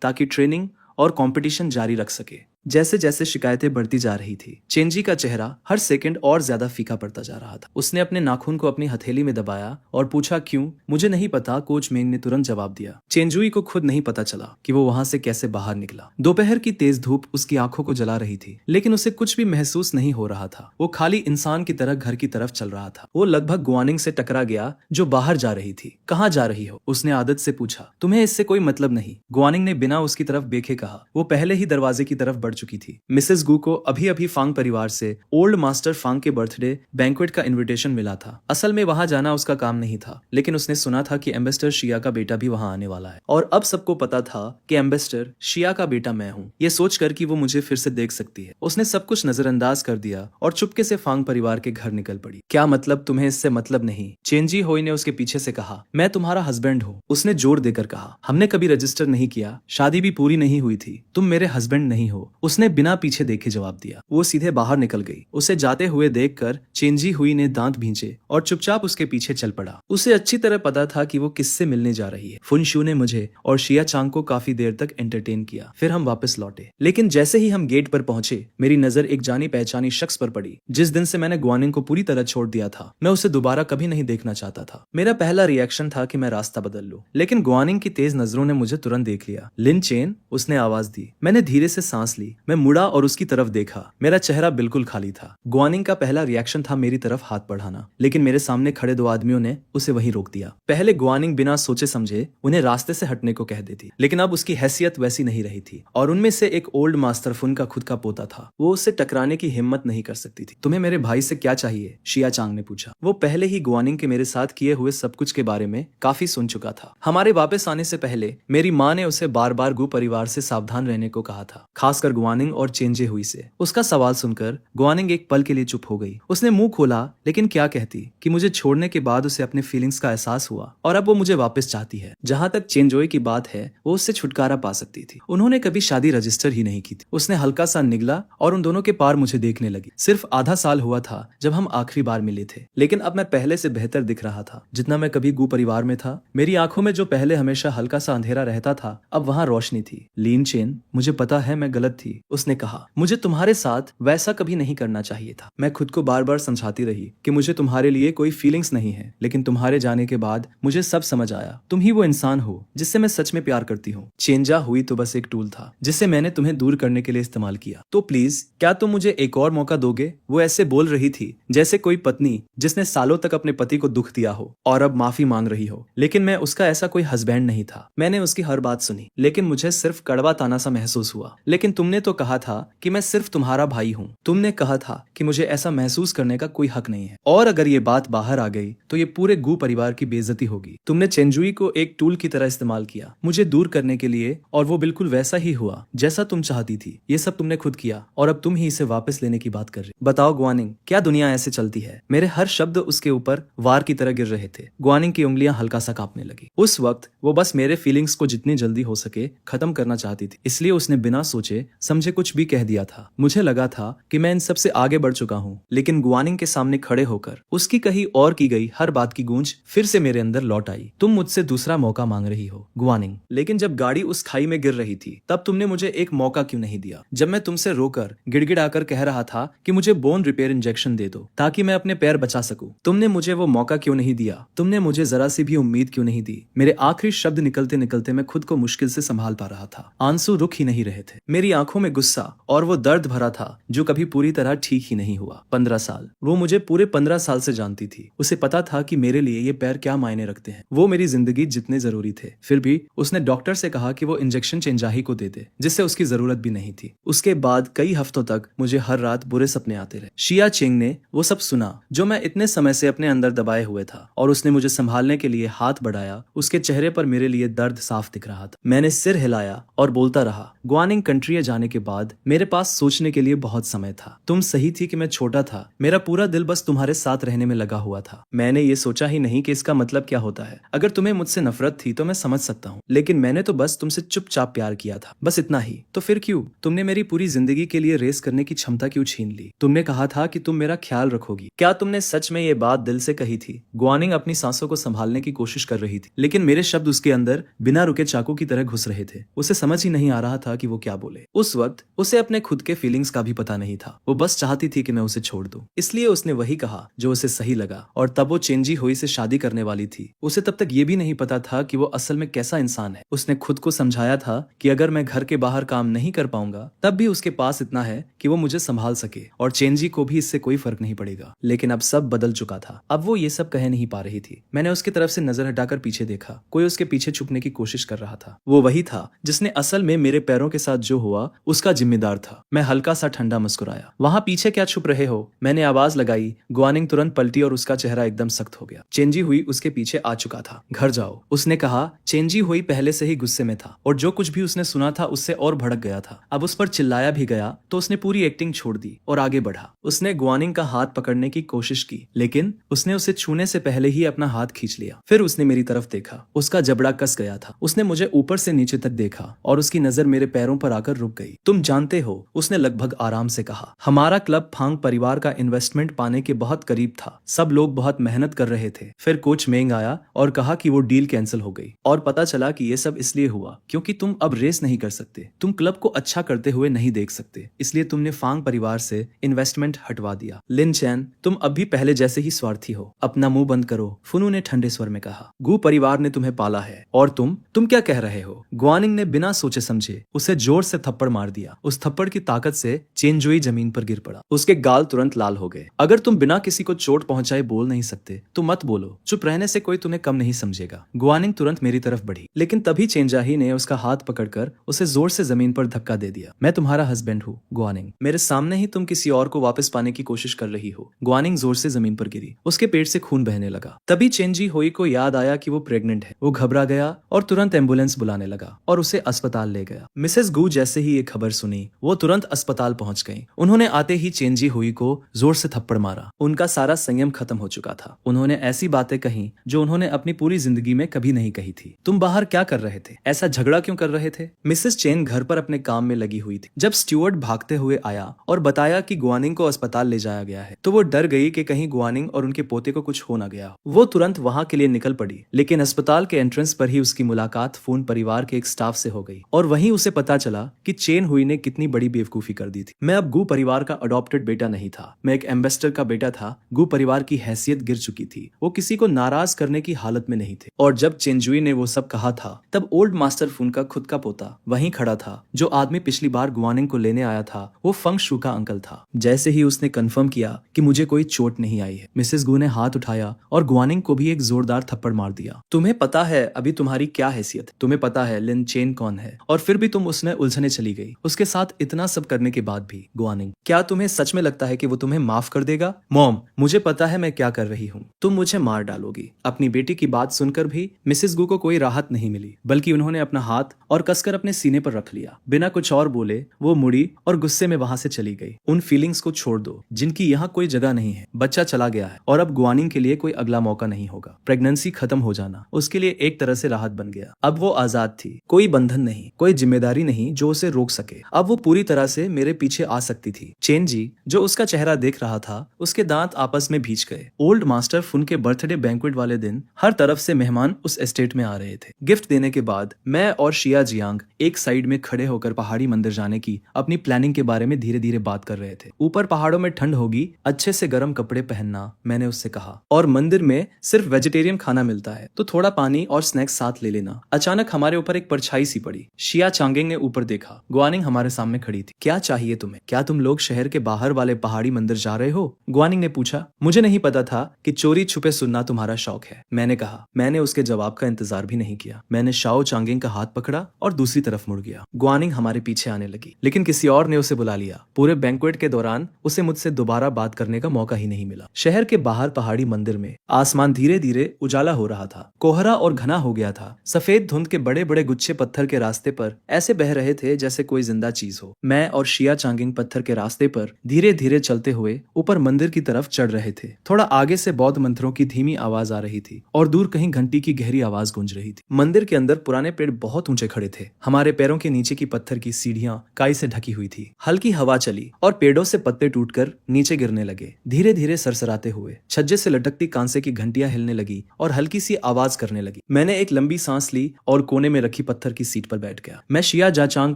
ताकि ट्रेनिंग और कंपटीशन जारी रख सके। जैसे जैसे शिकायतें बढ़ती जा रही थी, चेंजी का चेहरा हर सेकंड और ज्यादा फीका पड़ता जा रहा था। उसने अपने नाखून को अपनी हथेली में दबाया और पूछा, क्यों? मुझे नहीं पता, कोच मेंग ने तुरंत जवाब दिया। चेंजुई को खुद नहीं पता चला कि वो वहां से कैसे बाहर निकला। दोपहर की तेज धूप उसकी आंखों को जला रही थी, लेकिन उसे कुछ भी महसूस नहीं हो रहा था। वो खाली इंसान की तरह घर की तरफ चल रहा था। वो लगभग गुआनिंग से टकरा गया जो बाहर जा रही थी। कहाँ जा रही हो? उसने आदत से पूछा। तुम्हें इससे कोई मतलब नहीं, गुआनिंग ने बिना उसकी तरफ देखे कहा। वो पहले ही दरवाजे की तरफ बढ़ चुकी थी। मिसेस गू को अभी अभी फांग परिवार से ओल्ड मास्टर फांग के बर्थडे बैंक्वेट का इनविटेशन मिला था। असल में वहां जाना उसका काम नहीं था, लेकिन उसने सुना था कि एम्बेसडर शिया का बेटा भी वहां आने वाला है, और अब सबको पता था कि एम्बेसडर शिया का बेटा मैं हूँ। ये सोचकर कि वो मुझे फिर से देख सकती है, उसने सब कुछ नजरअंदाज कर दिया और चुपके से फांग परिवार के घर निकल पड़ी। क्या मतलब? तुम्हें इससे मतलब नहीं, चेंजी होई ने उसके पीछे से कहा। मैं तुम्हारा हस्बैंड हूँ, उसने जोर देकर कहा। हमने कभी रजिस्टर नहीं किया, शादी भी पूरी नहीं हुई थी, तुम मेरे हस्बैंड नहीं हो, उसने बिना पीछे देखे जवाब दिया। वो सीधे बाहर निकल गई। उसे जाते हुए देखकर चेंजी हुई ने दांत भींचे और चुपचाप उसके पीछे चल पड़ा। उसे अच्छी तरह पता था कि वो किससे मिलने जा रही है। फुनशू ने मुझे और शिया चांग को काफी देर तक एंटरटेन किया। फिर हम वापस लौटे, लेकिन जैसे ही हम गेट पर पहुंचे, मेरी नजर एक जानी पहचानी शख्स पर पड़ी। जिस दिन से मैंने गुआनिंग को पूरी तरह छोड़ दिया था, मैं उसे दोबारा कभी नहीं देखना चाहता था। मेरा पहला रिएक्शन था कि मैं रास्ता बदल लूं, लेकिन गुआनिंग की तेज नजरों ने मुझे तुरंत देख लिया। लिन चेन, उसने आवाज दी। मैंने धीरे से सांस ली। मैं मुड़ा और उसकी तरफ देखा। मेरा चेहरा बिल्कुल खाली था। गुआनिंग का पहला रिएक्शन था मेरी तरफ हाथ बढ़ाना, लेकिन मेरे सामने खड़े 2 आदमियों ने उसे वहीं रोक दिया। पहले गुआनिंग बिना सोचे समझे उन्हें रास्ते से हटने को कह देती, लेकिन अब उसकी हैसियत वैसी नहीं रही थी, और उनमें से एक ओल्ड मास्टर फुन का खुद का पोता था। वो उससे टकराने की हिम्मत नहीं कर सकती थी। तुम्हें मेरे भाई से क्या चाहिए? शिया चांग ने पूछा। वो पहले ही गुआनिंग के मेरे साथ किए हुए सब कुछ के बारे में काफी सुन चुका था। हमारे वापस आने से पहले मेरी माँ ने उसे बार बार गु परिवार से सावधान रहने को कहा था, खासकर गुआनिंग और चेंजे हुई से। उसका सवाल सुनकर गुआनिंग एक पल के लिए चुप हो गई। उसने मुंह खोला, लेकिन क्या कहती कि मुझे छोड़ने के बाद उसे अपने फीलिंग्स का एहसास हुआ और अब वो मुझे वापस चाहती है। जहां तक चेंजोई की बात है, वो उससे छुटकारा पा सकती थी। उन्होंने कभी शादी रजिस्टर ही नहीं की थी। उसने हल्का सा निगला और उन दोनों के पार मुझे देखने लगी। सिर्फ आधा साल हुआ था जब हम आखिरी बार मिले थे, लेकिन अब मैं पहले से बेहतर दिख रहा था। जितना मैं कभी गु परिवार में था, मेरी आंखों में जो पहले हमेशा हल्का सा अंधेरा रहता था, अब वहां रोशनी थी। लीन चेन, मुझे पता है मैं गलत थी, उसने कहा। मुझे तुम्हारे साथ वैसा कभी नहीं करना चाहिए था। मैं खुद को बार बार समझाती रही कि मुझे तुम्हारे लिए कोई फीलिंग्स नहीं है, लेकिन तुम्हारे जाने के बाद मुझे सब समझ आया। तुम ही वो इंसान हो जिससे मैं सच में प्यार करती हूँ। चेंजा हुई तो बस एक टूल था जिसे मैंने तुम्हें दूर करने के लिए इस्तेमाल किया। तो प्लीज क्या तुम मुझे एक और मौका दोगे? वो ऐसे बोल रही थी जैसे कोई पत्नी जिसने सालों तक अपने पति को दुख दिया हो और अब माफी मांग रही हो। लेकिन मैं उसका ऐसा कोई हस्बैंड नहीं था। मैंने उसकी हर बात सुनी, लेकिन मुझे सिर्फ कड़वा ताना सा महसूस हुआ। लेकिन तुमने तो कहा था कि मैं सिर्फ तुम्हारा भाई हूँ। तुमने कहा था कि मुझे ऐसा महसूस करने का कोई हक नहीं है, और अगर ये बात बाहर आ गई तो ये पूरे गु परिवार की बेइज्जती होगी। तुमने चेंजुई को एक टूल की तरह इस्तेमाल किया मुझे दूर करने के लिए, और वो बिल्कुल वैसा ही हुआ जैसा तुम चाहती थी। ये सब तुमने खुद किया और अब तुम ही इसे वापस लेने की बात कर रही। बताओ गुआनिंग, क्या दुनिया ऐसे चलती है? मेरे हर शब्द उसके ऊपर वार की तरह गिर रहे थे। गुआनिंग की उंगलियां हल्का सा कांपने लगी। उस वक्त वो बस मेरे फीलिंग्स को जितनी जल्दी हो सके खत्म करना चाहती थी, इसलिए उसने बिना सोचे समझे कुछ भी कह दिया था। मुझे लगा था कि मैं इन सब से आगे बढ़ चुका हूँ, लेकिन गुआनिंग के सामने खड़े होकर उसकी कही और की गई हर बात की गूंज फिर से मेरे अंदर लौट आई। तुम मुझसे दूसरा मौका मांग रही हो गुआनिंग, लेकिन जब गाड़ी उस खाई में गिर रही थी तब तुमने मुझे एक मौका क्यों नहीं दिया? जब मैं तुमसे रोकर गिड़गिड़ाकर कह रहा था कि मुझे बोन रिपेयर इंजेक्शन दे दो ताकि मैं अपने पैर बचा सकूं, तुमने मुझे वो मौका क्यों नहीं दिया? तुमने मुझे जरा सी भी उम्मीद क्यों नहीं दी? मेरे आखिरी शब्द निकलते निकलते मैं खुद को मुश्किल से संभाल पा रहा था। आंसू रुक ही नहीं रहे थे। मेरी आंखों में गुस्सा और वो दर्द भरा था जो कभी पूरी तरह ठीक ही नहीं हुआ। 15 साल, वो मुझे पूरे 15 साल से जानती थी। उसे पता था कि मेरे लिए ये पैर क्या मायने रखते हैं। वो मेरी जिंदगी जितने जरूरी थे। फिर भी उसने डॉक्टर से कहा कि वो इंजेक्शन चेंजाही को दे दे, जिससे उसकी जरूरत भी नहीं थी। उसके बाद कई हफ्तों तक मुझे हर रात बुरे सपने आते रहे। शिया चिंग ने वो सब सुना जो मैं इतने समय से अपने अंदर दबाए हुए था, और उसने मुझे संभालने के लिए हाथ बढ़ाया। उसके चेहरे पर मेरे लिए दर्द साफ दिख रहा था। मैंने सिर हिलाया और बोलता रहा, गुआनिंग कंट्री जाने के बाद मेरे पास सोचने के लिए बहुत समय था। तुम सही थी कि मैं छोटा था। मेरा पूरा दिल बस तुम्हारे साथ रहने में लगा हुआ था। मैंने ये सोचा ही नहीं कि इसका मतलब क्या होता है। अगर तुम्हें मुझसे नफरत थी तो मैं समझ सकता हूँ, लेकिन मैंने तो बस तुमसे चुपचाप प्यार किया था, बस इतना ही। तो फिर क्यों तुमने मेरी पूरी जिंदगी के लिए रेस करने की क्षमता क्यों छीन ली? तुमने कहा था कि तुम मेरा ख्याल रखोगी। क्या तुमने सच में ये बात दिल से कही थी? गुआनिंग अपनी सांसों को संभालने की कोशिश कर रही थी, लेकिन मेरे शब्द उसके अंदर बिना रुके चाकू की तरह घुस रहे थे। उसे समझ ही नहीं आ रहा था कि वो क्या बोले। उस वक्त उसे अपने खुद के फीलिंग्स का भी पता नहीं था। वो बस चाहती थी कि मैं उसे छोड़ दूं, इसलिए उसने वही कहा जो उसे सही लगा। और तब वो चेंजी हुई से शादी करने वाली थी। उसे तब तक ये भी नहीं पता था कि वो असल में कैसा इंसान है। उसने खुद को समझाया था कि अगर मैं घर के बाहर काम नहीं कर पाऊंगा तब भी उसके पास इतना है कि वो मुझे संभाल सके, और चेंजी को भी इससे कोई फर्क नहीं पड़ेगा। लेकिन अब सब बदल चुका था। अब वो ये सब कह नहीं पा रही थी। मैंने उसकी तरफ से नजर हटाकर पीछे देखा। कोई उसके पीछे छुपने की कोशिश कर रहा था। वो वही था जिसने असल में मेरे पैरों के साथ जो हुआ उसका जिम्मेदार था। मैं हल्का सा ठंडा मुस्कुराया। वहां पीछे क्या छुप रहे हो? मैंने आवाज लगाई। गुआनिंग तुरंत पलटी और उसका चेहरा एकदम सख्त हो गया। चेंजी हुई उसके पीछे आ चुका था। घर जाओ, उसने कहा। चेंजी हुई पहले से ही गुस्से में था, और जो कुछ भी उसने सुना था उससे और भड़क गया था। अब उस पर चिल्लाया भी गया तो उसने पूरी एक्टिंग छोड़ दी और आगे बढ़ा। उसने गुआनिंग का हाथ पकड़ने की कोशिश की, लेकिन उसने उसे छूने से पहले ही अपना हाथ खींच लिया। फिर उसने मेरी तरफ देखा। उसका जबड़ा कस गया था। उसने मुझे ऊपर से नीचे तक देखा और उसकी नजर मेरे पैरों पर आकर रुक गई। तुम जानते हो, उसने लगभग आराम से कहा, हमारा क्लब फांग परिवार का इन्वेस्टमेंट पाने के बहुत करीब था। सब लोग बहुत मेहनत कर रहे थे। फिर कोच मेंग आया और कहा कि वो डील कैंसिल हो गई, और पता चला कि ये सब इसलिए हुआ क्योंकि तुम अब रेस नहीं कर सकते। तुम क्लब को अच्छा करते हुए नहीं देख सकते, इसलिए तुमने फांग परिवार से इन्वेस्टमेंट हटवा दिया। लिन चैन, तुम अब भी पहले जैसे ही स्वार्थी हो। अपना मुंह बंद करो, फुनु ने ठंडे स्वर में कहा। गु परिवार ने तुम्हें पाला है, और तुम क्या कह रहे हो? गुआनिंग ने बिना सोचे समझे उसे जोर से थप्पड़ मार दिया। उस थप्पड़ की ताकत से चेंजुई जमीन पर गिर पड़ा। उसके गाल तुरंत लाल हो गए। अगर तुम बिना किसी को चोट पहुंचाए बोल नहीं सकते तो मत बोलो। चुप रहने से कोई तुम्हें कम नहीं समझेगा। गुआनिंग तुरंत मेरी तरफ बढ़ी, लेकिन तभी चेंजाही ने उसका हाथ पकड़कर उसे जोर से जमीन पर धक्का दे दिया। मैं तुम्हारा हस्बैंड हूँ गुआनिंग। मेरे सामने ही तुम किसी और को वापस पाने की कोशिश कर रही हो। गुआनिंग जोर से जमीन पर गिरी। उसके पेट से खून बहने लगा। तभी चेंजी होई को याद आया कि वो प्रेग्नेंट है। वो घबरा गया और तुरंत एम्बुलेंस बुलाने लगा और उसे अस्पताल ले गया। मिसेस गु जैसे ही ये ये खबर सुनी वो तुरंत अस्पताल पहुंच गईं। उन्होंने आते ही चेंजी हुई को जोर से थप्पड़ मारा। उनका सारा संयम खत्म हो चुका था। उन्होंने ऐसी बातें कही जो उन्होंने अपनी पूरी जिंदगी में कभी नहीं कही थी। तुम बाहर क्या कर रहे थे? ऐसा झगड़ा क्यों कर रहे थे? मिसेस चेन घर पर अपने काम में लगी हुई थी। जब स्टुअर्ट भागते हुए आया और बताया कि गुआनिंग को अस्पताल ले जाया गया है तो वो डर गई कि कहीं गुआनिंग और उनके पोते को कुछ हो ना गया। वो तुरंत वहां के लिए निकल पड़ी, लेकिन अस्पताल के एंट्रेंस पर ही उसकी मुलाकात फोन परिवार के एक स्टाफ से हो गई और वहीं उसे पता चला कि चेन हुई ने कितनी बड़ी बेवकूफी कर दी थी। मैं अब गू परिवार का अडॉप्टेड बेटा नहीं था, मैं एक एम्बेसडर का बेटा था। गू परिवार की हैसियत गिर चुकी थी। वो किसी को नाराज करने की हालत में नहीं थे। और जब चेंजुई ने वो सब कहा था तब ओल्ड मास्टर फून का खुद का पोता वहीं खड़ा था। जो आदमी पिछली बार गुआनिंग को लेने आया था वो फंग शू का अंकल था। जैसे ही उसने कंफर्म किया कि मुझे कोई चोट नहीं आई है, मिसेस गू ने हाथ उठाया और गुआनिंग को भी एक जोरदार थप्पड़ मार दिया। तुम्हें पता है अभी तुम्हारी क्या हैसियत है? तुम्हें पता है लिन चेन कौन है? और फिर भी तुम उसने उलझने चली गई। उसके साथ इतना सब करने के बाद भी। गुआनिंग, क्या तुम्हें सच में लगता है कि वो तुम्हें माफ कर देगा? मॉम, मुझे पता है मैं क्या कर रही हूँ। तुम मुझे मार डालोगी। अपनी बेटी की बात सुनकर भी मिसेस गू को कोई राहत नहीं मिली, बल्कि उन्होंने अपना हाथ और कसकर अपने सीने पर रख लिया। बिना कुछ और बोले वो मुड़ी और गुस्से में वहां से चली गई। उन फीलिंग्स को छोड़ दो जिनकी यहाँ कोई जगह नहीं है। बच्चा चला गया है और अब गुआनिंग के लिए कोई अगला मौका नहीं होगा। प्रेगनेंसी खत्म हो जाना उसके लिए एक तरह से राहत बन गया। अब वो आजाद थी, कोई बंधन नहीं, कोई जिम्मेदारी नहीं जो उसे रोक सके। अब वो पूरी तरह से मेरे पीछे आ सकती थी। चेन जी, जो उसका चेहरा देख रहा था, उसके दांत आपस में भींच गए। ओल्ड मास्टर फुन के बर्थडे बैंक्वेट वाले दिन हर तरफ से मेहमान उस एस्टेट में आ रहे थे। गिफ्ट देने के बाद मैं और शिया जियांग एक साइड में खड़े होकर पहाड़ी मंदिर जाने की अपनी प्लानिंग के बारे में धीरे धीरे बात कर रहे थे। ऊपर पहाड़ों में ठंड होगी, अच्छे से गर्म कपड़े पहनना, मैंने उससे कहा। और मंदिर में सिर्फ वेजिटेरियन खाना मिलता है तो थोड़ा पानी और स्नैक्स साथ ले लेना। अचानक हमारे ऊपर एक परछाई सी पड़ी। शिया चांगिंग ने ऊपर देखा। गुआनिंग हमारे सामने खड़ी थी। क्या चाहिए तुम्हें? क्या तुम लोग शहर के बाहर वाले पहाड़ी मंदिर जा रहे हो? गुआनिंग ने पूछा। मुझे नहीं पता था कि चोरी छुपे सुनना तुम्हारा शौक है, मैंने कहा। मैंने उसके जवाब का इंतजार भी नहीं किया। मैंने शाओ चांगिंग का हाथ पकड़ा और दूसरी तरफ मुड़ गया। गुआनिंग हमारे पीछे आने लगी, लेकिन किसी और ने उसे बुला लिया। पूरे बैंक्वेट के दौरान उसे मुझसे दोबारा बात करने का मौका ही नहीं मिला। शहर के बाहर पहाड़ी मंदिर में आसमान धीरे धीरे उजाला हो रहा था। कोहरा और घना हो गया था। सफेद धुंध के बड़े बड़े गुच्छे पत्थर के रास्ते पर ऐसे बह रहे थे जैसे कोई जिंदा चीज हो। मैं और शिया चांगिंग पत्थर के रास्ते पर धीरे धीरे चलते हुए ऊपर मंदिर की तरफ चढ़ रहे थे। थोड़ा आगे से बौद्ध मंत्रों की धीमी आवाज आ रही थी और दूर कहीं घंटी की गहरी आवाज गूंज रही थी। मंदिर के अंदर पुराने पेड़ बहुत ऊंचे खड़े थे। हमारे पैरों के नीचे की पत्थर की सीढ़ियां काई से ढकी हुई थी। हल्की हवा चली और पेड़ों से पत्ते टूटकर नीचे गिरने लगे, धीरे धीरे सरसराते हुए। छज्जे से लटकती कांसे की घंटियां हिलने लगी और हल्की सी आवाज करने लगी। मैंने एक लंबी सांस ली और कोने में रखी पत्थर की सीट पर बैठ गया। मैं शिया जाचांग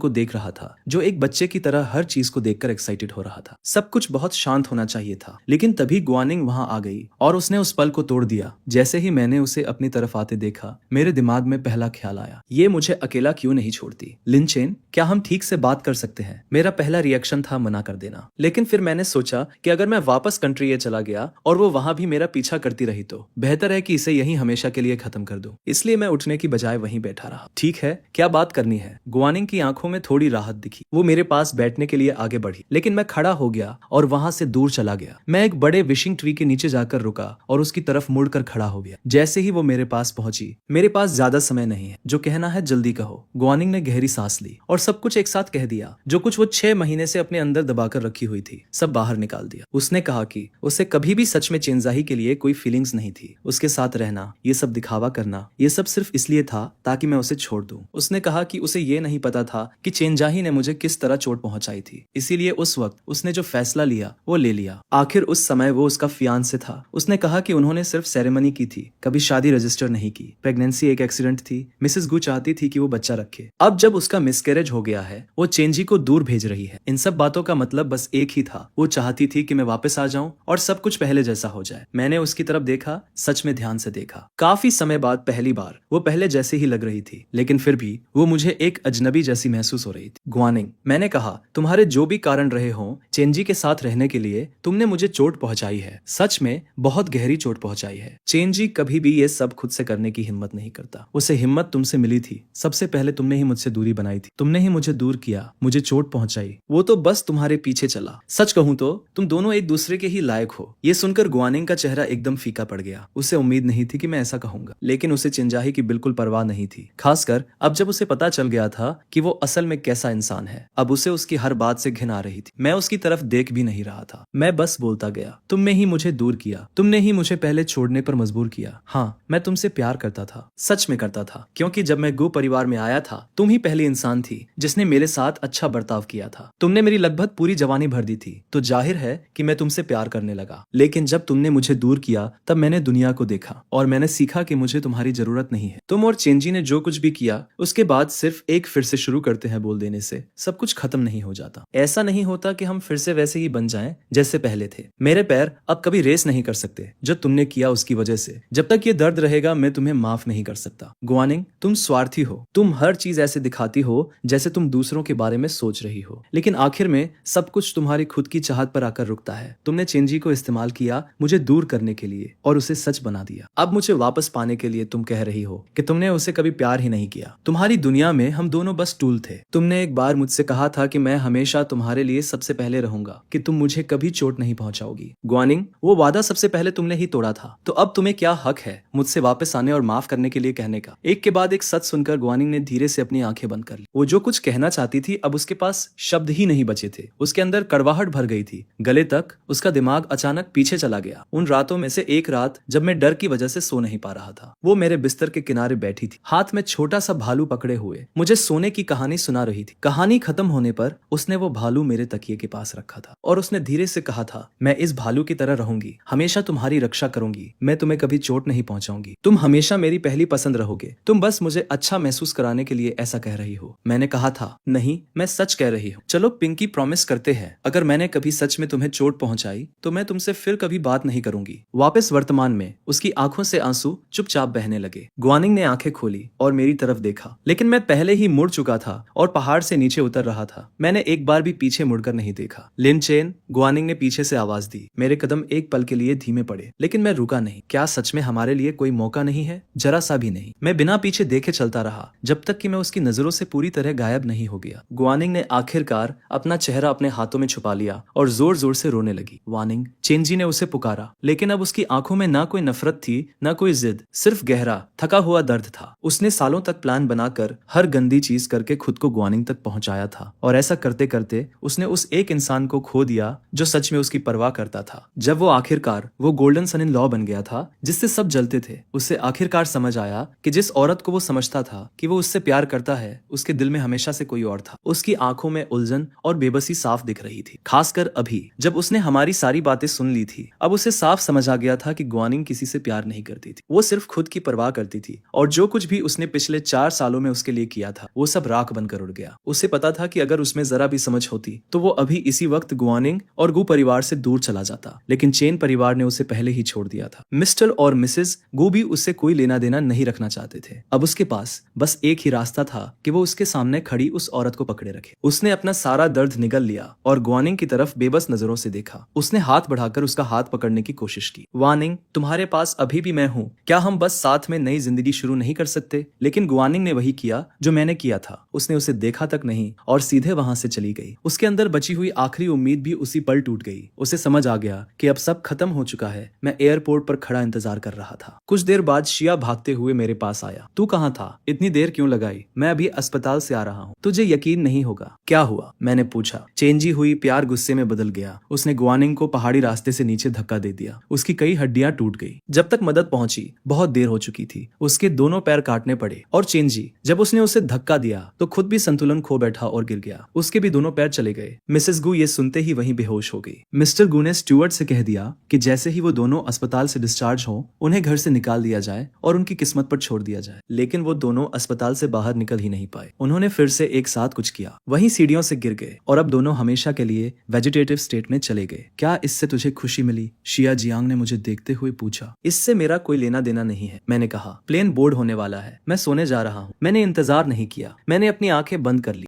को देख रहा था, जो एक बच्चे की तरह हर चीज को देखकर एक्साइटेड हो रहा था। सब कुछ बहुत शांत होना चाहिए था, लेकिन तभी गुआनिंग वहां आ गई और उसने उस पल को तोड़ दिया। जैसे ही मैंने उसे अपनी तरफ आते देखा, मेरे दिमाग में पहला ख्याल आया, ये मुझे अकेला क्यों नहीं छोड़ती? लिन चेन, क्या हम ठीक से बात कर सकते हैं? मेरा पहला रिएक्शन था मना कर देना, लेकिन फिर मैंने सोचा कि अगर मैं वापस कंट्री चला गया और वो वहां भी मेरा पीछा करती रही तो बेहतर है कि इसे यहीं हमेशा के लिए खत्म कर दूं। इसलिए मैं उठने की बजाय वहीं बैठा रहा। ठीक है, क्या बात करनी है? गुआनिंग की आंखों में थोड़ी राहत दिखी। वो मेरे पास बैठने के लिए आगे बढ़ी, लेकिन मैं खड़ा हो गया और वहां से दूर चला गया। मैं एक बड़े विशिंग ट्री के नीचे जाकर रुका और उसकी तरफ मुड़कर खड़ा हो गया। जैसे ही वो मेरे पास पहुंची, मेरे पास ज्यादा समय नहीं है, जो कहना है जल्दी कहो। गुआनिंग ने गहरी सांस ली और सब कुछ एक साथ कह दिया। जो कुछ वो 6 महीने से अपने अंदर दबाकर रखी हुई थी, सब बाहर निकाल दिया। उसने कहा कि उसे कभी भी सच में चेंजाही के लिए कोई फीलिंग्स नहीं थी। उसके साथ रहना, ये सब दिखावा करना, ये सब सिर्फ इसलिए था ताकि मैं उसे छोड़ दूं। उसने कहा कि उसे ये नहीं पता था कि चेंजाही ने मुझे किस तरह चोट पहुंचाई थी, इसीलिए उस वक्त उसने जो फैसला लिया वो ले लिया। आखिर उस समय वो उसका फियांसे था। उसने कहा कि उन्होंने सिर्फ सेरेमनी की थी, कभी शादी रजिस्टर नहीं की। प्रेगनेंसी एक एक्सीडेंट थी। मिसेस गू चाहती थी कि वो बच्चा रखे। अब जब उसका मिसकैरेज हो गया है, वो चेंजी को दूर भेज रही है। इन सब बातों का मतलब बस एक ही था, वो चाहती थी कि मैं वापस आ जाऊं और सब कुछ पहले जैसा हो जाए। मैंने उसकी तरफ देखा, सच में ध्यान से देखा। काफी समय बाद पहली बार वो पहले जैसे ही लग रही थी, लेकिन फिर भी वो मुझे एक अजनबी जैसी महसूस हो रही थी। गुआनिंग, मैंने कहा, तुम्हारे जो भी कारण रहे हों, चेंजी के साथ रहने के लिए तुमने मुझे चोट पहुंचाई है, सच में बहुत गहरी चोट पहुंचाई है। चेंजी कभी भी ये सब खुद से करने की हिम्मत नहीं करता। उसे हिम्मत तुमसे मिली थी। सबसे पहले तुमने ही मुझसे दूरी बनाई थी, तुमने ही मुझे दूर किया, मुझे चोट पहुंचाई। वो तो बस तुम्हारे पीछे चला। सच कहूं तो तुम दोनों एक दूसरे के ही लायक हो। ये सुनकर गुआनिंग का चेहरा एकदम फीका पड़ गया। उसे उम्मीद नहीं थी कि मैं ऐसा कहूंगा, लेकिन उसे चेंजाही की बिल्कुल परवाह नहीं थी, खासकर अब जब उसे पता चल गया था कि वो असल में कैसा कैसा इंसान है। अब उसे उसकी हर बात से घिन आ रही थी। मैं उसकी तरफ देख भी नहीं रहा था। मैं बस बोलता गया, तुमने ही मुझे दूर किया, तुमने ही मुझे पहले छोड़ने पर मजबूर किया। हाँ, मैं तुमसे प्यार करता था, सच में करता था, क्योंकि जब मैं गो परिवार में आया था तुम ही पहली इंसान थी जिसने मेरे साथ अच्छा बर्ताव किया था। तुमने मेरी लगभग पूरी जवानी भर दी थी, तो जाहिर है कि मैं तुमसे प्यार करने लगा। लेकिन जब तुमने मुझे दूर किया तब मैंने दुनिया को देखा और मैंने सीखा कि मुझे तुम्हारी जरूरत नहीं है। तुम और चेंजी ने जो कुछ भी किया उसके बाद सिर्फ एक फिर से शुरू करते हैं बोल देने से सब कुछ खत्म नहीं हो जाता। ऐसा नहीं होता कि हम फिर से वैसे ही बन जाएं जैसे पहले थे। मेरे पैर अब कभी रेस नहीं कर सकते जो तुमने किया उसकी वजह से। जब तक ये दर्द रहेगा मैं तुम्हें माफ नहीं कर सकता। गुआनिंग, तुम स्वार्थी हो। तुम हर चीज ऐसे दिखाती हो जैसे तुम दूसरों के बारे में सोच रही हो, लेकिन आखिर में सब कुछ तुम्हारी खुद की चाहत पर आकर रुकता है। तुमने चेंजी को इस्तेमाल किया मुझे दूर करने के लिए और उसे सच बना दिया। अब मुझे वापस पाने के लिए तुम कह रही हो कि तुमने उसे कभी प्यार ही नहीं किया। तुम्हारी दुनिया में हम दोनों बस टूल थे। तुमने एक बार मुझसे कहा था कि मैं हमेशा तुम्हारे लिए सबसे पहले रहूंगा, कि तुम मुझे कभी चोट नहीं पहुंचाओगी। गुआनिंग, वो वादा सबसे पहले तुमने ही तोड़ा था, तो अब तुम्हें क्या हक है मुझसे वापस आने और माफ करने के लिए कहने का। एक के बाद एक सच सुनकर गुआनिंग ने धीरे से अपनी आंखें बंद कर ली। वो जो कुछ कहना चाहती थी अब उसके पास शब्द ही नहीं बचे थे। उसके अंदर कड़वाहट भर गई थी, गले तक। उसका दिमाग अचानक पीछे चला गया। उन रातों में से एक रात जब मैं डर की वजह से सो नहीं पा रहा था, वो मेरे बिस्तर के किनारे बैठी थी, हाथ में छोटा सा भालू पकड़े हुए मुझे सोने की कहानी सुना रही थी। कहानी खत्म होने पर उसने वो भालू मेरे तकिए के पास रखा था और उसने धीरे से कहा था, मैं इस भालू की तरह रहूंगी, हमेशा तुम्हारी रक्षा करूंगी, मैं तुम्हें कभी चोट नहीं पहुंचाऊंगी, तुम हमेशा मेरी पहली पसंद रहोगे, तुम बस मुझे अच्छा महसूस कराने के लिए ऐसा कह रही हो। मैंने कहा था, नहीं, मैं सच कह रही हूँ। चलो पिंकी, प्रॉमिस करते हैं, अगर मैंने कभी सच में तुम्हें चोट पहुंचाई तो मैं तुमसे फिर कभी बात नहीं करूंगी। वापस वर्तमान में उसकी आंखों से आंसू चुपचाप बहने लगे। गुआनिंग ने आंखें खोली और मेरी तरफ देखा, लेकिन मैं पहले ही मुड़ चुका था और पहाड़ से नीचे उतर रहा था। मैंने एक बार भी पीछे मुड़कर नहीं देखा। लिन चेन, गुआनिंग ने पीछे से आवाज दी। मेरे कदम एक पल के लिए धीमे पड़े, लेकिन मैं रुका नहीं। क्या सच में हमारे लिए कोई मौका नहीं है? जरा सा भी नहीं। मैं बिना पीछे देखे चलता रहा जब तक कि मैं उसकी नजरों से पूरी तरह गायब नहीं हो गया। गुआनिंग ने आखिरकार अपना चेहरा अपने हाथों में छुपा लिया और जोर जोर से रोने लगी। वानिंग, चेंजी ने उसे पुकारा, लेकिन अब उसकी आंखों में ना कोई नफरत थी ना कोई जिद, सिर्फ गहरा थका हुआ दर्द था। उसने सालों तक प्लान बनाकर हर गंदी चीज करके खुद को गुआनिंग तक पहुंचाया था, और ऐसा करते करते उसने उस एक इंसान को खो दिया जो सच में उसकी परवाह करता था। जब वो आखिरकार वो गोल्डन सन इन लॉ बन गया था जिससे सब जलते थे, उससे आखिरकार समझ आया कि जिस औरत को वो समझता था कि वो उससे प्यार करता है, उसके दिल में हमेशा से कोई और था। उसकी आंखों में उलझन और बेबसी साफ दिख रही थी, खासकर अभी जब उसने हमारी सारी बातें सुन ली थी। अब उसे साफ समझ आ गया था कि गुआनिंग किसी से प्यार नहीं करती थी, वो सिर्फ खुद की परवाह करती थी, और जो कुछ भी उसने पिछले 4 सालों में उसके लिए किया था वो सब राख बनकर उड़ गया। उसे पता था कि अगर उसमें जरा भी समझ होती तो वो अभी इसी वक्त गुआनिंग और गू परिवार से दूर चला जाता, लेकिन चेन परिवार ने उसे पहले ही छोड़ दिया था। मिस्टर और मिसेस गू भी उससे कोई लेना देना नहीं रखना चाहते थे। अब उसके पास बस एक ही रास्ता था कि वो उसके सामने खड़ी उस औरत को पकड़े रखे। उसने अपना सारा दर्द निगल लिया और गुआनिंग की तरफ बेबस नजरों से देखा। उसने हाथ बढ़ाकर उसका हाथ पकड़ने की कोशिश की। वानिंग, तुम्हारे पास अभी भी मैं हूँ, क्या हम बस साथ में नई जिंदगी शुरू नहीं कर सकते? लेकिन गुआनिंग ने वही किया जो मैंने किया था। उसने उसे देखा तक नहीं और सीधे वहां से चली गई। उसके अंदर बची हुई आखिरी उम्मीद भी उसी पल टूट गई। उसे समझ आ गया कि अब सब खत्म हो चुका है। मैं एयरपोर्ट पर खड़ा इंतजार कर रहा था। कुछ देर बाद शिया भागते हुए मेरे पास आया। तू कहाँ था? इतनी देर क्यों लगाई? मैं अभी अस्पताल से आ रहा हूँ, तुझे यकीन नहीं होगा। क्या हुआ? मैंने पूछा। चेंजी हुई प्यार गुस्से में बदल गया। उसने गुआनिंग को पहाड़ी रास्ते से नीचे धक्का दे दिया। उसकी कई हड्डियां टूट गई। जब तक मदद पहुंची बहुत देर हो चुकी थी। उसके दोनों पैर काटने पड़े और चेंजी जब उसने उसे धक्का दिया तो खुद भी संतुलन खो बैठा और गिर गया। उसके भी दोनों पैर चले गए। मिसेस गू ये सुनते ही वहीं बेहोश हो गई। मिस्टर गू ने स्टुअर्ट से कह दिया कि जैसे ही वो दोनों अस्पताल से डिस्चार्ज हो उन्हें घर से निकाल दिया जाए और उनकी किस्मत पर छोड़ दिया जाए। लेकिन वो दोनों अस्पताल से बाहर निकल ही नहीं पाए। उन्होंने फिर से एक साथ कुछ किया, वहीं सीढ़ियों से गिर गए और अब दोनों हमेशा के लिए वेजिटेटिव स्टेट में चले गए। क्या इससे तुझे खुशी मिली? शिया जियांग ने मुझे देखते हुए पूछा। इससे मेरा कोई लेना देना नहीं है, मैंने कहा। प्लेन बोर्ड होने वाला है, मैं सोने जा रहा हूँ। मैंने इंतजार नहीं किया, मैंने अपनी आंखें बंद कर ली।